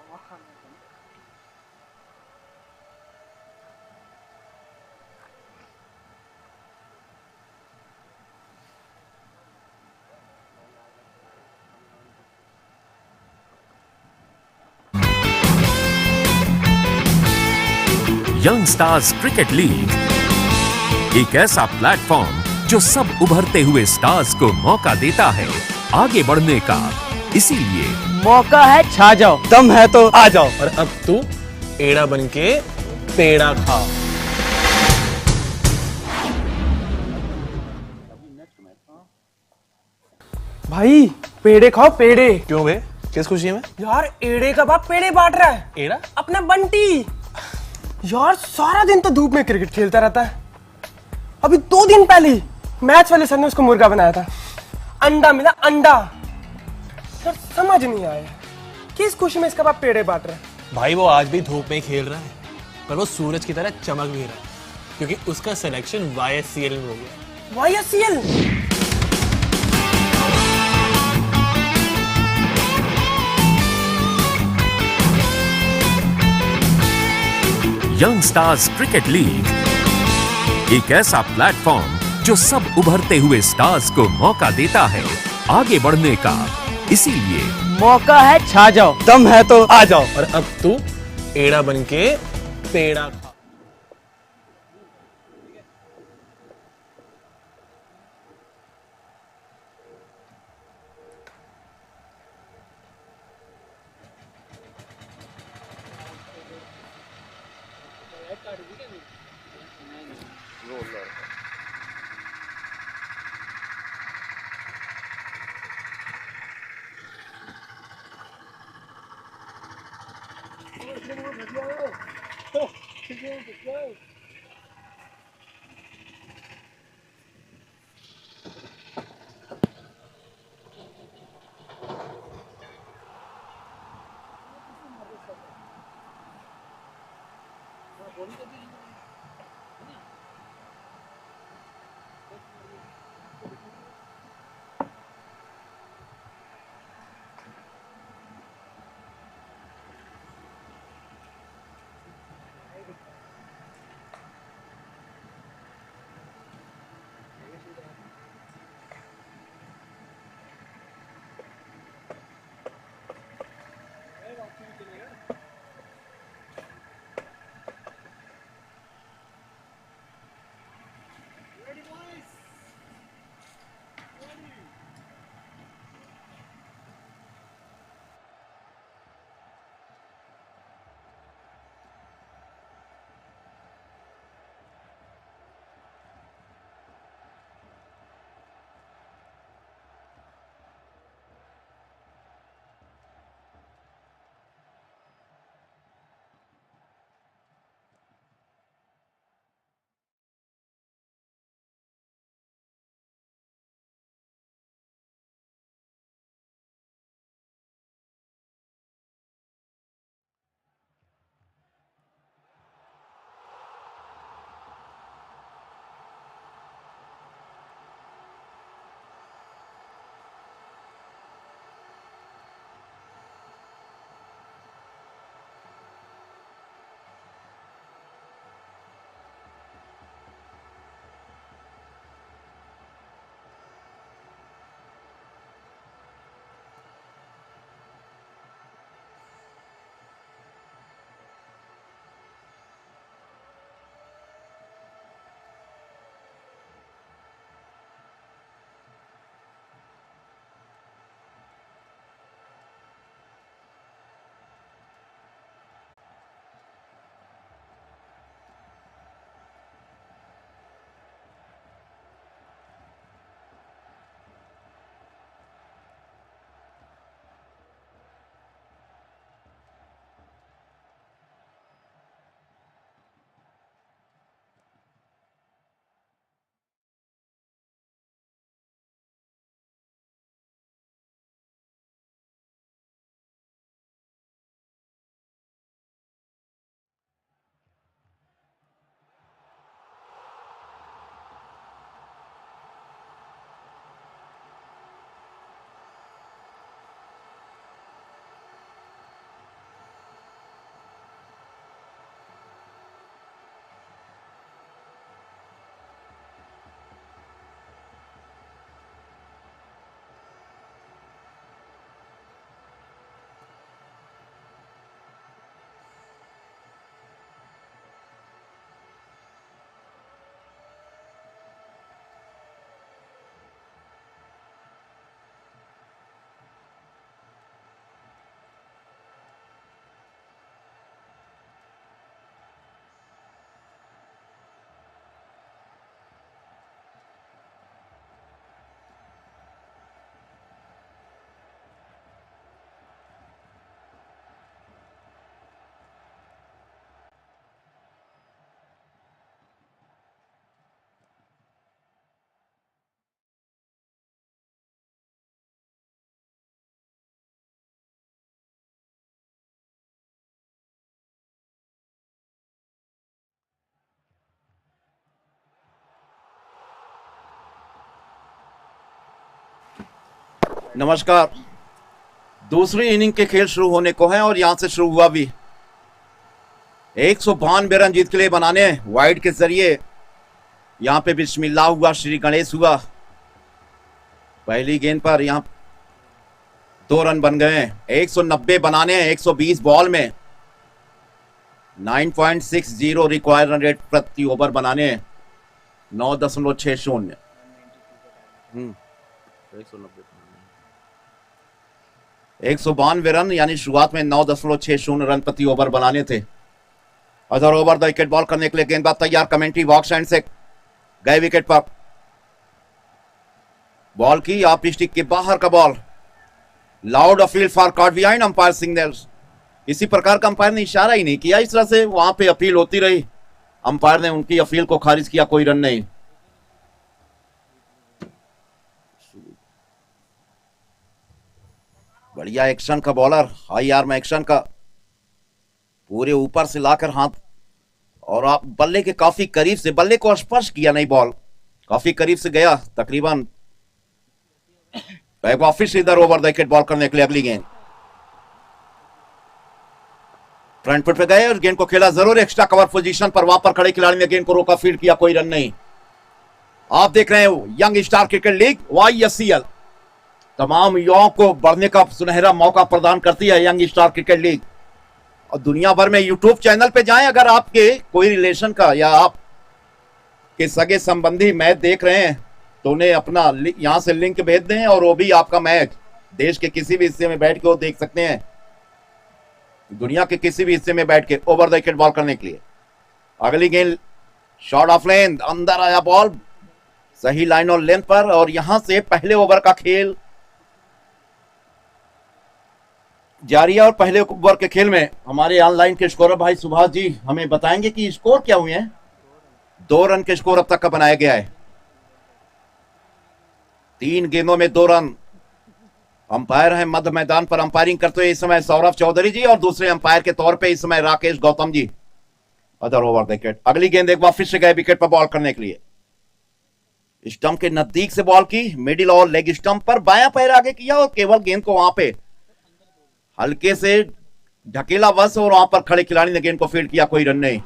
यंग स्टार्स क्रिकेट लीग एक ऐसा प्लेटफॉर्म जो सब उभरते हुए स्टार्स को मौका देता है आगे बढ़ने का। इसीलिए मौका है छा जाओ, दम है तो आ जाओ। और अब तू एड़ा बन के पेड़ा खा। भाई पेड़े खाओ पेड़े। क्यों बे, किस खुशी में? यार एड़े का बाप पेड़े बांट रहा है। एड़ा? अपना बंटी। यार सारा दिन तो धूप में क्रिकेट खेलता रहता है। अभी 2 दिन पहले ही मैच वाले सर ने उसको मुर्गा बनाया था, अंडा मिला, अंडा। यार समझ नहीं आया किस खुशी में इसका बाप पेड़े बांट रहा है। भाई वो आज भी धूप में खेल रहा है, पर वो सूरज की तरह चमक भी रहा है, क्योंकि उसका सिलेक्शन YSCL में हो गया। YSCL? Young stars cricket league एक ऐसा प्लेटफॉर्म जो सब उभरते हुए स्टार्स को मौका देता है आगे बढ़ने का। इसीलिए मौका है छा जाओ, दम है तो आ जाओ। और अब तू एड़ा बन के पेड़ा खा। नमस्कार। दूसरी इनिंग के खेल शुरू होने को हैं और यहां से शुरू हुआ भी 192 रन जीत के लिए बनाने वाइड के जरिए यहां पे बिस्मिल्लाह हुआ, श्री गणेश हुआ। पहली गेंद पर यहां 2 रन बन गए हैं। 190 बनाने हैं 120 बॉल में। 9.60 रिक्वायर्ड रन रेट प्रति ओवर बनाने हैं। 9.60। 192 रन यानी शुरुआत में 9.60 रन प्रति ओवर बनाने थे। Other over the wicket ball करने के लिए गेंदबाज तैयार। कमेंट्री बॉक्स एंड से गए विकेट पर। बॉल की ऑफ स्टिक के बाहर का ball. Loud appeal for caught behind, umpire signals. इसी प्रकार का अंपायर ने इशारा ही नहीं किया, इस तरह से वहां पे अपील होती रही। अंपायर ने उनकी अपील को खारिज किया, कोई रन नहीं। बढ़िया एक्शन का बॉलर, हाई आर्म एक्शन का, पूरे ऊपर से लाकर हाथ, और आप बल्ले के काफी करीब से, बल्ले को स्पर्श किया नहीं, बॉल काफी करीब से गया तकरीबन। एक वापिस इधर ओवर द विकेट बॉल करने के लिए अगली गेंद। फ्रंट फुट पे गए और गेंद को खेला जरूर एक्स्ट्रा कवर पोजीशन पर, वहां पर खड़े खिलाड़ी ने गेंद को रोका, फील्ड किया, कोई रन नहीं। आप देख रहे हो young star cricket league YSCL, तमाम युवाओं को बढ़ने का सुनहरा मौका प्रदान करती है यंग स्टार क्रिकेट लीग। और दुनिया भर में यूट्यूब चैनल पे जाएं, अगर आपके कोई रिलेशन का या आप के सगे संबंधी मैच देख रहे हैं तो उन्हें अपना यहां से लिंक भेज दें और वो भी आपका मैच देश के किसी भी हिस्से में बैठ के वो देख सकते हैं, दुनिया के किसी भी हिस्से में बैठ के ओवर द विकेट बॉल करने के लिए। अगली गेंद शॉर्ट ऑफ लेंथ, अंदर आया बॉल सही लाइन और लेंथ पर, और यहां से पहले ओवर का खेल जारी है। और पहले ओवर के खेल में हमारे ऑनलाइन के स्कोरर भाई सुभाष जी हमें बताएंगे कि स्कोर क्या हुए हैं। 2 रन के स्कोर अब तक का बनाया गया है, 3 गेंदों में 2 रन। अंपायर हैं मध्य मैदान पर अंपायरिंग करते हुए इस समय सौरभ चौधरी जी, और दूसरे अंपायर के तौर पे इस समय Rakesh Gautam ji. Other over the wicket. अगली गेंद एक बार फिर से गए विकेट पर बॉल करने के लिए, स्टंप के नजदीक से बॉल की, मिडिल और लेग स्टंप पर, बायां पैर आगे किया और केवल गेंद को वहां पे हल्के से ढकेला बस, और वहां पर खड़े खिलाड़ी ने गेंद को फील्ड किया, कोई रन नहीं।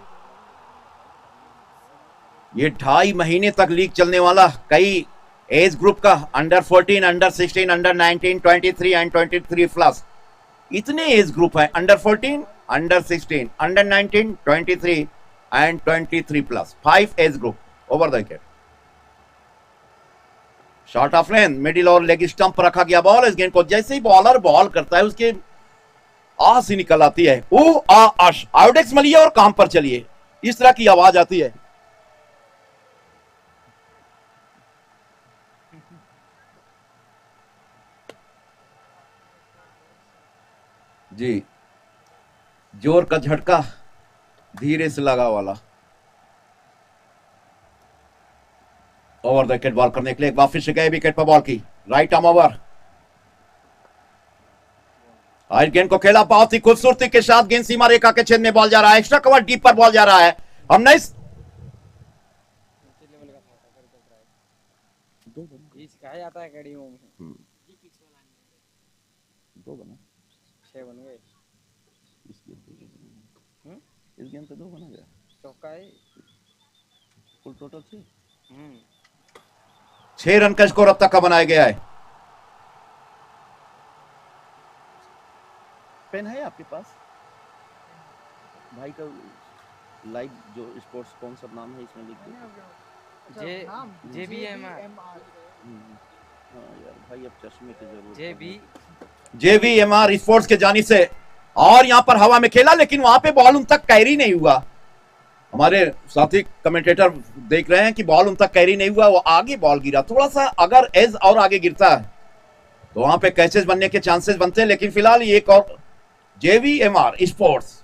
ये 2.5 महीने तक लीग चलने वाला कई एज ग्रुप का, under 14, under 16, under 19, 23 and 23 plus, इतने एज ग्रुप हैं, under 14, under 16, under 19, 23 and 23 plus, 5 age group. Over the wicket, short of length, middle और लेग स्टंप पर रखा गया बॉल। इस गेंद को जैसे ही बॉलर बॉल करता है उसके आ सी निकल आती है, ओ आ आश, आयोडेक्स मलिए और काम पर चलिए, इस तरह की आवाज आती है। जी, जोर का झटका धीरे से लगा वाला। ओवर द विकेट बॉल करने के लिए वापिस से गए विकेट पर बॉल की, राइट आर्म ओवर। आज गेंद को खेला बहुत ही खूबसूरती के साथ, गेंद सीमा रेखा के छेद में बॉल जा रहा है, एक्स्ट्रा कवर डीप पर बॉल जा रहा है। हमने सिखाया जाता है अकेडमियों में। 2 बना, 6 बन गए। इस गेम पे 2 बना गया, चौका है फुल टोटल 6। 6 रन का स्कोर अब तक का बनाया गया है। पेन है आपके पास भाई का, लाइव जो स्पोर्ट्स कौन सा नाम है इसमें लिख दो। JBMR। हाँ यार भाई, अब चश्मे की जरूरत JVMR स्पोर्ट्स के जानी से, और यहां पर हवा में खेला लेकिन वहां पे बॉल उन तक कैरी नहीं हुआ। हमारे साथी कमेंटेटर देख रहे हैं कि बॉल उन तक कैरी नहीं हुआ, वो आगे बॉल गिरा, थोड़ा सा अगर एज और आगे गिरता है तो वहां पे कैचेस बनने के चांसेस बनते हैं। लेकिन फिलहाल ये एक और JVMR स्पोर्ट्स,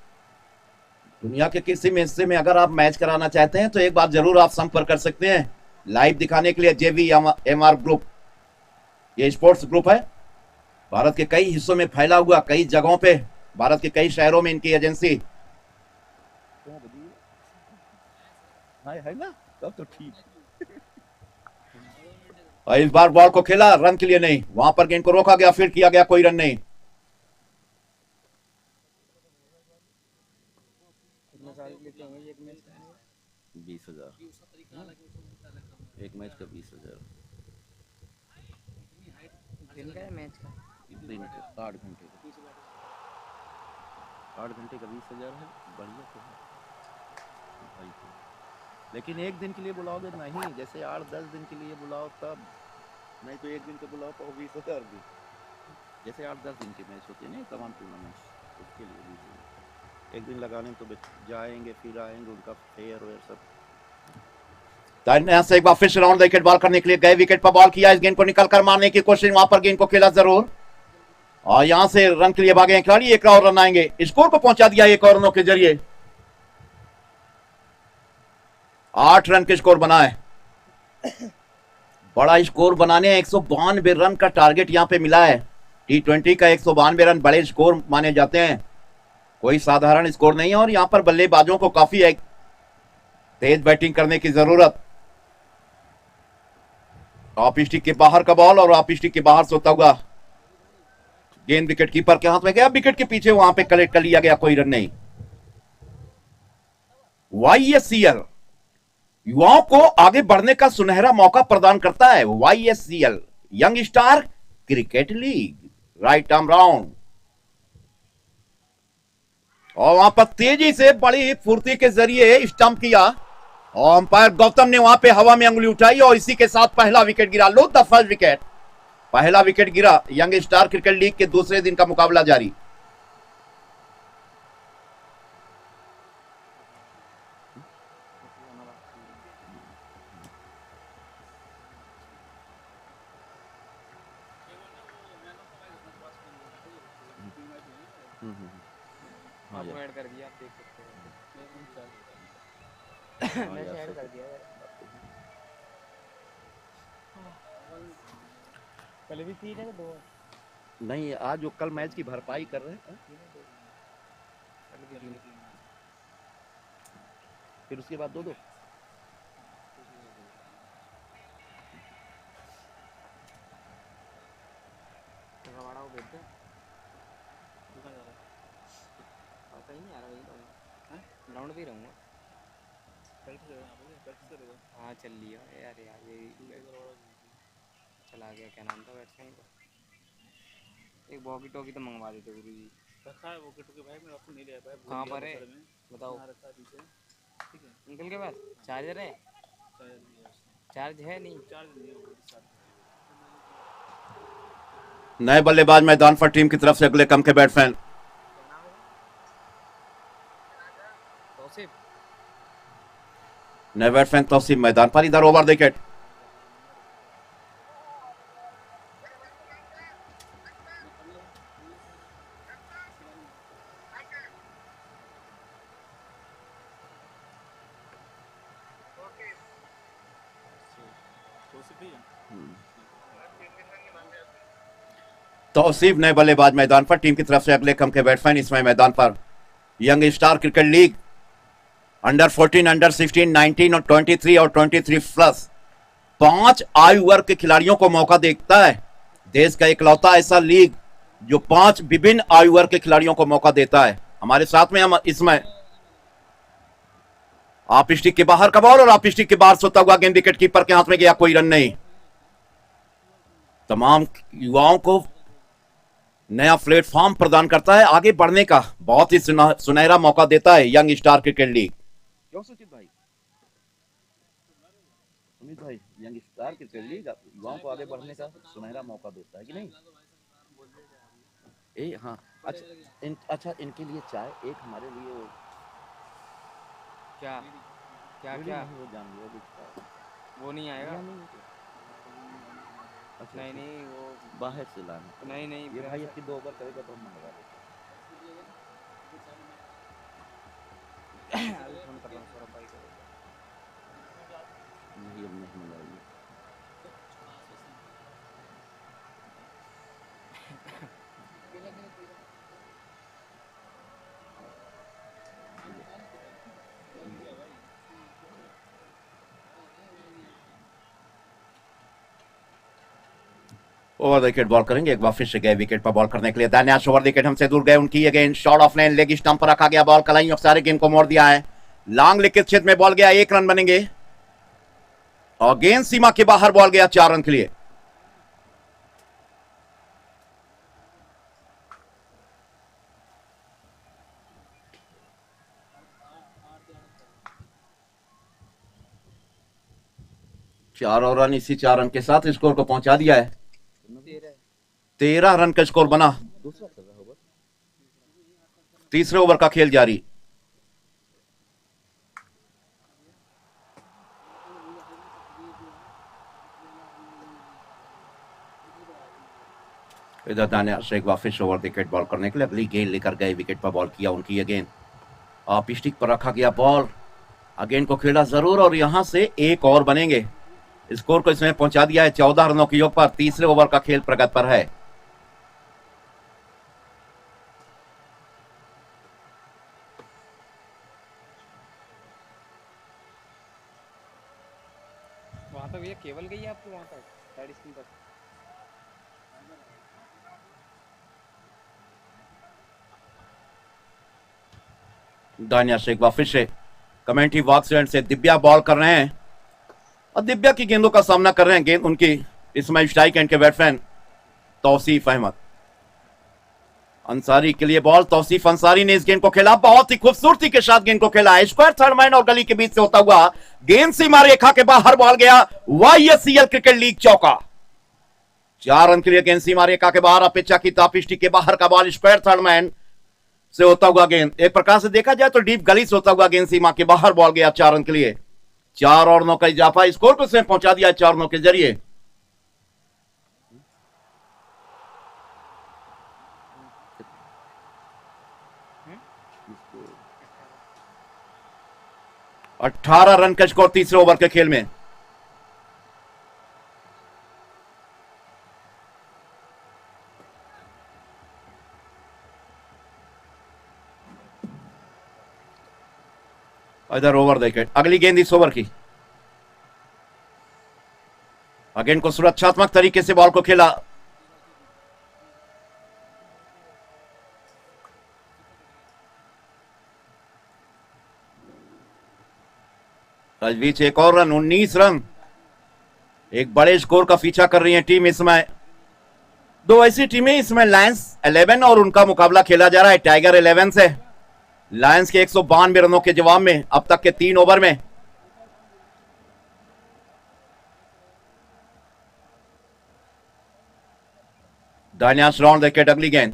दुनिया के किसी में हिस्से में अगर आप मैच कराना चाहते हैं तो एक बार जरूर आप संपर्क कर सकते हैं लाइव दिखाने के लिए। JVMR ग्रुप, ये स्पोर्ट्स ग्रुप है, भारत के कई हिस्सों में फैला हुआ, कई जगहों पे, भारत के कई शहरों में इनकी एजेंसी है ना, तब तो ठीक। और इस बार बॉल को खेला, रन के लिए नहीं, वहां पर गेंद को रोका गया, फील्ड किया गया, कोई रन नहीं। कितने साल लेते होंगे एक मैच में? 20,000 एक मैच का 20,000 दिन का है मैच का? दिन का 8 घंटे का, 8 घंटे का 20,000 है, बढ़िया तो है भाई। लेकिन एक दिन के लिए बुलाओगे नहीं, जैसे 8-10 दिन के लिए बुलाओ तब, नहीं तो एक दिन के बुलाओ तो 20,000 भी। जैसे 8-10 दिन के मैच होते हैं ना तमाम टूर्नामेंट्स, उसके लिए 20,000 एक दिन लगाने तो जाएंगे फिर आएंगे, उनका फेयर वेयर सब। यहां से एक बार फिर राउंड विकेट बॉल करने के लिए गए, विकेट पर बॉल किया, इस गेंद को निकल कर मारने की कोशिश, वहां पर गेंद को खेला जरूर, और यहां से रन के लिए भागे खिलाड़ी, एक और रन आएंगे, स्कोर को पहुंचा दिया 1 और रनों के जरिए। 8 रन के स्कोर बना है। बड़ा स्कोर बनाने 192 रन का टारगेट यहां पे मिला है। T20 का 192 रन बड़े स्कोर माने जाते हैं, कोई साधारण स्कोर नहीं है। और यहां पर बल्लेबाजों को काफी एक तेज बैटिंग करने की जरूरत। ऑफ स्टिक के बाहर का बॉल और ऑफ स्टिक के बाहर सोता हुआ गेंद विकेट कीपर के हाथ में गया, विकेट के पीछे वहां पे कलेक्ट कर लिया गया, कोई रन नहीं। YSCL युवाओं को आगे बढ़ने का सुनहरा मौका प्रदान करता है। YSCL young star cricket league, right arm round. और वहां पर तेजी से बड़ी फुर्ती के जरिए स्टंप किया और अंपायर गौतम ने वहां पे हवा में अंगुली उठाई और इसी के साथ पहला विकेट गिरा। लो द फर्स्ट विकेट, पहला विकेट गिरा। यंग स्टार क्रिकेट लीग के दूसरे दिन का मुकाबला जारी। आपको ऐड कर दिया, आप देख सकते हो। मैंने ऐड कर दिया है। पहले भी 3 है कि 2? नहीं, आज जो कल मैच की भरपाई कर रहे हैं, फिर उसके बाद 2-2। रवाड़ा को भेज दे। पता ही नहीं आ रहा, वही ग्राउंड पे ही रहूँगा। हाँ चल लिया यार, ये चला गया। क्या नाम था बैट्समैन का? एक वॉकी टॉकी तो मंगवा देते गुरु जी। रखा है वॉकी टॉकी भाई, मेरा फोन नहीं लिया भाई। कहाँ पर है बताओ? ठीक है अंकल के पास चार्जर है? चार्ज है नहीं? चार्ज नहीं है। नए बल्लेबाज मैदान पर टीम की तरफ से अगले कम के बैट्समैन तौसीफ। नए बैट्समैन तौसीफ मैदान पर। इधर ओवर विकेट। तौसीफ नए बल्लेबाज मैदान पर, टीम की तरफ से अगले कम के बैट्समैन इसमें मैदान पर। Young star cricket league under 14, under 16, 19 और 23 और 23 प्लस 5 आयु वर्ग के खिलाड़ियों को मौका देता है। देश का इकलौता ऐसा लीग जो 5 विभिन्न आयु वर्ग के खिलाड़ियों को मौका देता है। हमारे साथ में हम इसमें ऑफ स्टिक के बाहर का बॉल और ऑफ स्टिक के बाहर सोता हुआ गेंद विकेट कीपर के हाथ में गया, कोई रन नहीं। तमाम युवाओं को नया प्लेटफॉर्म प्रदान करता है, आगे बढ़ने का बहुत ही सुनहरा मौका देता है यंग स्टार क्रिकेट लीग। क्यों सुचित भाई? सुमित भाई, यंग स्टार क्रिकेट लीग युवाओं को आगे बढ़ने का सुनहरा मौका देता है कि नहीं? हाँ अच्छा, इनके लिए चाय, एक हमारे लिए क्या क्या क्या? वो जान लिया वो नहीं आएगा। अच्छा, नहीं नहीं, वो बाहर से लाना। नहीं नहीं, ये भाई अपनी 2 ओवर करेगा तो हम मंगवा देंगे। अभी फोन कर रहा हूँ सौरभ भाई को। नहीं, अब नहीं मंगवाइए। ओवर विकेट बॉल करेंगे, एक बार फिर से गए विकेट पर बॉल करने के लिए। दानियाश ओवर विकेट हमसे दूर गए, उनकी again short of line leg stump पर रखा गया बॉल, कलाई और सारे गेंद को मोड़ दिया है। लॉन्ग लेग के क्षेत्र में बॉल गया, 1 रन बनेंगे और गेंद सीमा के बाहर बॉल गया 4 रन के लिए। चार और रन, इसी 4 रन के साथ स्कोर को पहुंचा दिया है। 13 रन का स्कोर बना। दूसरा चल रहा ओवर, तीसरे ओवर का खेल जारी। इधर दानियाश एक बार फिर ओवर विकेट बॉल करने के लिए अगली गेंद लेकर गए, विकेट पर बॉल किया उनकी अगेन। ऑफ स्टिक पर रखा गया बॉल अगेन को खेला जरूर और यहां से एक और बनेंगे। स्कोर को इसमें पहुंचा दिया है 14 रनों के योग पर। तीसरे ओवर का खेल प्रगति पर है। वहां तक भैया केबल गई है आपको वहां तक साइड स्क्रीन तक? दानिया शेख वापिस से कमेंट्री बॉक्स से दिव्या बॉल कर रहे हैं और दिव्या की गेंदों का सामना कर रहे हैं। गेंद उनकी इसमें स्ट्राइक एंड के बैट्समैन तौसीफ अहमद अंसारी के लिए बॉल। तौसीफ अंसारी ने इस गेंद को खेला, बहुत ही खूबसूरती के साथ गेंद को खेला। स्क्वायर थर्ड मैन और गली के बीच से होता हुआ गेंद सीमा रेखा के बाहर बॉल गया। YSCL क्रिकेट लीग चौका। 4 रन के लिए गेंद सीमा रेखा के बाहर। अपेक्षा की तापिष्टी के बाहर का बॉल स्क्वायर थर्ड मैन से होता हुआ गेंद एक प्रकार से देखा जाए तो डीप गली से होता हुआ गेंद सीमा के बाहर बॉल गया। 4 रन के लिए 4 और 9 का इजाफा। स्कोर को उसने पहुंचा दिया 4 9 के जरिए। और 18 रन का स्कोर तीसरे ओवर के खेल में। इधर ओवर देखे अगली गेंद इस ओवर की। अगेन को सुरक्षात्मक तरीके से बॉल को खेला। इस बीच एक और रन। 19 रन। एक बड़े स्कोर का पीछा कर रही है टीम इसमें। दो ऐसी टीमें इसमें लायंस 11 और उनका मुकाबला खेला जा रहा है टाइगर 11 से। लायंस के 192 रनों के जवाब में अब तक के 3 ओवर में दानियाश राउंड विकेट अगली गेंद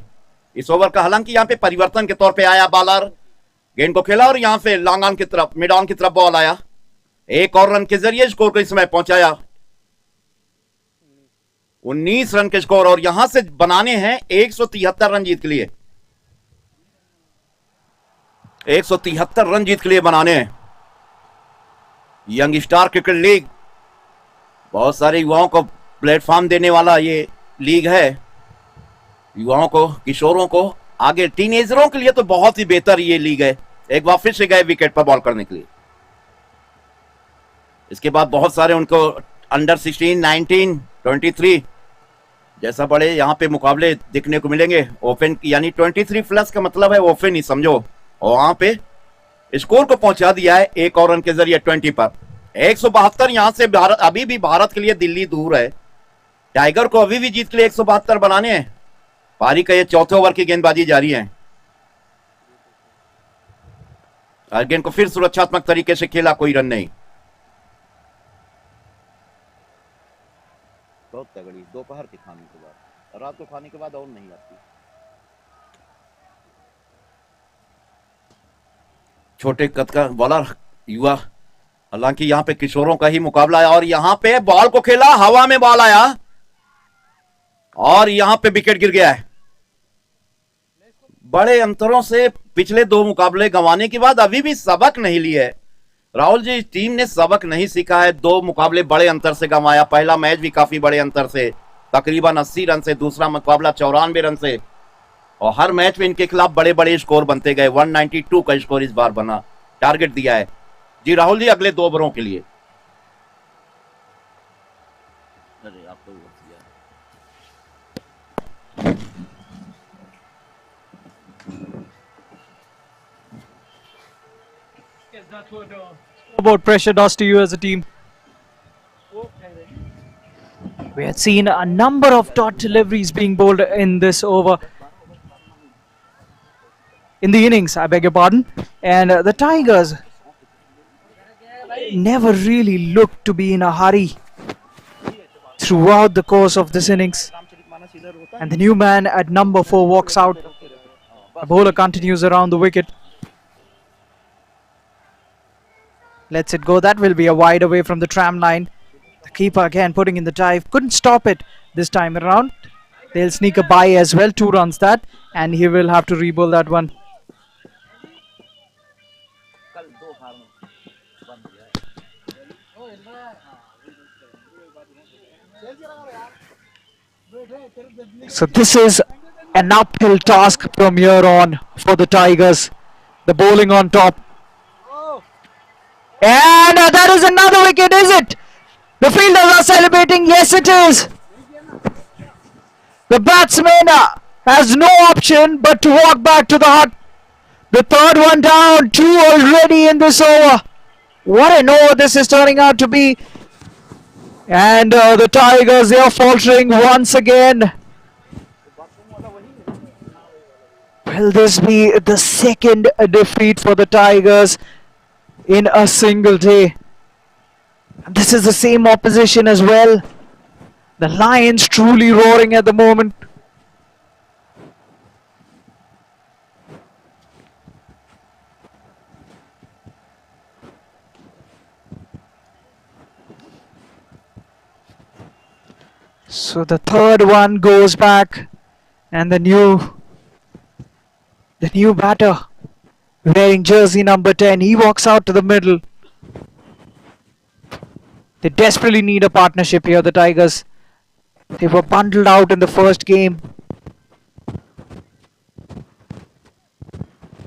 इस ओवर का। हालांकि यहां पे परिवर्तन के तौर पे आया बॉलर। गेंद को खेला और यहां पे लॉन्ग ऑन की तरफ मिड ऑन की तरफ बॉल आया। एक और रन के जरिए स्कोर को इसमें पहुंचाया। 19 रन के स्कोर और यहां से बनाने हैं 173 रन जीत के लिए। 173 रन जीत के लिए बनाने हैं। यंग स्टार क्रिकेट लीग बहुत सारे युवाओं को प्लेटफॉर्म देने वाला ये लीग है। युवाओं को, किशोरों को, आगे टीनेजरों के लिए तो बहुत ही बेहतर ये लीग है। एक बार फिर से गए विकेट पर बॉल करने के लिए। इसके बाद बहुत सारे उनको अंडर 16, 19, 23 जैसा बड़े यहां पे मुकाबले दिखने को मिलेंगे। ओपन यानी 23 प्लस का मतलब है ओपन ही समझो। और वहां पे स्कोर को पहुंचा दिया है एक और रन के जरिए 20 पर। 172 यहां से भारत, अभी भी भारत के लिए दिल्ली दूर है। टाइगर को अभी भी जीत के लिए 172 बनाने हैं। पारी का ये चौथे ओवर की गेंदबाजी जारी है। गेंद को फिर सुरक्षात्मक तरीके से खेला, कोई रन नहीं। बहुत तगड़ी दोपहर के खाने के बाद, रात को खाने के बाद और नहीं आती। छोटे कद का बॉलर युवा, हालांकि यहां पे किशोरों का ही मुकाबला है। और यहां पे बॉल को खेला, हवा में बॉल आया और यहां पे विकेट गिर गया है। बड़े अंतरों से पिछले 2 मुकाबले गंवाने के बाद अभी भी सबक नहीं लिए है राहुल जी। टीम ने सबक नहीं सीखा है। 2 मुकाबले बड़े अंतर से गंवाया। पहला मैच भी काफी बड़े अंतर से, तकरीबन 80 रन से। दूसरा मुकाबला 94 रन से। और हर मैच में इनके खिलाफ बड़े बड़े स्कोर बनते गए। 192 का स्कोर इस बार बना। टारगेट दिया है जी राहुल जी अगले 2 ओवरों के लिए। अरे आप तो About pressure does to you as a team. We had seen a number of dot deliveries being bowled in this over. In the innings, I beg your pardon. And the Tigers never really looked to be in a hurry throughout the course of this innings. And the new man at number 4 walks out. The bowler continues around the wicket. Lets it go. That will be a wide away from the tram line. The keeper again putting in the dive. Couldn't stop it this time around. They'll sneak a bye as well. 2 runs that. And he will have to re-bowl that one. So this is an uphill task from here on for the Tigers. The bowling on top. And that is another wicket, is it? The fielders are celebrating. Yes, it is. The batsman has no option but to walk back to the hut. The third one down, two already in this over. What an over this is turning out to be. And the Tigers, they are faltering once again. Will this be the second defeat for the Tigers in a single day? This is the same opposition as well. The Lions truly roaring at the moment. So the third one goes back, and the new batter wearing jersey number 10, he walks out to the middle. They desperately need a partnership here, the Tigers. They were bundled out in the first game.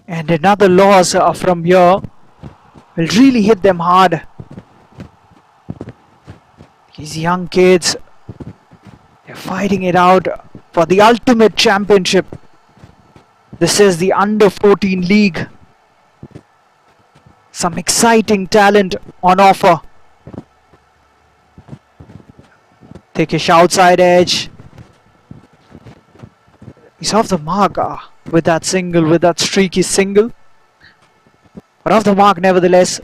And another loss from here will really hit them hard. These young kids, they're fighting it out for the ultimate championship. This is the Under 14 League. Some exciting talent on offer. Thickish outside edge. He's off the mark with that single, with that streaky single. But off the mark nevertheless.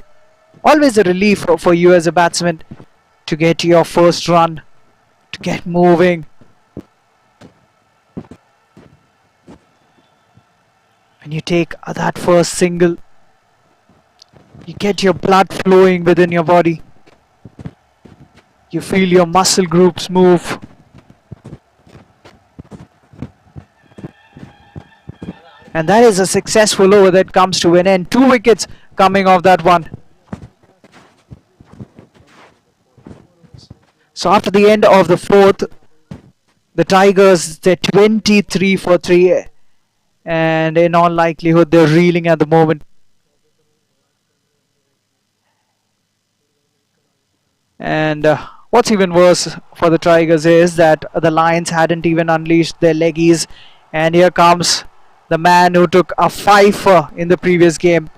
Always a relief for you as a batsman to get your first run, to get moving. When you take that first single, you get your blood flowing within your body. You feel your muscle groups move. And that is a successful over that comes to an end. 2 wickets coming off that one. So after the end of the fourth, the Tigers, they're 23 for 3. And in all likelihood, they're reeling at the moment. And what's even worse for the Tigers is that the Lions hadn't even unleashed their leggies. And here comes the man who took a fifer in the previous game.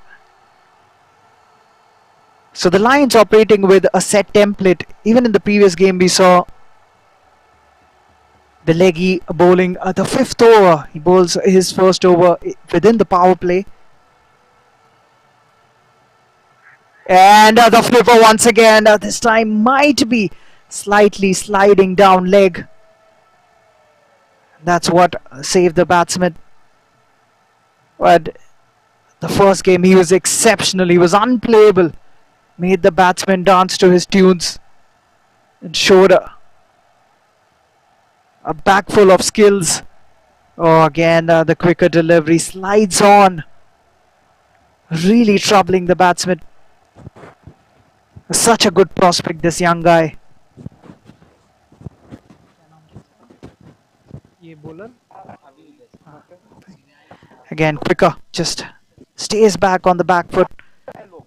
So the Lions operating with a set template. Even in the previous game we saw the leggy bowling the 5th over. He bowls his first over within the power play. And the flipper once again, this time might be slightly sliding down leg. That's what saved the batsman. But the first game he was exceptional, he was unplayable. Made the batsman dance to his tunes and showed a bag full of skills. Oh, again the quicker delivery slides on, really troubling the batsman. Such a good prospect, this young guy. Again, quicker, just stays back on the back foot,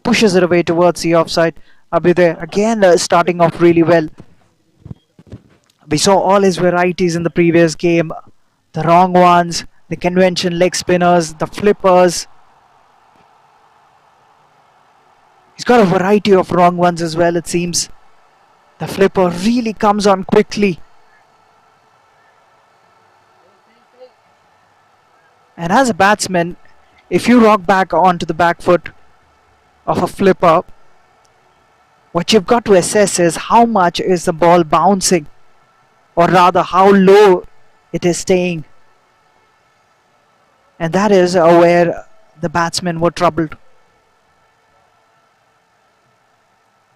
pushes it away towards the offside. Abhyuday again starting off really well. We saw all his varieties in the previous game. The wrong ones, the convention leg spinners, the flippers. He's got a variety of wrong ones as well, it seems. The flipper really comes on quickly. And as a batsman, if you rock back onto the back foot of a flipper, what you've got to assess is how much is the ball bouncing, or rather how low it is staying. And that is where the batsmen were troubled.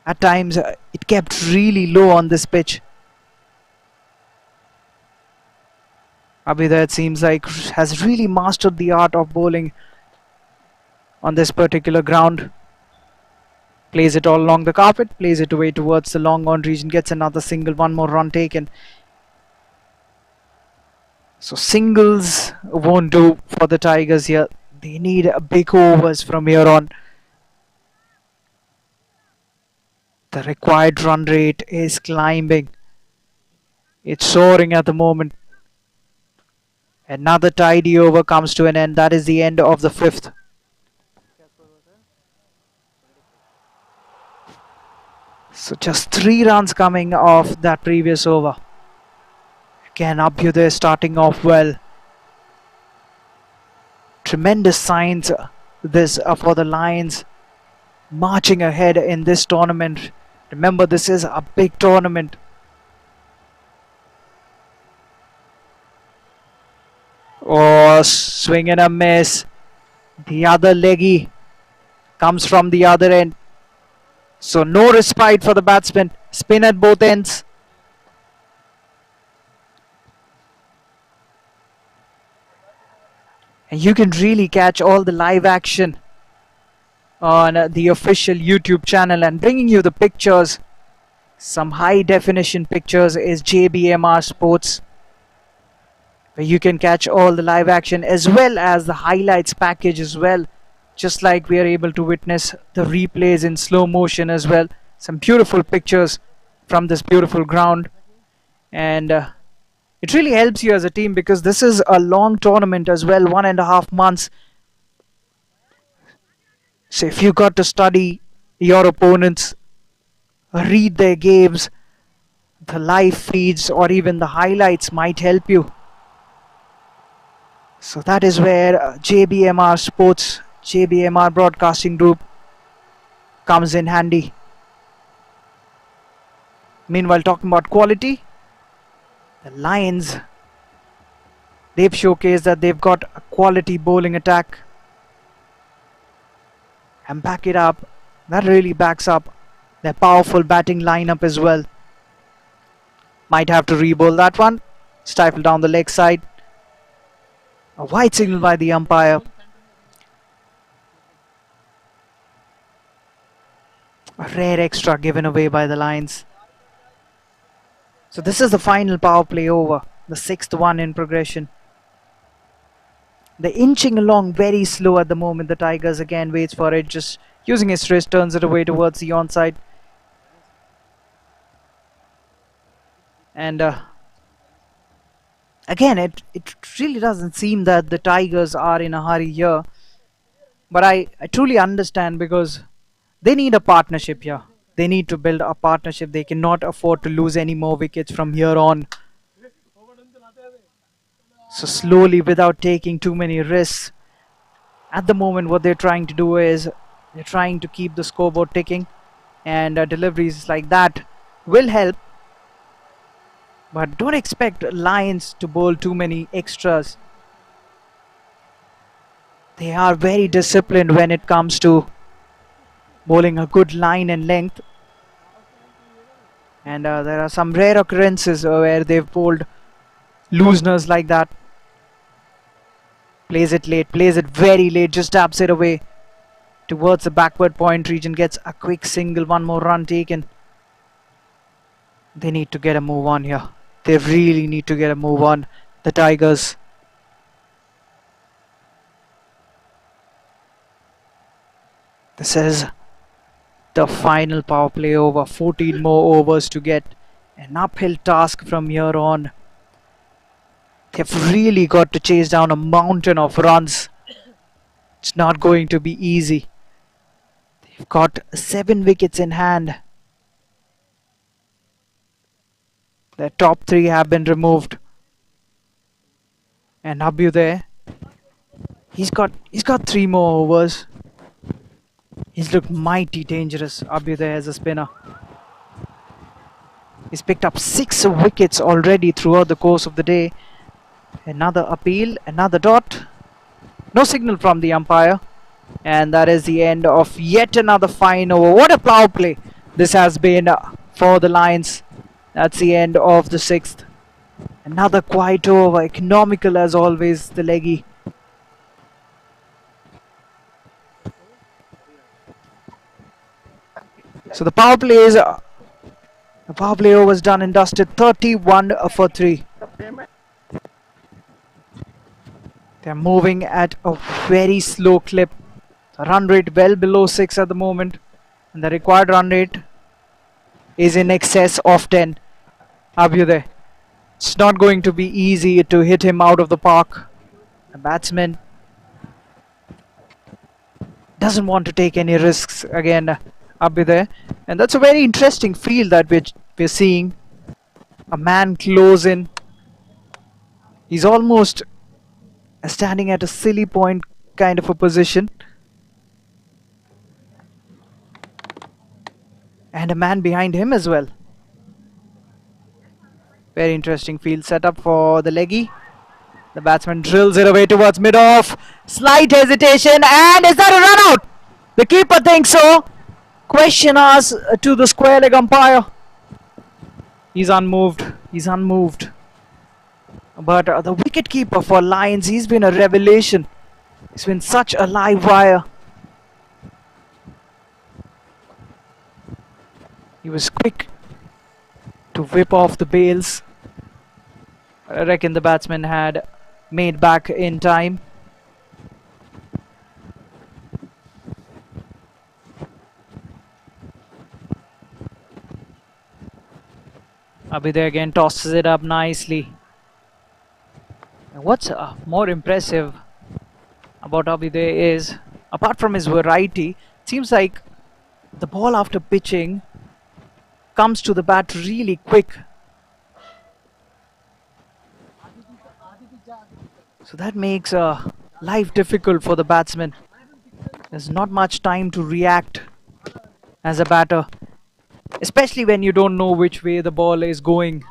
At times it kept really low on this pitch. Abhyuday, it seems like, has really mastered the art of bowling on this particular ground. Plays it all along the carpet, plays it away towards the long on region, gets another single, one more run taken. So singles won't do for the Tigers here. They need big overs from here on. The required run rate is climbing. It's soaring at the moment. Another tidy over comes to an end. That is the end of the 5th. So just 3 runs coming off that previous over. Again, Abhyuday starting off well. Tremendous signs this for the Lions marching ahead in this tournament. Remember, this is a big tournament. Oh, swing and a miss. The other leggy comes from the other end. So no respite for the batsman. Spin at both ends. And you can really catch all the live action on the official YouTube channel, and bringing you the pictures, some high definition pictures, is JBMR Sports, where you can catch all the live action as well as the highlights package as well, just like we are able to witness the replays in slow motion as well. Some beautiful pictures from this beautiful ground, and it really helps you as a team because this is a long tournament as well, 1.5 months. So if you got to study your opponents, read their games, the live feeds or even the highlights might help you. So that is where JBMR Sports, JBMR Broadcasting Group comes in handy. Meanwhile, talking about quality, the Lions, they've showcased that they've got a quality bowling attack. And back it up, that really backs up their powerful batting lineup as well. Might have to re-bowl that one. Stifle down the leg side. A wide signal by the umpire. A rare extra given away by the Lions. So this is the final power play over, the 6th one in progression. They're inching along very slow at the moment. The Tigers again waits for it, just using his wrist, turns it away towards the onside. And again, it really doesn't seem that the Tigers are in a hurry here. But I truly understand, because they need a partnership here. They need to build a partnership. They cannot afford to lose any more wickets from here on. So slowly, without taking too many risks. At the moment, what they're trying to do is they're trying to keep the scoreboard ticking, and deliveries like that will help. But don't expect Lions to bowl too many extras. They are very disciplined when it comes to bowling a good line and length. And there are some rare occurrences where they've bowled looseners like that. Plays it late, plays it very late, just taps it away towards the backward point region, gets a quick single, one more run taken. They need to get a move on here. They really need to get a move on, the Tigers. This is the final power play over. 14 more overs to get. An uphill task from here on. They've really got to chase down a mountain of runs. It's not going to be easy. They've got 7 wickets in hand. Their top 3 have been removed. And Abhyuday, he's got 3 more overs. He's looked mighty dangerous, Abhyuday, as a spinner. He's picked up 6 wickets already throughout the course of the day. Another appeal, another dot. No signal from the umpire. And that is the end of yet another fine over. What a power play this has been for the Lions. That's the end of the 6th. Another quiet over, economical as always, the leggy. So the power play was done and dusted. 31 for 3. They're moving at a very slow clip. The run rate well below 6 at the moment, and the required run rate is in excess of 10. Abhyuday, it's not going to be easy to hit him out of the park. The batsman doesn't want to take any risks again, Abhyuday, and that's a very interesting field that we're seeing. A man close in. He's almost standing at a silly point kind of a position. And a man behind him as well. Very interesting field setup for the leggy. The batsman drills it away towards mid-off. Slight hesitation, and is that a run out? The keeper thinks so. Question asked to the square leg umpire. He's unmoved. He's unmoved. But the wicket keeper for Lions, he's been a revelation. He's been such a live wire. He was quick to whip off the bails. I reckon the batsman had made back in time. Abhyuday again tosses it up nicely. And what's more impressive about Abhyuday is, apart from his variety, it seems like the ball after pitching comes to the bat really quick. So that makes life difficult for the batsman. There's not much time to react as a batter, especially when you don't know which way the ball is going.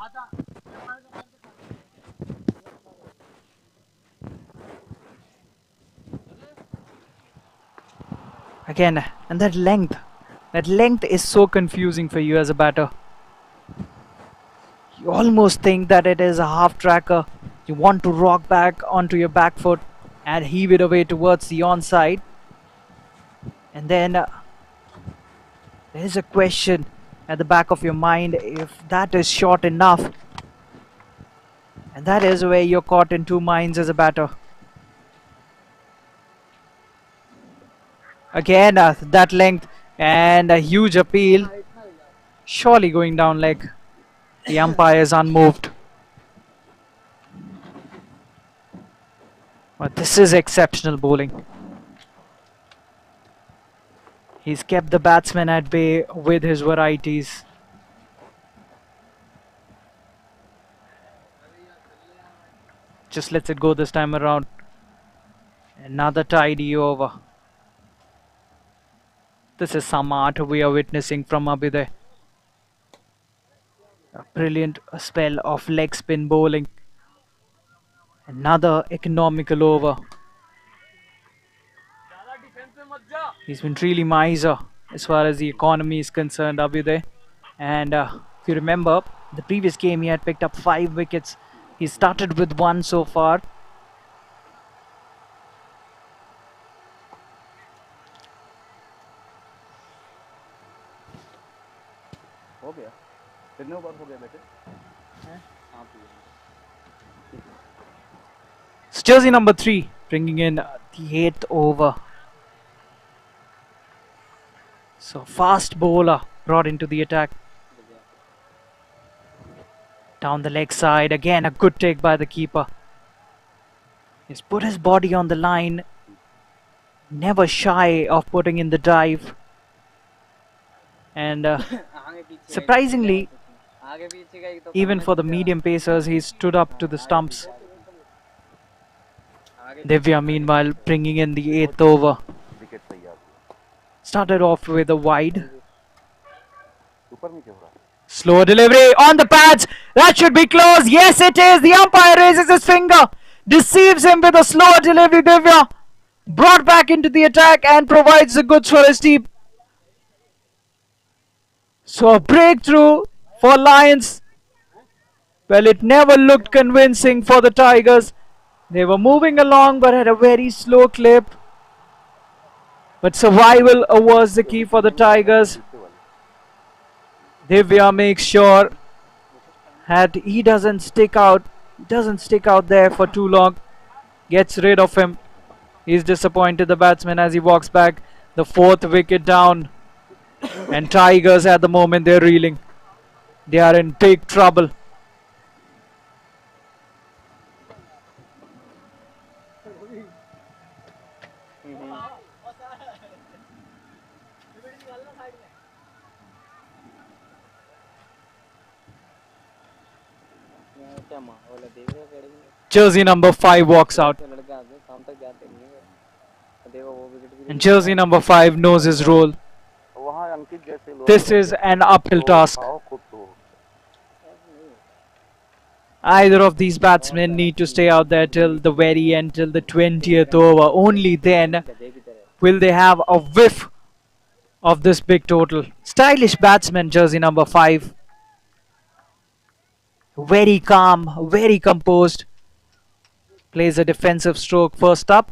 Again, and that length is so confusing for you as a batter. You almost think that it is a half tracker. You want to rock back onto your back foot and heave it away towards the onside. And then there is a question at the back of your mind if that is short enough. And that is where you're caught in two minds as a batter. Again, that length and a huge appeal. Surely going down leg. The umpire is unmoved. But this is exceptional bowling. He's kept the batsman at bay with his varieties. Just lets it go this time around. Another tidy over. This is some art we are witnessing from Abhyuday. A brilliant spell of leg spin bowling. Another economical over. He's been really miser as far as the economy is concerned, Abhyuday. And if you remember, the previous game he had picked up 5 wickets. He started with 1 so far. हो गया कितने over हो गए बेटे It's jersey number 3 bringing in the 8th over. So fast bowler brought into the attack. Down the leg side, again a good take by the keeper. He's put his body on the line, never shy of putting in the dive. And surprisingly, even for the medium pacers, he stood up to the stumps. Divya meanwhile bringing in the 8th over. Started off with a wide. Slow delivery on the pads. That should be close. Yes, it is. The umpire raises his finger. Deceives him with a slower delivery. Divya brought back into the attack and provides the goods for his team. So a breakthrough for Lions. Well, it never looked convincing for the Tigers. They were moving along but at a very slow clip. But survival was the key for the Tigers. Divya makes sure that he doesn't stick out there for too long. Gets rid of him. He's disappointed, the batsman, as he walks back. The fourth wicket down. And Tigers at the moment, they're reeling. They are in big trouble. क्या माहौल है देख रहे हो academy में? Jersey number 5 walks out. तो लड़के आगे शाम तक जाते नहीं है। देखो वो विकेट भी And jersey number 5 knows his role. वहाँ अंकित जैसे लोग This is an uphill task. आओ खुद तो Either of these batsmen need to stay out there till the very end, till the 20th over. Only then will they have a whiff of this big total. Stylish batsman, jersey number 5. Very calm, very composed. Plays a defensive stroke first up.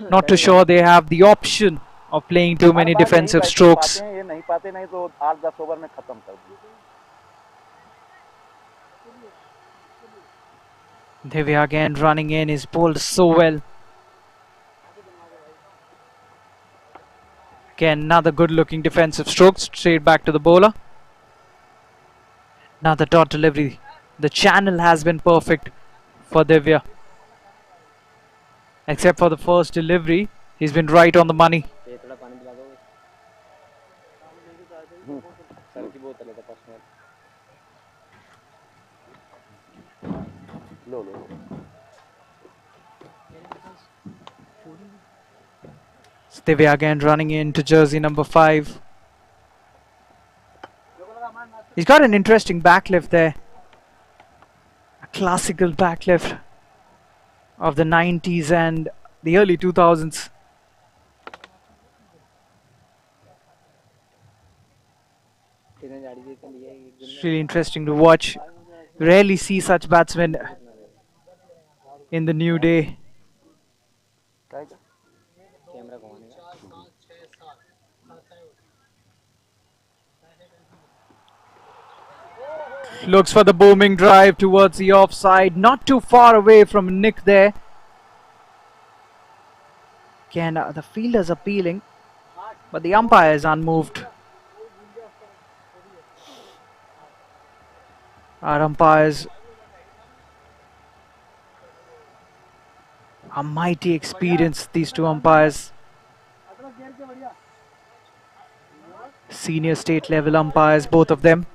Not too sure they have the option of playing too many defensive strokes. ये नहीं पाते नहीं तो 8-10 over में खत्म कर दिए। Divya again running in, he's bowled so well. Again, another good looking defensive stroke, straight back to the bowler. Another dot delivery. The channel has been perfect for Divya. Except for the first delivery, he's been right on the money. ये थोड़ा पानी पिला दो। Sir की बोतल है तो personal. Low low Divya again running into jersey number 5. He's got an interesting backlift there. A classical backlift of the 90s and the early 2000s. It's really interesting to watch. Rarely see such batsmen in the new day. Camera घुमाने का। Looks for the booming drive towards the offside. Not too far away from Nick there. Again, the fielders appealing, but the umpire is unmoved. Our umpires are mighty experienced, these two umpires. Senior state level umpires, both of them.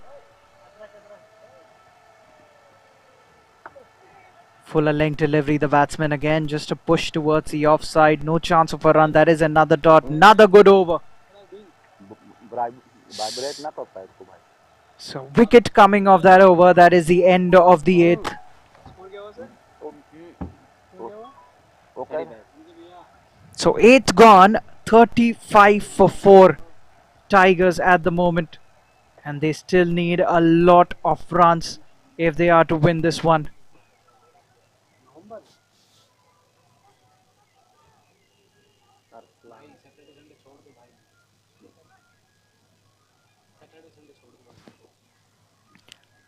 Fuller length delivery, the batsman again, just a push towards the offside. No chance of a run. That is another dot. Another good over. So wicket coming off that over. That is the end of the 8th. So 8th gone. 35 for 4. Tigers at the moment. And they still need a lot of runs if they are to win this one.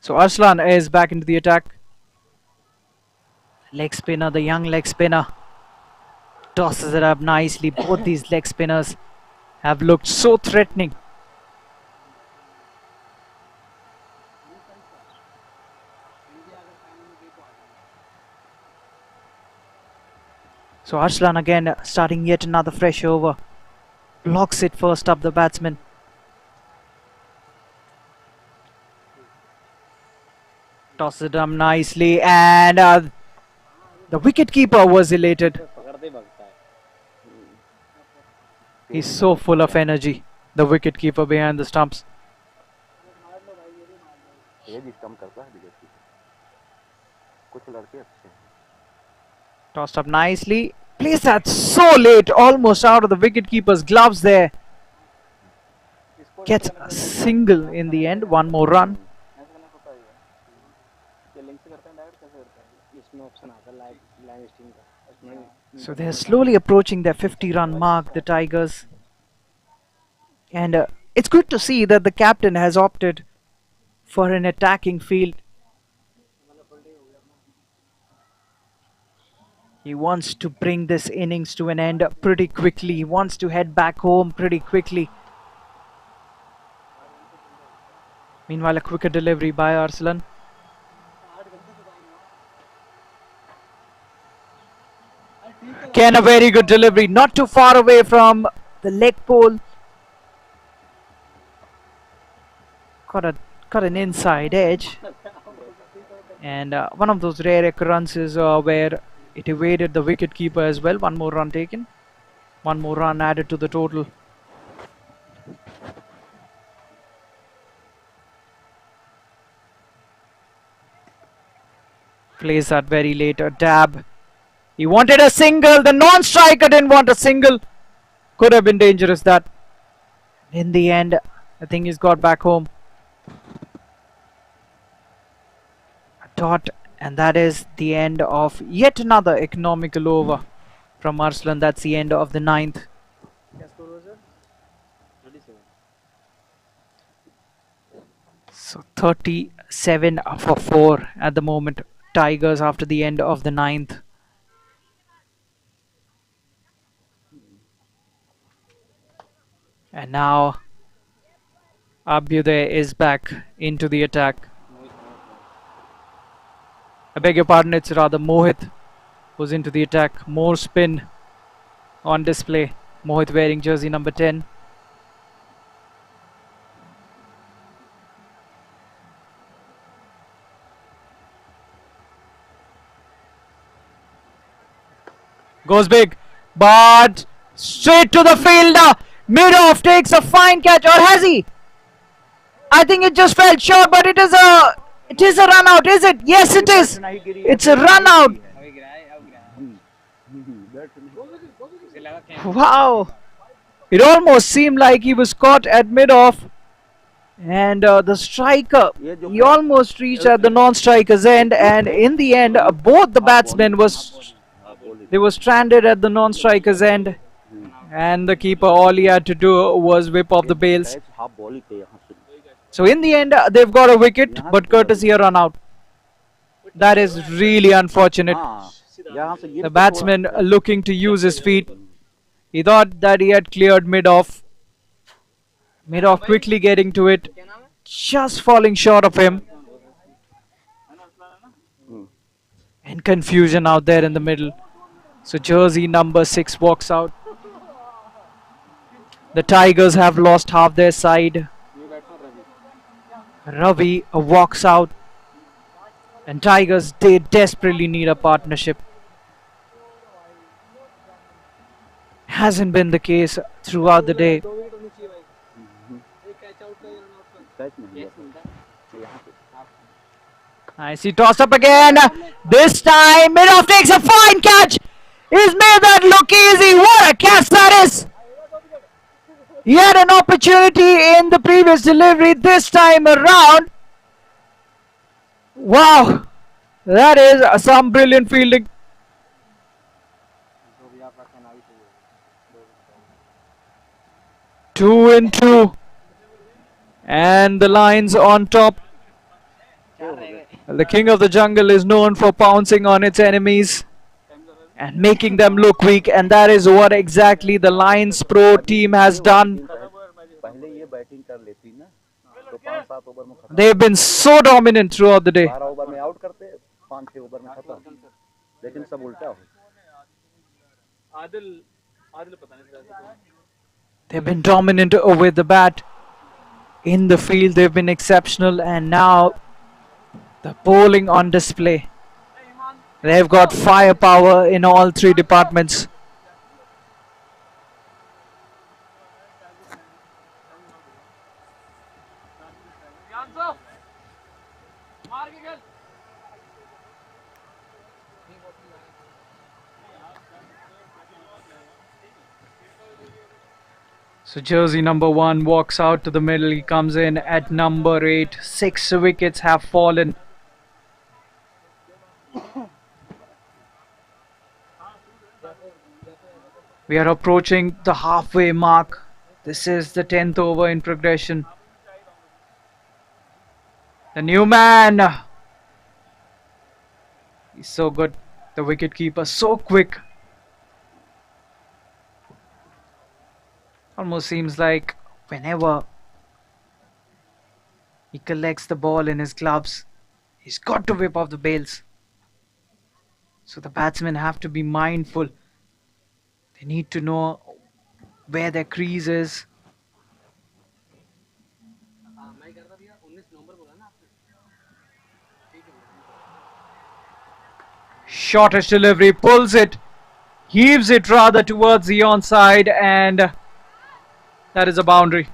So Arslan is back into the attack. Leg spinner, the young leg spinner, tosses it up nicely. Both these leg spinners have looked so threatening. So Arslan again starting yet another fresh over. Blocks it first up, the batsman. Tosses it up nicely, and the wicketkeeper was elated. He's so full of energy, the wicketkeeper behind the stumps. Tossed up nicely. Placed that so late, almost out of the wicketkeeper's gloves there. Gets a single in the end, one more run. So they're slowly approaching their 50-run mark, the Tigers. And it's good to see that the captain has opted for an attacking field. He wants to bring this innings to an end pretty quickly. He wants to head back home pretty quickly. Meanwhile, a quicker delivery by Arslan. Again, a very good delivery, not too far away from the leg pole. Got an inside edge. And one of those rare occurrences where it evaded the wicket keeper as well. One more run taken. One more run added to the total. Plays that very late. A dab. He wanted a single. The non-striker didn't want a single. Could have been dangerous, that. In the end, I think he's got back home. A dot. And that is the end of yet another economical over from Arslan. That's the end of the 9th. So 37 for 4 at the moment. Tigers after the end of the 9th. And now Abhyuday is back into the attack. I beg your pardon, it's rather Mohit who's into the attack. More spin on display. Mohit wearing jersey number 10. Goes big, but straight to the fielder. Mid-off takes a fine catch, or has he? I think it just fell short, but it is a run out, is it? Yes, it is. It's a run out. Wow. It almost seemed like he was caught at mid-off. And the striker, he almost reached at the non-striker's end. And in the end, both the batsmen were stranded at the non-striker's end. And the keeper, all he had to do was whip off the bails. So in the end, they've got a wicket, but courtesy a run out. That is really unfortunate. The batsman looking to use his feet. He thought that he had cleared mid-off. Mid-off quickly getting to it. Just falling short of him. And confusion out there in the middle. So jersey number 6 walks out. The Tigers have lost half their side. Ravi walks out. And Tigers, they desperately need a partnership. Hasn't been the case throughout the day. Nice, he tossed up again. This time, mid-off takes a fine catch. He's made that look easy. What a catch that is. He had an opportunity in the previous delivery. This time around. Wow. That is some brilliant fielding. Two and two. And the Lions on top. The king of the jungle is known for pouncing on its enemies and making them look weak, and that is what exactly the Lions Pro team has done. They've been so dominant throughout the day. They've been dominant with the bat. In the field, they've been exceptional, and now the bowling on display. They've got firepower in all 3 departments. So jersey number 1 walks out to the middle. He comes in at number 8. 6 wickets have fallen. We are approaching the halfway mark This is the 10th over in progression. The new man. He's so good. The wicketkeeper so quick. Almost seems like whenever he collects the ball in his gloves, he's got to whip off the bails. So the batsmen have to be mindful. They need to know where their crease is. Shortish delivery, pulls it, heaves it rather towards the onside, and that is a boundary.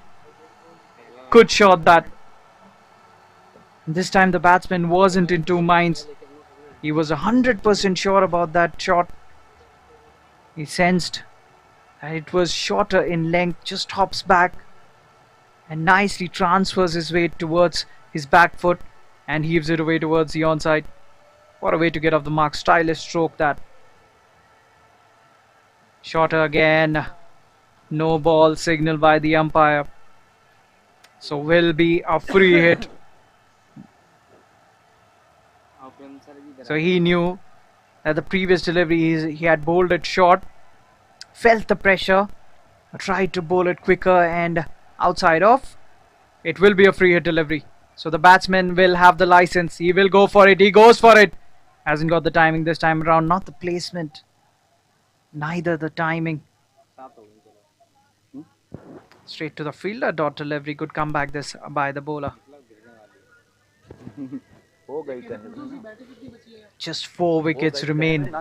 Good shot that. This time the batsman wasn't in two minds. He was 100% sure about that shot. He sensed that it was shorter in length, just hops back and nicely transfers his weight towards his back foot and heaves it away towards the onside. What a way to get off the mark. Stylish stroke that. Shorter again. No ball signal by the umpire. So will be a free hit. So he knew that the previous delivery he had bowled it short, felt the pressure, tried to bowl it quicker and outside off. It will be a free hit delivery. So the batsman will have the license. He will go for it. He goes for it. Hasn't got the timing this time around. Not the placement. Neither the timing. Straight to the fielder. Dot delivery. Good comeback this by the bowler. Just 4 wickets remain.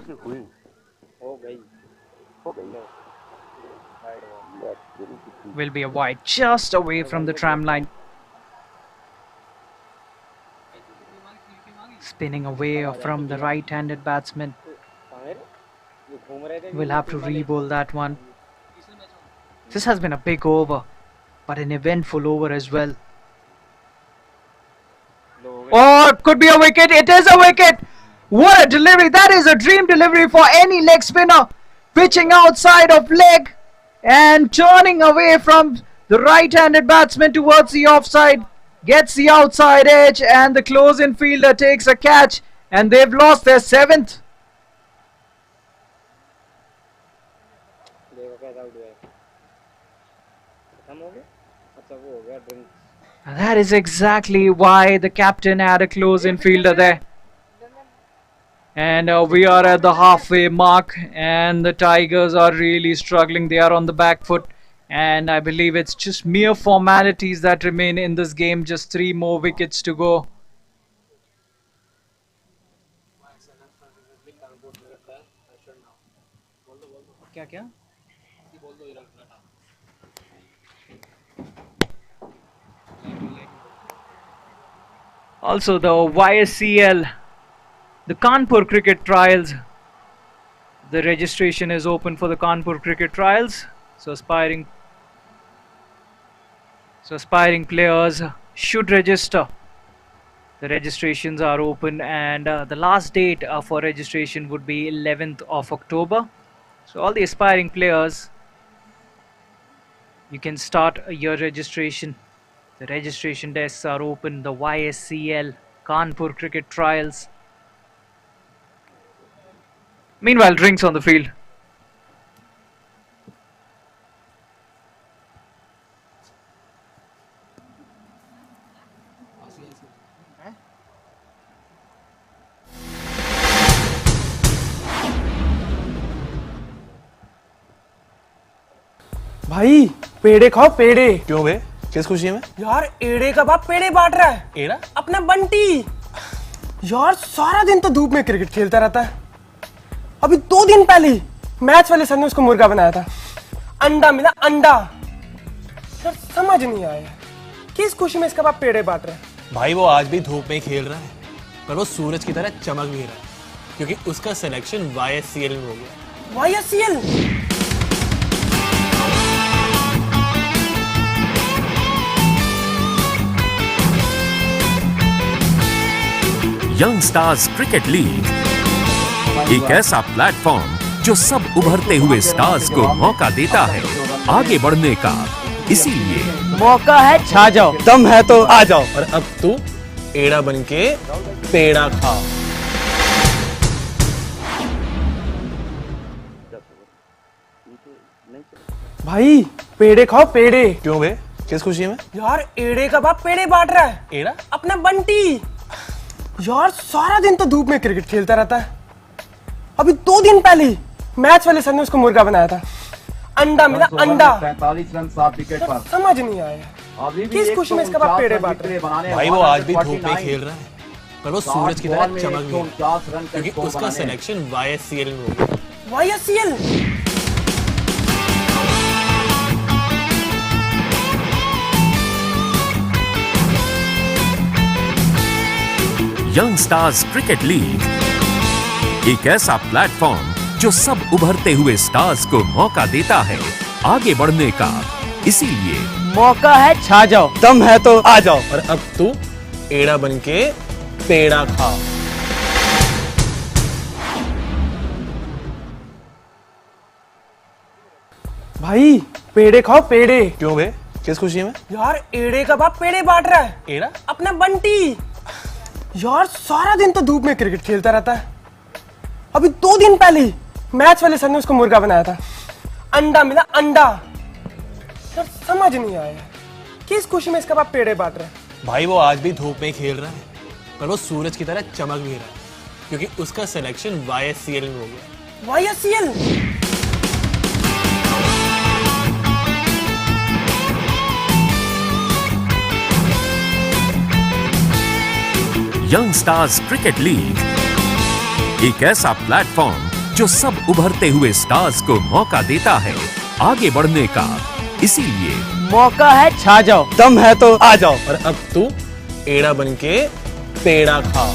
Will be a wide. Just away from the tram line. Spinning away from the right-handed batsman. We'll have to re-bowl that one. This has been a big over, but an eventful over as well. Oh, it could be a wicket. It is a wicket. What a delivery. That is a dream delivery for any leg spinner. Pitching outside of leg and turning away from the right-handed batsman towards the offside. Gets the outside edge and the close-in fielder takes a catch and they've lost their 7th. And that is exactly why the captain had a close-in fielder there. And we are at the halfway mark and the Tigers are really struggling. They are on the back foot. And I believe it's just mere formalities that remain in this game. Just 3 more wickets to go. Also the YSCL, the Kanpur cricket trials. The registration is open for the Kanpur cricket trials. So aspiring players should register. The registrations are open and the last date for registration would be 11th of October. So all the aspiring players, you can start your registration. The registration desks are open. The YSCL Kanpur cricket trials. Meanwhile, drinks on the field. भाई पेड़े खाओ पेड़े। क्यों बे? किस खुशी में? यार एड़े का बाप पेड़े बांट रहा है। एड़ा? अपना बंटी। यार सारा दिन तो धूप में क्रिकेट खेलता रहता है। अभी 2 दिन पहले ही मैच वाले सर ने उसको मुर्गा बनाया था। अंडा मिला अंडा। यार समझ नहीं आया किस खुशी में इसका बाप पेड़े बांट रहा है। भाई वो आज भी धूप में खेल रहा है, पर वो सूरज की तरह चमक भी रहा है, क्योंकि उसका सिलेक्शन YSCL में हो गया। YSCL? Young stars cricket league, एक ऐसा प्लेटफॉर्म जो सब उभरते हुए स्टार्स को मौका देता है आगे बढ़ने का, इसीलिए मौका है छा जाओ, दम है तो आ जाओ, और अब तू एड़ा बन के पेड़ा खा। भाई पेड़े खाओ पेड़े। क्यों बे, किस खुशी में? यार एड़े का बाप पेड़े बांट रहा है। एड़ा? अपना बंटी। यार सारा दिन तो धूप में क्रिकेट खेलता रहता है। अभी 2 दिन पहले ही मैच वाले सर ने उसको मुर्गा बनाया था। अंडा मिला अंडा। 45 रन 7 विकेट पर। समझ नहीं आया किस खुशी में इसका बाप पेड़े बांट रहा है। भाई वो आज भी धूप में खेल रहा है, पर वो सूरज की तरह चमक नहीं रहा, क्योंकि उसका सिलेक्शन YSCL में हो गया। YSCL? Young stars cricket league एक ऐसा प्लेटफॉर्म जो सब उभरते हुए स्टार्स को मौका देता है आगे बढ़ने का। इसीलिए मौका है छा जाओ, दम है तो आ जाओ, और अब तू एड़ा बन के पेड़ा खा। भाई पेड़े खाओ पेड़े। क्यों बे, किस खुशी में? यार एड़े का बाप पेड़े बांट रहा है। एड़ा? अपना बंटी। यार सारा दिन तो धूप में क्रिकेट खेलता रहता है। अभी 2 दिन पहले ही मैच वाले सर ने उसको मुर्गा बनाया था। अंडा मिला अंडा। यार समझ नहीं आया किस खुशी में इसका बाप पेड़े बांट रहा है। भाई वो आज भी धूप में खेल रहा है, पर वो सूरज की तरह चमक नहीं रहा, क्योंकि उसका सिलेक्शन YSCL में हो गया। YSCL? Young stars cricket league एक ऐसा प्लेटफॉर्म जो सब उभरते हुए स्टार्स को मौका देता है आगे बढ़ने का। इसीलिए मौका है छा जाओ, दम है तो आ जाओ, और अब तू एड़ा बन के पेड़ा खा।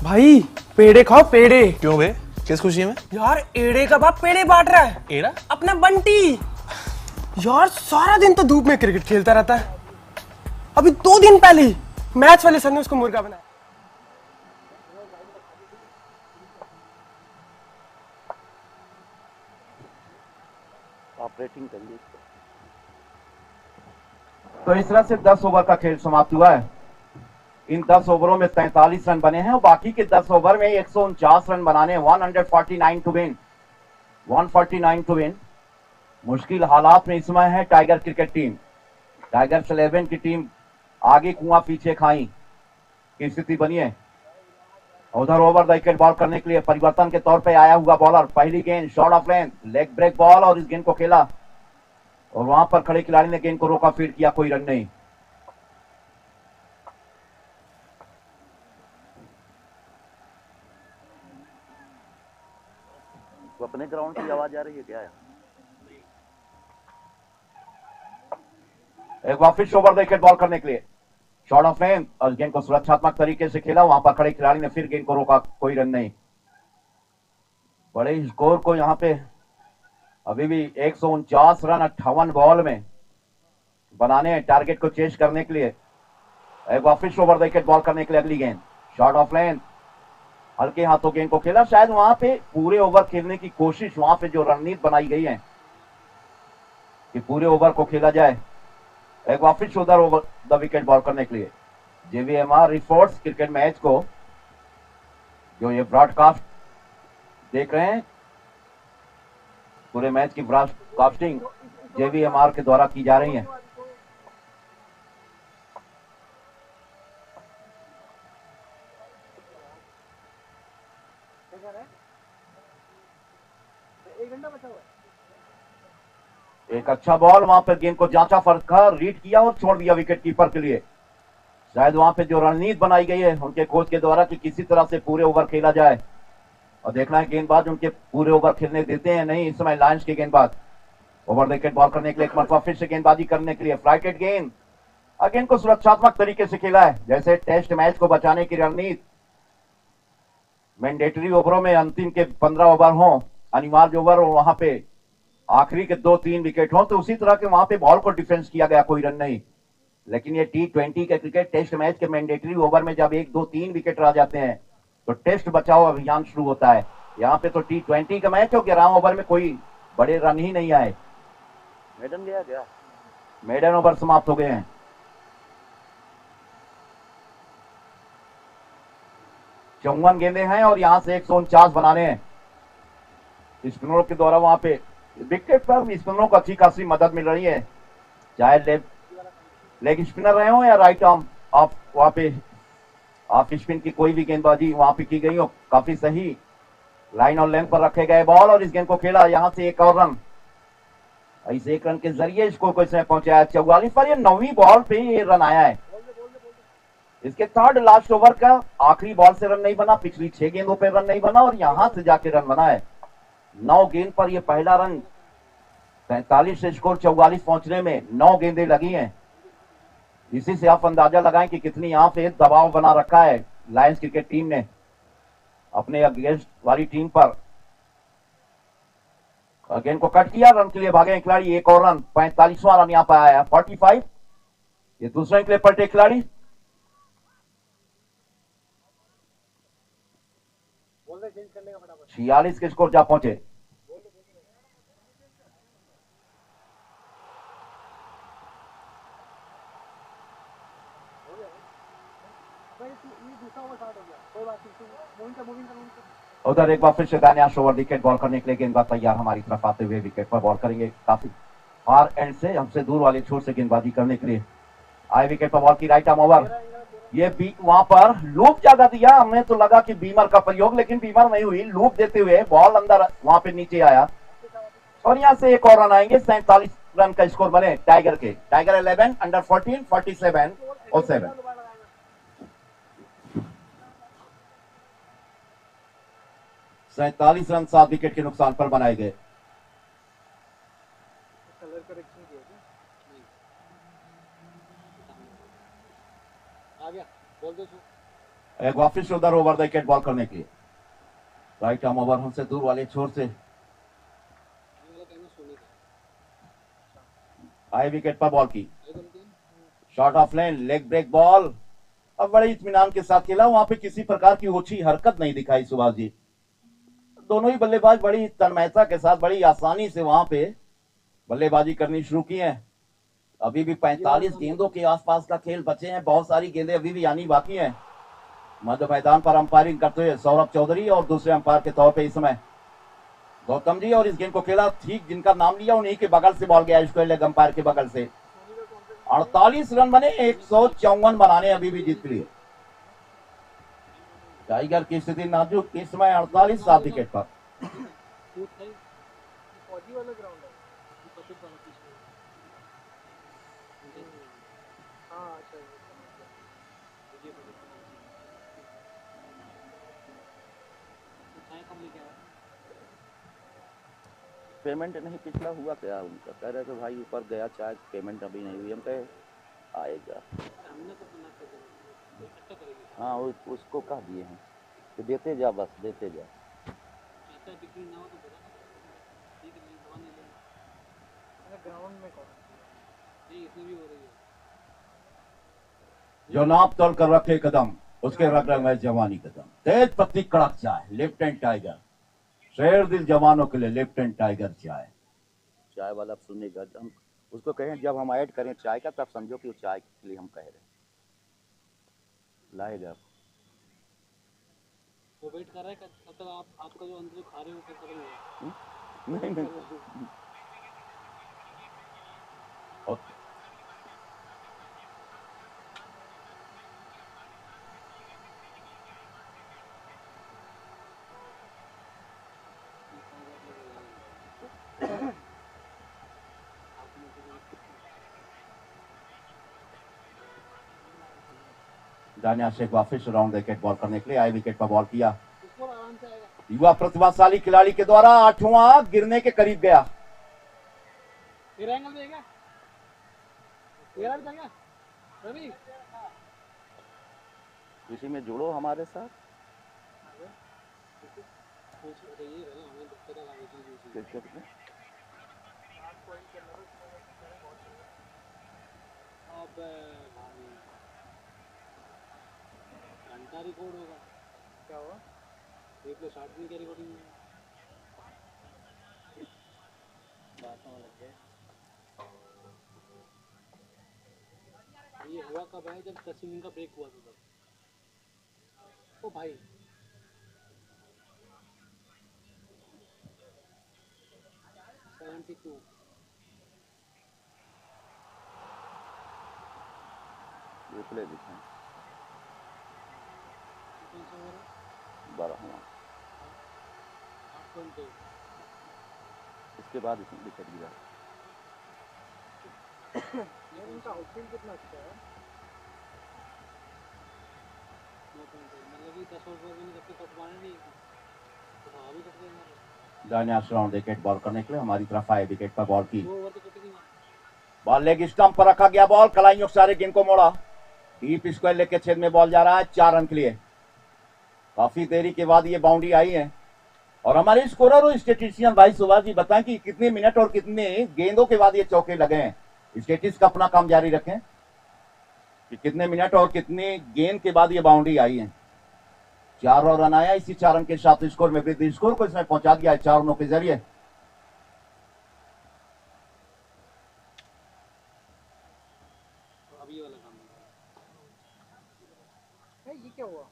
भाई पेड़े खाओ पेड़े। क्यों बे, किस खुशी में? यार एड़े का बाप पेड़े बांट रहा है। एड़ा? अपना बंटी। यार सारा दिन तो धूप में क्रिकेट खेलता रहता है। अभी 2 दिन पहले ही मैच वाले सर ने उसको मुर्गा बनाया। ऑपरेटिंग करिए। तो इस तरह से 10 ओवर का खेल समाप्त हुआ है। इन 10 ओवरों में 43 रन बने हैं और बाकी के 10 ओवर में 149 रन बनाने, 149 टू विन, 149 टू विन। मुश्किल हालात में इस समय है टाइगर क्रिकेट टीम। टाइगर्स 11 की टीम आगे कुआं पीछे खाई की स्थिति बनी है। उधर ओवर द विकेट बॉल करने के लिए परिवर्तन के तौर पे आया हुआ बॉलर, पहली गेंद short of length, leg break ball, और इस गेंद को खेला और वहां पर खड़े खिलाड़ी ने गेंद को रोका, फील्ड किया, कोई रन नहीं। वो अपने ग्राउंड की आवाज आ रही है क्या? एक वापिस ओवर द विकेट बॉल करने के लिए शॉर्ट ऑफ लेंथ और गेंद को सुरक्षात्मक तरीके से खेला, वहां पर खड़े खिलाड़ी ने फिर गेंद को रोका, कोई रन नहीं। बड़े स्कोर को यहां पे अभी भी 149 रन 58 बॉल में बनाने हैं टारगेट को चेस करने के लिए। एक वापिस ओवर द विकेट बॉल करने के लिए अगली गेंद शॉर्ट ऑफ लेंथ, हल्के हाथों गेंद को खेला। शायद वहां पे पूरे ओवर खेलने की कोशिश, वहां पे जो रणनीति बनाई गई है कि पूरे ओवर को खेला जाए। एक वापिस उधर ओवर द विकेट बॉल करने के लिए JVMR रिपोर्ट्स क्रिकेट मैच को जो ये ब्रॉडकास्ट देख रहे हैं, पूरे मैच की ब्रॉडकास्टिंग JVMR के द्वारा की जा रही है। एक अच्छा बॉल, वहां पर गेंद को जांचा, फरका, रीड किया और छोड़ दिया विकेट कीपर के लिए। शायद वहां पे जो रणनीति बनाई गई है उनके कोच के द्वारा कि किसी तरह से पूरे ओवर खेला जाए, और देखना है गेंदबाज उनके पूरे ओवर खेलने देते हैं नहीं। इस समय लायंस के गेंदबाज ओवर द विकेट बॉल करने के लिए एक मरतबा फिर से गेंदबाजी करने के लिए फ्लाइटेड गेंद, और गेंद को सुरक्षात्मक तरीके से खेला है जैसे टेस्ट मैच को बचाने की रणनीति। मैंडेटरी ओवरों में अंतिम के 15 ओवर हो, अनिवार्य ओवर, और वहां पे आखिरी के 2-3 विकेट हो, तो उसी तरह के वहां पे बॉल को डिफेंस किया गया, कोई रन नहीं। लेकिन ये T20 के क्रिकेट टेस्ट मैच के मैंडेटरी ओवर में जब 1-2-3 विकेट रह जाते हैं तो टेस्ट बचाओ अभियान शुरू होता है। यहाँ पे तो T20 का मैच हो, 11 ओवर में कोई बड़े रन ही नहीं आए। मेडन गया क्या? मेडन ओवर समाप्त हो गए हैं। चौवन गेंदे हैं और यहाँ से 149 बनाने हैं। स्पिनरों के द्वारा वहां पे विकेट पर स्पिनरों को अच्छी खासी मदद मिल रही है, चाहे लेग स्पिनर रहे हो या राइट आर्म ऑफ, वहां पे ऑफ स्पिन की कोई भी गेंदबाजी वहां पे की गई हो, काफी सही लाइन और लेंथ पर रखे गए बॉल और इस गेंद को खेला। यहां से एक और रन, इस एक रन के जरिए इसको कैसे पहुंचाया 44 पर। ये 9वीं बॉल पे ये रन आया है। इसके थर्ड लास्ट ओवर का आखिरी बॉल से रन नहीं बना, पिछली 6 गेंदों पे रन नहीं बना और यहां से जाके रन बना है। 9 गेंद पर ये पहला रन, 43 से स्कोर 44 पहुंचने में 9 गेंदें लगी हैं। इसी से आप अंदाजा लगाएं कि कितनी यहां पे दबाव बना रखा है लायंस क्रिकेट टीम ने अपने अगेंस्ट वाली टीम पर। गेंद को कट किया, रन के लिए भागे खिलाड़ी, एक और रन, 45वां रन यहां पर आया, 45। ये दूसरा निकले पलटे खिलाड़ी, 46 के स्कोर जा पहुंचे। उधर एक बार फिर से दानियाश ओवर विकेट बॉल करने के लिए गेंदबाज तैयार हमारी तरफ आते हुए विकेट पर बॉल करेंगे। काफी फार एंड से, हमसे दूर वाले छोर से गेंदबाजी करने के लिए आए विकेट पर बॉल की राइट आर्म ओवर। ये वहां पर लूप ज्यादा दिया, हमें तो लगा कि बीमर का प्रयोग, लेकिन बीमर नहीं हुई। लूप देते हुए बॉल अंदर वहां पे नीचे आया और यहां से एक और रन आएंगे। 47 रन का स्कोर बने टाइगर के। टाइगर 11 अंडर 14, 47 और 7। 47 रन 7 विकेट के नुकसान पर बनाए गए। कलर करेक्शन किया था आ गया, बोल दो। एक वापिस उधर ओवर द विकेट बॉल करने के लिए राइट आर्म ओवर, हमसे दूर वाले छोर से आए विकेट पर बॉल की। Short of line, leg break ball. अब बड़े इत्मीनान के साथ खेला, वहां पे किसी प्रकार की ओछी हरकत नहीं दिखाई सुभाष जी। दोनों ही बल्लेबाज बड़ी तन्मयता के साथ, बड़ी आसानी से वहां पे बल्लेबाजी करनी शुरू की है। अभी भी 45 गेंदों के आसपास का खेल बचे हैं, बहुत सारी गेंदें अभी भी आनी बाकी हैं। मध्य मैदान पर अंपायरिंग करते हुए सौरभ चौधरी और दूसरे अंपायर के तौर पे इस समय गौतम जी, और इस गेंद को खेला ठीक जिनका नाम लिया उन्हीं के बगल से बॉल गया, स्क्वायर लेग अंपायर के बगल से। 48 रन बने, 154 बनाने अभी भी जीत के लिए। टाइगर की स्थिति नाजुक, इस समय 48 7 विकेट पर। पेमेंट नहीं पिछला हुआ क्या उनका, कह रहे थे भाई ऊपर गया चाहे पेमेंट अभी नहीं हुई। हम कहे आएगा, हाँ उसको कह दिए हैं कि देते जा, बस देते जा। ग्राउंड में कौन इसमें भी हो रही है जो नाप तोल कर रखे कदम, उसके रग रग में जवानी कदम। तेज पत्ती कड़क चाय, लेफ्ट एंड टाइगर, शेर दिल जवानों के लिए लेफ्ट एंड टाइगर चाय। चाय वाला सुनेगा, हम उसको कहें जब हम ऐड करें चाय का, तब समझो कि वो चाय के लिए हम कह रहे हैं, लाएगा। वो वेट कर रहा है कब तक आपका जो अंदर खा रहे हो कब तक नहीं नहीं दानिया शेख वापिस राउंड विकेट बॉल करने के लिए आए विकेट पर बॉल किया। युवा प्रतिभाशाली खिलाड़ी के द्वारा 8वां गिरने के करीब गया। रवि इसी में जुड़ो हमारे साथ। अब घंटा रिकॉर्ड होगा क्या हुआ? देख लो स्टार्ट भी क्या रिकॉर्डिंग बातों लग गए। ये हुआ कब है जब 10 इनिंग का ब्रेक हुआ था तब। ओ भाई 72 रिप्ले दिखाएं। कौन सा ओवर है? 12वां। 8.2 इसके बाद इसमें विकेट गिरा। यार इनका आउटफील्ड कितना अच्छा है। 9.2 मतलब कि 10 ओवर में जब तक कट मारे नहीं तो हवा भी कट गई हमारे। दानिश राउंड विकेट बॉल करने के लिए हमारी तरफ आए, विकेट पर बॉल की 2 ओवर तो कटेगी ना। बॉल लेग स्टंप पर रखा गया, बॉल कलाइयों सारे गेंद को मोड़ा, डीप स्क्वायर लेग के छेद में बॉल जा रहा है 4 रन के लिए। काफी देरी के बाद ये बाउंड्री आई है और हमारे स्कोरर और स्टेटिशियन भाई सुभाष जी बताएं कि कितने मिनट और कितने गेंदों के बाद ये चौके लगे हैं। स्टेटिस का अपना काम जारी रखें कि कितने मिनट और कितने गेंद के बाद ये बाउंड्री आई है। 4 और रन आया, इसी 4 रन के साथ स्कोर में वृद्धि, स्कोर को इसमें पहुंचा दिया है 4 रनों के जरिए। अभी ये वाला काम है ये क्या हुआ।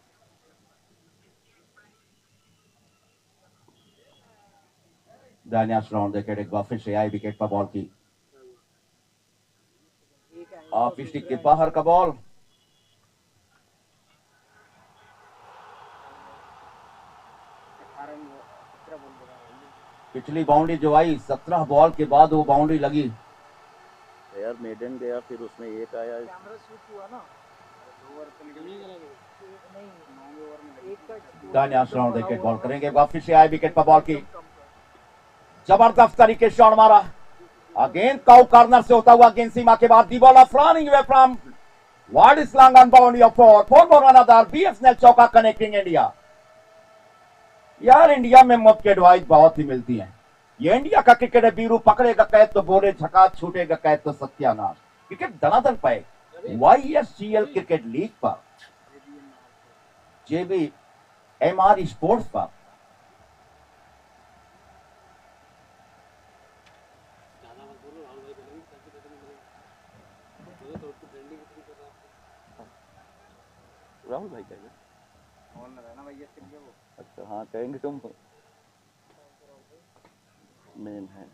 दानिश राउंड विकेट एक बार फिर से आई, विकेट पर बॉल की एक एंगल ऑफ स्टिक के बाहर का बॉल। पिछली बाउंड्री जो आई 17 बॉल के बाद वो बाउंड्री लगी। यार मेडन गया, फिर उसमें एक आया। कैमरा स्विच हुआ ना। 2 ओवर तो निकल गए। नहीं 9 ओवर में एक का दानिश राउंड विकेट बॉल करेंगे, वापस से आए, विकेट पर बॉल की जबरदस्त तरीके से शॉट मारा, गेंद काउ कॉर्नर से होता हुआ गेंद सीमा के बाद the ball flying away from wide slang on boundary of 4 for another BSNL चौका कनेक्टिंग इंडिया। यार इंडिया में मुफ्त की एडवाइस बहुत ही मिलती है। ये इंडिया का क्रिकेट है, बीरू पकड़ेगा कैद तो बोले झका, छूटेगा कैद तो सत्यानाश। क्रिकेट धनाधन पाए YSCL क्रिकेट लीग पर, JBMR स्पोर्ट्स पर। ज्यादा मत बोलो राहुल भाई बोलेंगे ताकि पता नहीं मिलेगा। बोलो तो उसको ट्रेंडिंग कितनी कर रहा है। राहुल भाई कहेंगे। ऑन रहना भैया इसके लिए वो। अच्छा हाँ कहेंगे तुम। मेन है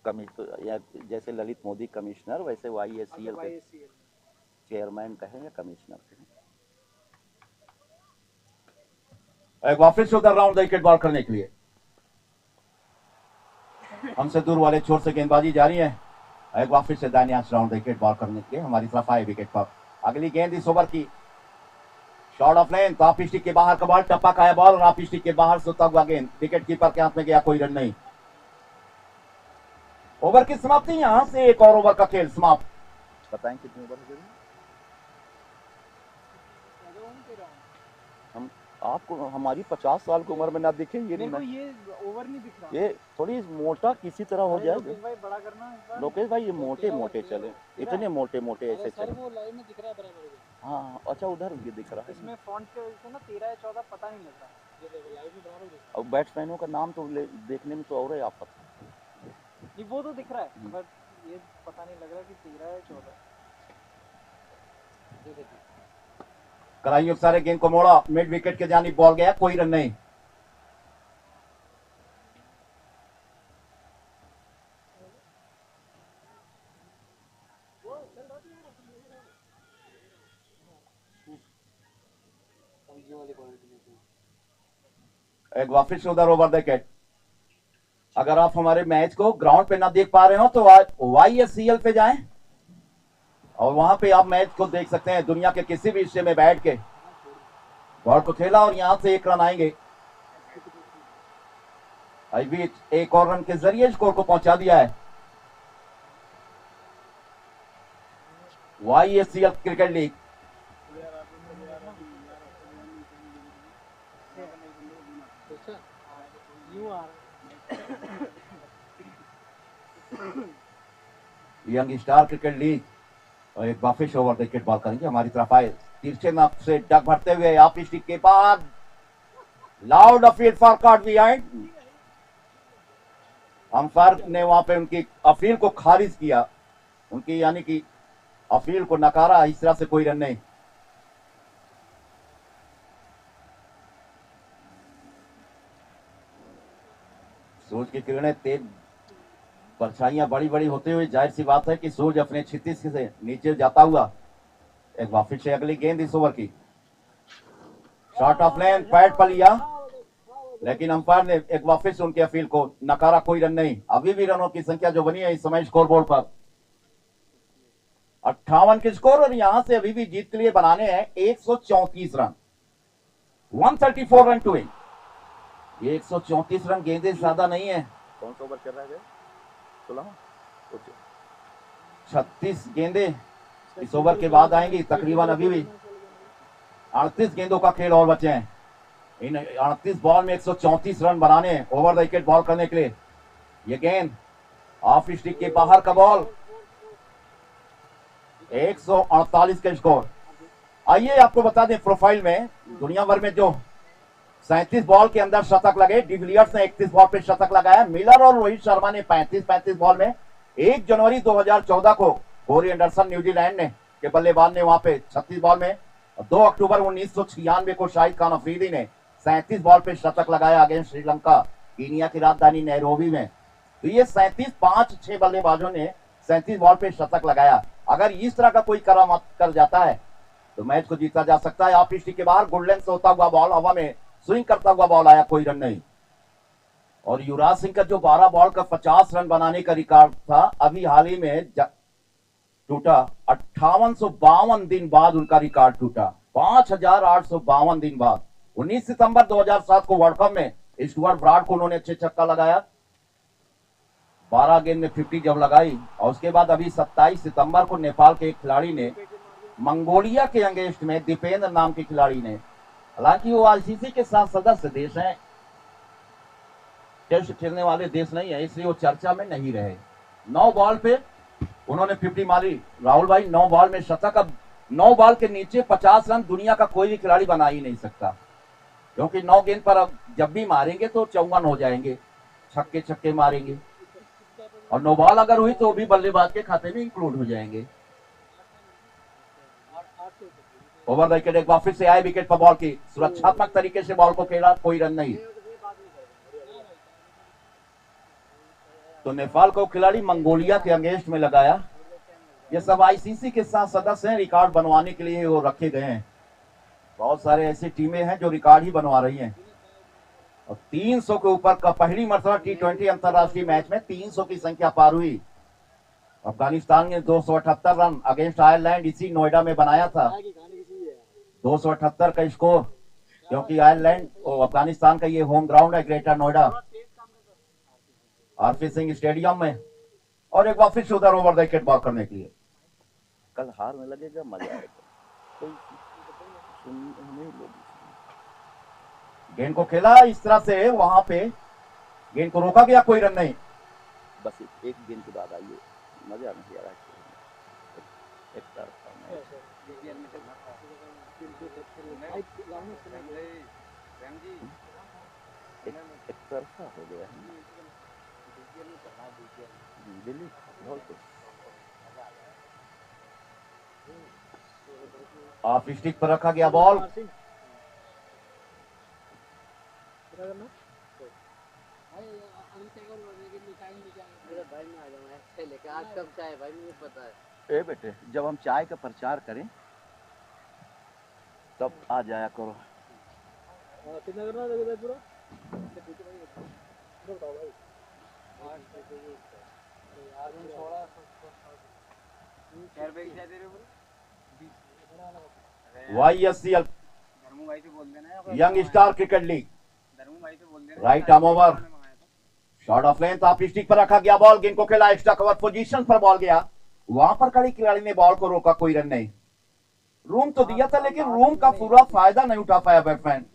कमिश्नर, या जैसे ललित मोदी कमिश्नर, वैसे YSCL के चेयरमैन कहें या कमिश्नर कहें। एक वापस उधर राउंड विकेट बॉल करने के लिए हमसे दूर वाले छोर से गेंदबाजी जारी है। एक वापस से दानिश राउंड विकेट बॉल करने के लिए हमारी तरफ आए, विकेट पर अगली गेंद इस ओवर की shot of length, of stick के बाहर का बॉल, टप्पा खाया बॉल और ऑफ स्टिक के बाहर सोता हुआ गेंद विकेट कीपर के हाथ में गया, कोई रन नहीं। ओवर की समाप्ति, यहां से एक और ओवर का खेल समाप्त। बताएं कितने ओवर हो गए। हम आपको हमारी 50 साल की उम्र में ना दिखे ये मेरे को नहीं, ये ओवर नहीं दिख रहा। ये थोड़ी मोटा किसी तरह हो जाए। लोकेश भाई बड़ा करना इस बार। लोकेश भाई ये मोटे मोटे चले, इतने मोटे मोटे ऐसे सर चले। वो लाइन में दिख रहा है बराबर में। हाँ अच्छा उधर ये दिख रहा है। इसमें फॉन्ट के वजह से ना 13 या 14 पता नहीं लग रहा। ये देखो लाइन में बराबर दिख और बैट्समैनों का नाम तो देखने में तो और है आफत। नहीं वो तो दिख रहा है बट ये पता नहीं लग रहा कि 13 या 14। ये देखो कराइयों सारे गेंद को मोड़ा, मिड विकेट के जानिब बॉल गया, कोई रन नहीं। अब ये वाली क्वालिटी देखो। एक वापस उधर ओवर विकेट। अगर आप हमारे मैच को ग्राउंड पे ना देख पा रहे हो तो YSCL पे जाएं और वहां पे आप मैच को देख सकते हैं। दुनिया के किसी भी हिस्से में बैठ के बॉल को खेला और यहां से एक रन आएंगे। अभी एक और रन के जरिए स्कोर को पहुंचा दिया है। YSCL cricket league you are young star cricket league और एक वापिस ओवर विकेट बॉल करेंगे हमारी तरफ आए, तिरछे नक से डग भरते हुए ऑफ स्टिक के बाद loud appeal for caught behind. Umpire ने वहां पे उनकी अपील को खारिज किया, उनकी यानी कि अपील को नकारा। इस तरह से कोई रन नहीं। सूरज की किरणें तेज, परछाइयां बड़ी बड़ी होते हुए जाहिर सी बात है कि सूरज अपने क्षितिज से नीचे जाता हुआ। एक वापस से अगली गेंद इस ओवर की, शॉट ऑफ लेन, पैड पर लिया, लेकिन अंपायर ने एक वापस उनके अपील को नकारा। कोई रन नहीं। अभी भी रनों की संख्या जो बनी है इस समय स्कोर बोर्ड पर 58 के स्कोर, और यहां से अभी भी जीत के लिए बनाने हैं 134 रन, 134 रन टू विन। ये 134 रन गेंदे ज्यादा नहीं है। कौन सा ओवर चल रहा है? 16, 36 गेंदे इस ओवर के बाद आएंगी। तकरीबन अभी भी 38 गेंदों का खेल और बचे हैं। इन 38 बॉल में 134 रन बनाने हैं ओवर द विकेट बॉल करने के लिए। ये गेंद ऑफ स्टिक के बाहर का बॉल, 148 का स्कोर। आइए आपको बता दें, प्रोफाइल में दुनिया भर में जो 37 बॉल के अंदर शतक लगे, डिविलियर्स ने 31 बॉल पे शतक लगाया, मिलर और रोहित शर्मा ने 35 बॉल में। 1 जनवरी 2014 को कोरी एंडरसन न्यूजीलैंड ने के बल्लेबाज ने वहां पे 36 बॉल में, 2 अक्टूबर 1996 को शाहिद खान अफरीदी ने 37 बॉल पे शतक लगाया अगेंस्ट श्रीलंका, कीनिया की राजधानी नैरोबी में। तो ये 37 5-6 बल्लेबाजों ने 37 बॉल पे शतक लगाया। अगर इस तरह का कोई करामात कर जाता है तो मैच को जीता जा सकता है। ऑफ स्टिक के बाहर गुड लेंथ से होता हुआ बॉल हवा में स्विंग करता हुआ बॉल आया, कोई रन नहीं। और युवराज सिंह का जो 12 बॉल का 50 रन बनाने का रिकॉर्ड था, अभी हाल ही में टूटा। 5852 दिन बाद उनका रिकॉर्ड टूटा, 5852 दिन बाद। 19 सितंबर 2007 को वर्ल्ड कप में स्टुअर्ट ब्रॉड को उन्होंने अच्छे छक्का लगाया, 12 गेंद में 50 जब लगाई। और उसके बाद अभी 27 सितंबर को नेपाल के एक खिलाड़ी ने मंगोलिया के अगेंस्ट में, दीपेंद्र नाम के खिलाड़ी ने, हालांकि वो आईसीसी के साथ सदस्य देश हैं, टेस्ट खेलने वाले देश नहीं है, इसलिए वो चर्चा में नहीं रहे। 9 बॉल पे उन्होंने 50 मारी। राहुल भाई, 9 बॉल में शतक। अब 9 बॉल के नीचे 50 रन दुनिया का कोई भी खिलाड़ी बना ही नहीं सकता, क्योंकि 9 गेंद पर अब जब भी मारेंगे तो 54 हो जाएंगे, छक्के छक्के मारेंगे। और 9 बॉल अगर हुई तो भी बल्लेबाज के खाते में इंक्लूड हो जाएंगे। ओवर द विकेट एक बार फिर से आए विकेट पर बॉल की, सुरक्षात्मक तरीके से बॉल को खेला, कोई रन नहीं। तो नेपाल को खिलाड़ी मंगोलिया के अगेंस्ट में लगाया। ये सब आईसीसी के साथ सदस्य हैं, रिकॉर्ड बनवाने के लिए वो रखे गए हैं। बहुत सारे ऐसी टीमें हैं जो रिकॉर्ड ही बनवा रही हैं। और 300 के ऊपर का पहली मर्तबा T20 अंतरराष्ट्रीय मैच में 300 की संख्या पार हुई। अफगानिस्तान ने 278 रन अगेंस्ट आयरलैंड इसी नोएडा में बनाया था, 278 का स्कोर, क्योंकि आयरलैंड और अफगानिस्तान का ये होम ग्राउंड है, greater Noida RP Singh stadium में। और एक वापिस उधर ओवर द विकेट बॉल करने के लिए। कल हार में लगेगा, मजा आएगा। कोई सुनने लोग गेंद को खेला इस तरह से, वहां पे गेंद को रोका गया, कोई रन नहीं। बस एक गेंद के बाद आइए, मजा नहीं आ रहा है। एक तरफा मैच। एक तरफा हो गया है दिल्ली बहुत। ऑफ स्टिक पर रखा गया बॉल, आज कब चाय भाई, मुझे पता है। ए बेटे, जब हम चाय का प्रचार करें तब आ जाया करो। कितना करना है पूरा? YSCL young star cricket league, right arm over, shot of length, of stick पर रखा गया बॉल, गेंद को खेला, एक्स्ट्रा कवर पोजीशन पर बॉल गया, वहां पर खड़ी खिलाड़ी ने बॉल को रोका, कोई रन नहीं। रूम तो दिया था लेकिन रूम का पूरा फायदा नहीं उठा पाया बैट्समैन।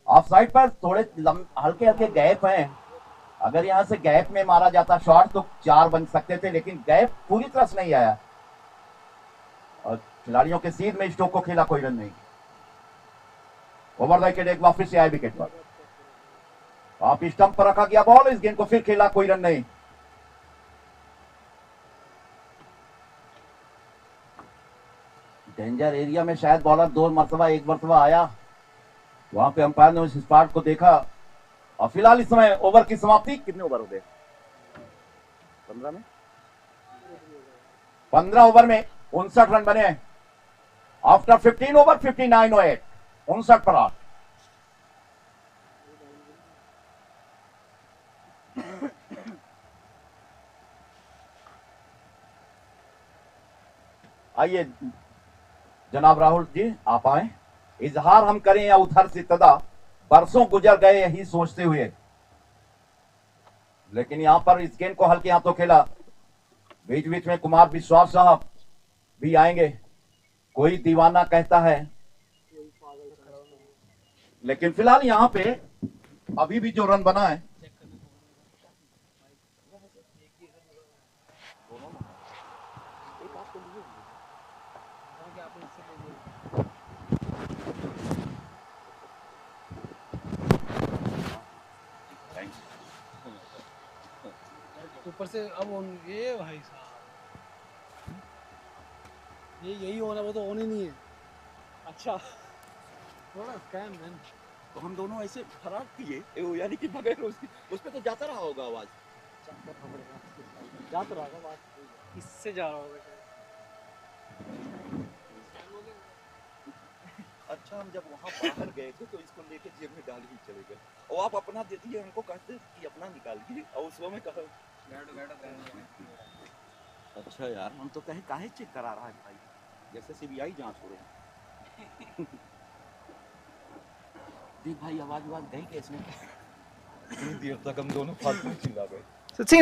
ऑफ साइड पर थोड़े हल्के हल्के गैप हैं, अगर यहां से गैप में मारा जाता शॉट तो 4 बन सकते थे, लेकिन गैप पूरी तरह से नहीं आया और खिलाड़ियों के सीध में स्टोक को खेला, कोई रन नहीं। ओवर द विकेट एक वापस से आए विकेट पर। आप स्टंप पर रखा गया बॉल, इस गेंद को फिर खेला, कोई रन नहीं। डेंजर एरिया में शायद बॉलर एक मरतबा आया, वहां पे अंपायर ने उस स्पार्ट को देखा। और फिलहाल इस समय ओवर की समाप्ति। कितने ओवर हो गए? 15 में 15 ओवर में 59 रन बने हैं। आफ्टर 15 ओवर 59 और 8, 59 पर 8। आइए जनाब राहुल जी, आप आए। इजहार हम करें या उधर से तदा, बरसों गुजर गए यही सोचते हुए, लेकिन यहां पर इस गेंद को हल्के हाथों खेला। बीच बीच में कुमार विश्वास साहब भी आएंगे। कोई दीवाना कहता है, लेकिन फिलहाल यहां पे अभी भी जो रन बना है, ऊपर से अब ये भाई साहब, ये यही होना, वो तो ऑन ही नहीं है। अच्छा थोड़ा स्कैम मैन। तो हम दोनों ऐसे फरार किए, यानी कि बगैर उस पे तो जाता रहा होगा आवाज। जा तो रहा बात, इससे जा रहा होगा। अच्छा, हम जब वहाँ बाहर गए थे तो इसको लेके जेब में डाल ही चले गए, और आप अपना दे दिए, हमको कहते कि अपना निकालिए, और उस में कहा अच्छा यार, हम तो कहे काहे चेक करा रहा है भाई, जैसे सीबीआई जांच हो रही है। देख भाई, आवाज गई कैसे? इतनी देर तक हम दोनों फालतू चिल्ला गए। So it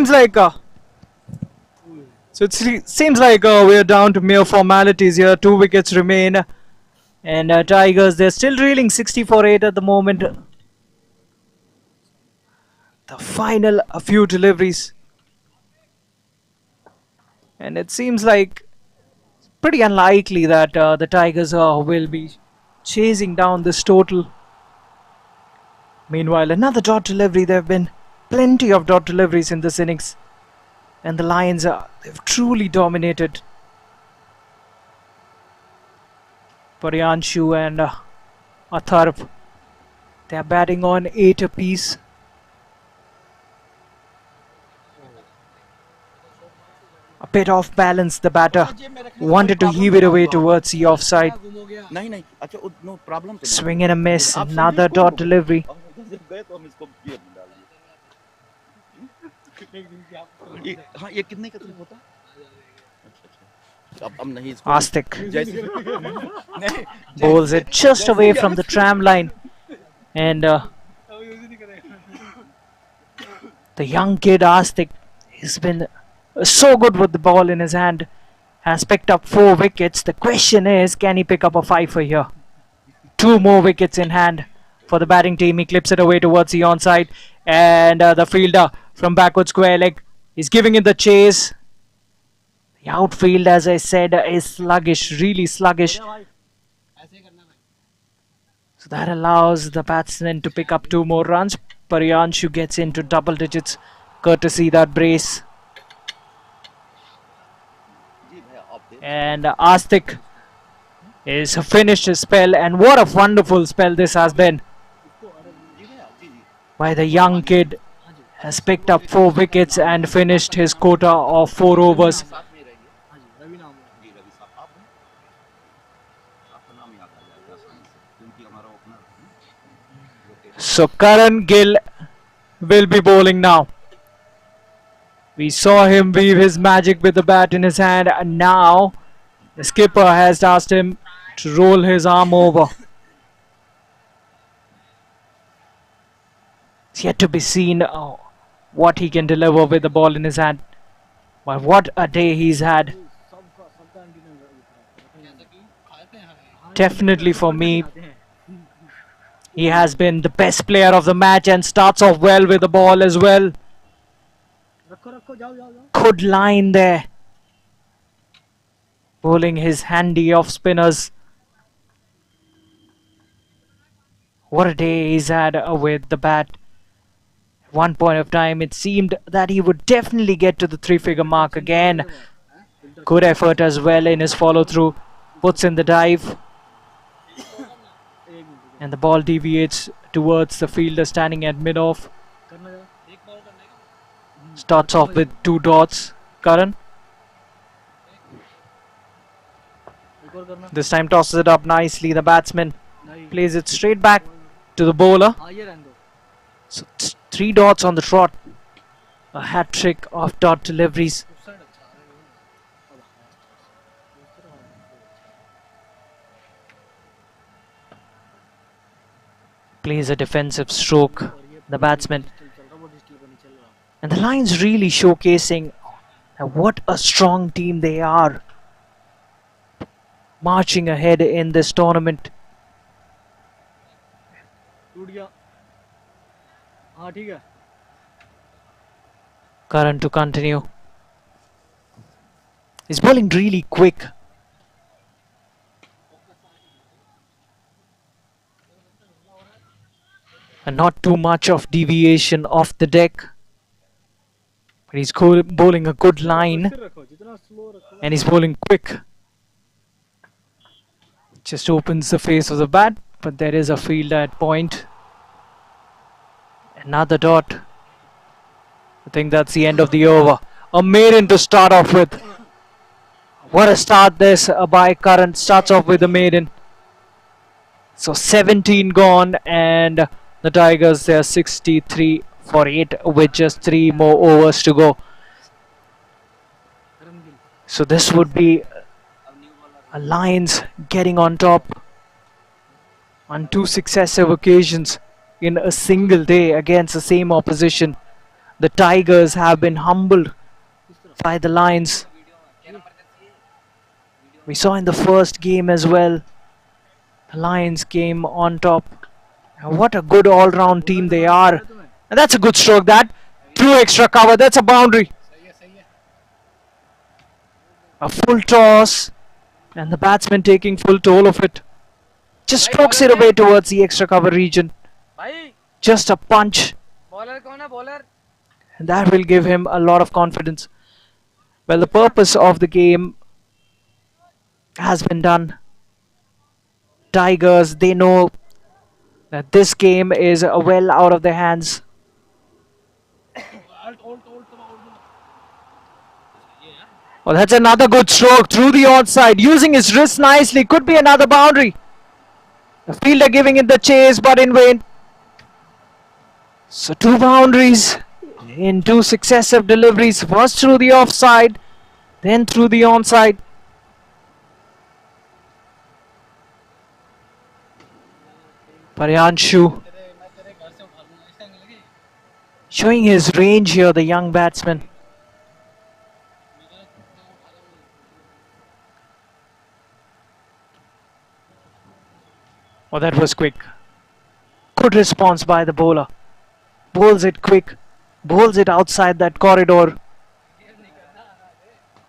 seems like we're down to mere formalities here. 2 wickets remain, and Tigers, they're still reeling 64-8 at the moment. The final a few deliveries, and it seems like pretty unlikely that the Tigers will be chasing down this total. Meanwhile, another dot delivery. There have been plenty of dot deliveries in this innings, and the Lions they've truly dominated. Paryanshu and Atharv, they are batting on 8 apiece. A bit off balance, the batter wanted to heave it away towards the offside. नहीं, अच्छा no problem. Swing and a miss, another dot delivery. गए तो हम इसको जेब में डाल दिए। हाँ, ये कितने का होता? अच्छा, अब नहीं इसको। Astik bowls it just away from the tram line, and the young kid Astik has been so good with the ball in his hand, has picked up 4 wickets. The question is, can he pick up a 5 here? 2 more wickets in hand for the batting team. He clips it away towards the onside, and the fielder from backward square leg is giving it the chase. The outfield, as I said, is sluggish, really sluggish. So that allows the batsman to pick up 2 more runs. Paryanshu gets into double digits courtesy that brace. And Astik is finished his spell, and what a wonderful spell this has been. Why the young kid has picked up 4 wickets and finished his quota of 4 overs. So Karan Gill will be bowling now. We saw him weave his magic with the bat in his hand, and now the skipper has asked him to roll his arm over. It's yet to be seen what he can deliver with the ball in his hand. But what a day he's had. Definitely for me, he has been the best player of the match and starts off well with the ball as well. Good line there. Bowling his handy off spinners. What a day he's had with the bat. One point of time, it seemed that he would definitely get to the three-figure mark again. Good effort as well in his follow-through. Puts in the dive. And the ball deviates towards the fielder standing at mid-off. Starts off with 2 dots. Karan. This time tosses it up nicely. The batsman plays it straight back to the bowler. So 3 dots on the trot. A hat trick of dot deliveries. Plays a defensive stroke, the batsman. And the Lions really showcasing what a strong team they are. Marching ahead in this tournament. Karan to continue. He's bowling really quick. And not too much of deviation off the deck. But he's bowling a good line. And he's bowling quick. Just opens the face of the bat. But there is a fielder at point. Another dot. I think that's the end of the over. A maiden to start off with. What a start this by Karan. Starts off with a maiden. So 17 gone, and the Tigers, they are 63 for 8 with just 3 more overs to go. So this would be a Lions getting on top on 2 successive occasions in a single day against the same opposition. The Tigers have been humbled by the Lions. We saw in the first game as well, the Lions came on top. And what a good all-round team they are. And that's a good stroke, that. Through extra cover, that's a boundary. A full toss. And the batsman taking full toll of it. Just strokes it away towards the extra cover region. Just a punch. And that will give him a lot of confidence. Well, the purpose of the game has been done. Tigers, they know that this game is well out of their hands. Well, that's another good stroke through the onside, using his wrist nicely. Could be another boundary. The fielder giving it the chase, but in vain. So 2 boundaries in 2 successive deliveries. First through the offside, then through the onside. Paryanshu showing his range here, the young batsman. Oh, that was quick. Good response by the bowler. Bowls it quick. Bowls it outside that corridor.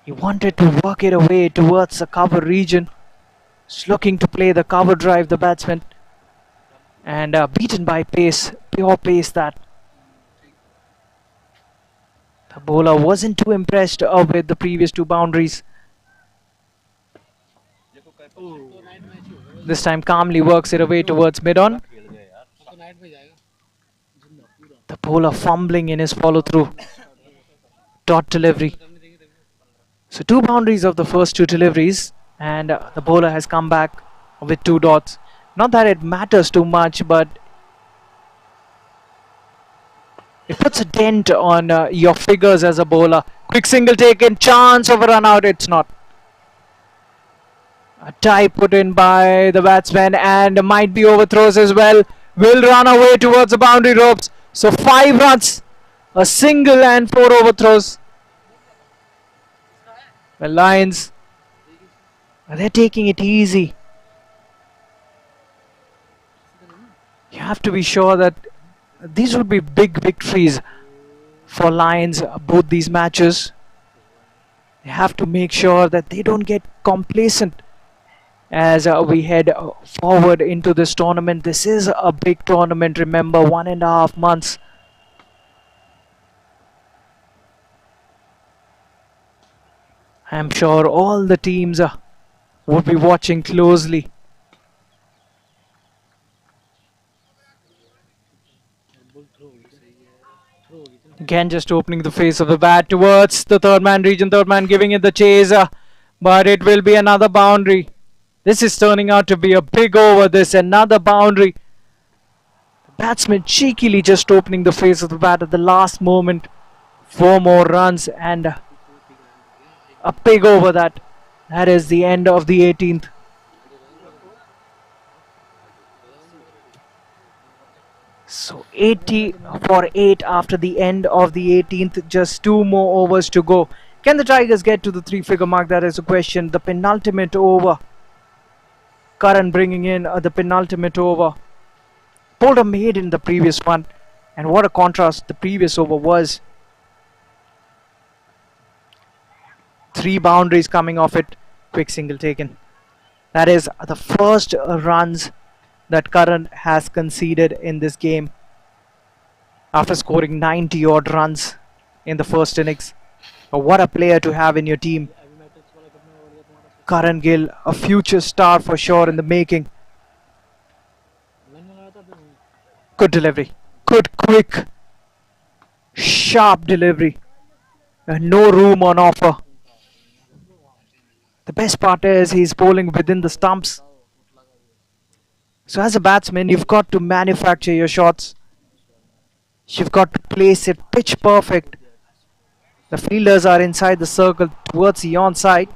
He wanted to work it away towards the cover region. He's looking to play the cover drive, the batsman. And beaten by pace. Pure pace that. The bowler wasn't too impressed with the previous 2 boundaries. This time calmly works it away towards mid-on. The bowler fumbling in his follow-through. Dot delivery. So 2 boundaries of the first 2 deliveries. And the bowler has come back with 2 dots. Not that it matters too much, but it puts a dent on your figures as a bowler. Quick single taken, chance of a run out, it's not. A tie put in by the batsman and might be overthrows as well. Will run away towards the boundary ropes. So 5 runs, a single and 4 overthrows. The Lions, they're taking it easy. You have to be sure that these would be big victories for Lions, both these matches. They have to make sure that they don't get complacent as we head forward into this tournament. This is a big tournament, remember, 1.5 months. I'm sure all the teams would be watching closely. Again, just opening the face of the bat towards the third man region. Third man giving it the chase, but it will be another boundary. This is turning out to be a big over. This another boundary. The batsman cheekily just opening the face of the bat at the last moment. 4 more runs and a big over that. That is the end of the 18th. So 80 for 8 after the end of the 18th. Just 2 more overs to go. Can the Tigers get to the 3-figure mark? That is the question. The penultimate over. Karan bringing in the penultimate over. Polder made in the previous one. And what a contrast the previous over was. 3 boundaries coming off it. Quick single taken. That is the first runs that Karan has conceded in this game after scoring 90 odd runs in the first innings. But what a player to have in your team. Karan Gill, a future star for sure in the making. Good delivery. Good, quick, sharp delivery. No room on offer. The best part is he's bowling within the stumps. So as a batsman, you've got to manufacture your shots. You've got to place it pitch perfect. The fielders are inside the circle towards the onside.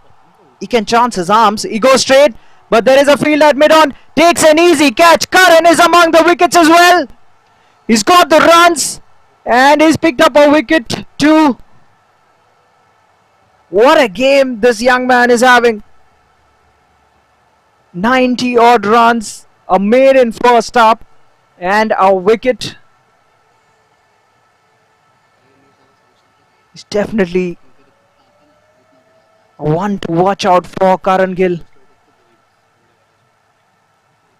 He can chance his arms. He goes straight, but there is a field at mid-on. Takes an easy catch. Karan is among the wickets as well. He's got the runs and he's picked up a wicket too. What a game this young man is having. 90 odd runs. A maiden first up and a wicket. It's definitely one to watch out for, Karan Gill.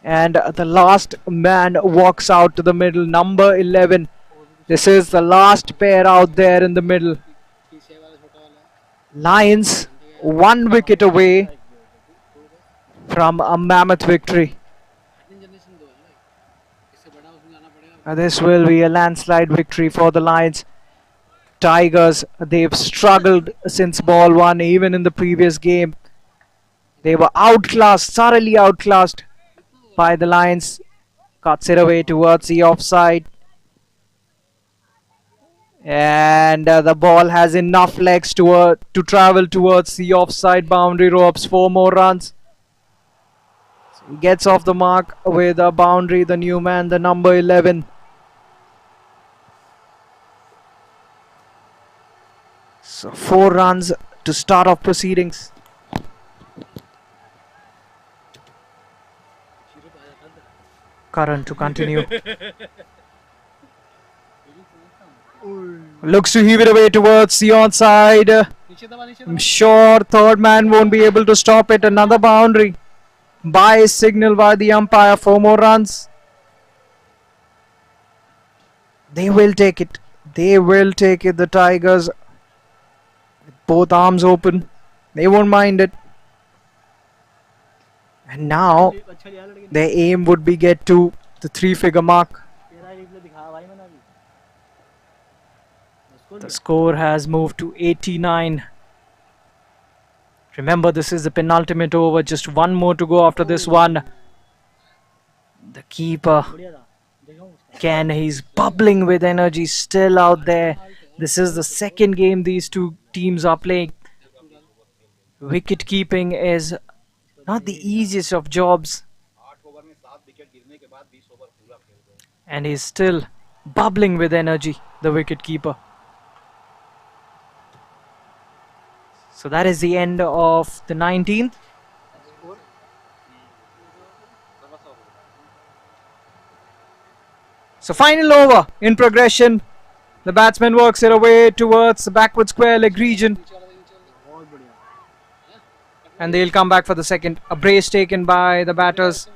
And the last man walks out to the middle, number 11. This is the last pair out there in the middle. Lions 1 wicket away from a mammoth victory. This will be a landslide victory for the Lions. Tigers, they've struggled since ball 1, even in the previous game. They were outclassed, thoroughly outclassed by the Lions. Cuts it away towards the offside. And the ball has enough legs to travel towards the offside boundary ropes. 4 more runs. He gets off the mark with a boundary, the new man, the number 11. So 4 runs to start off proceedings. Karan to continue. Looks to heave it away towards the onside. I'm sure third man won't be able to stop it. Another boundary by signal by the umpire. 4 more runs. They will take it. They will take it. The Tigers, both arms open. They won't mind it. And now their aim would be get to the 3-figure mark. The score has moved to 89. Remember, this is the penultimate over. Just 1 more to go after this one. The keeper, Ken, he's bubbling with energy still out there. This is the second game these two teams are playing. Wicket keeping is not the easiest of jobs. And he's still bubbling with energy, the wicket keeper. So that is the end of the 19th. So final over in progression. The batsman works it away towards the backward square leg region. And they'll come back for the second. A brace taken by the batters.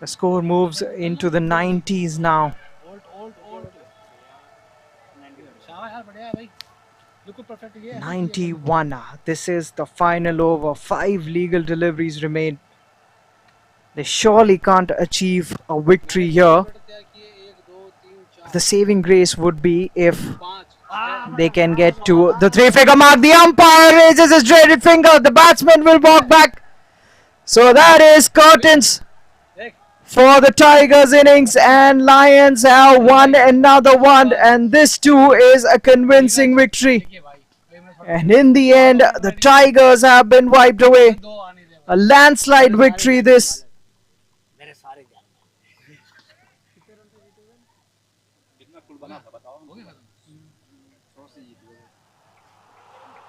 The score moves into the 90s now. बिल्कुल perfect ये है 91. This is the final over. 5 legal deliveries remain. They surely can't achieve a victory here. तैयार किए 1 2 3 4 The saving grace would be if 5 they can get to the 3-figure mark. The umpire raises his dreaded finger. The batsman will walk back. So that is curtains for the Tigers innings, and Lions have won another one, and this too is a convincing victory. And in the end, the Tigers have been wiped away. A landslide victory this.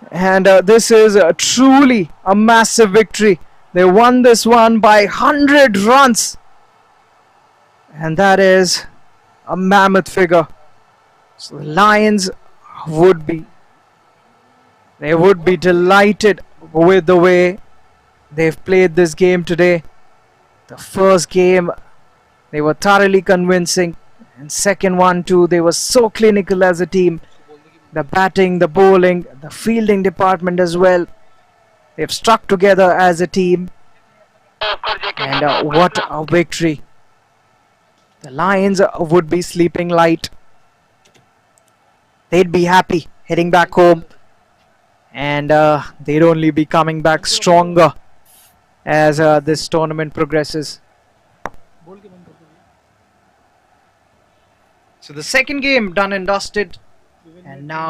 And this is truly a massive victory. They won this one by 100 runs. And that is a mammoth figure. So the Lions would be delighted with the way they've played this game today. The first game, they were thoroughly convincing. And second one too, they were so clinical as a team. The batting, the bowling, the fielding department as well. They've stuck together as a team. And what a victory. The Lions would be sleeping light. They'd be happy heading back home. And they'd only be coming back stronger as this tournament progresses. So the second game done and dusted. And now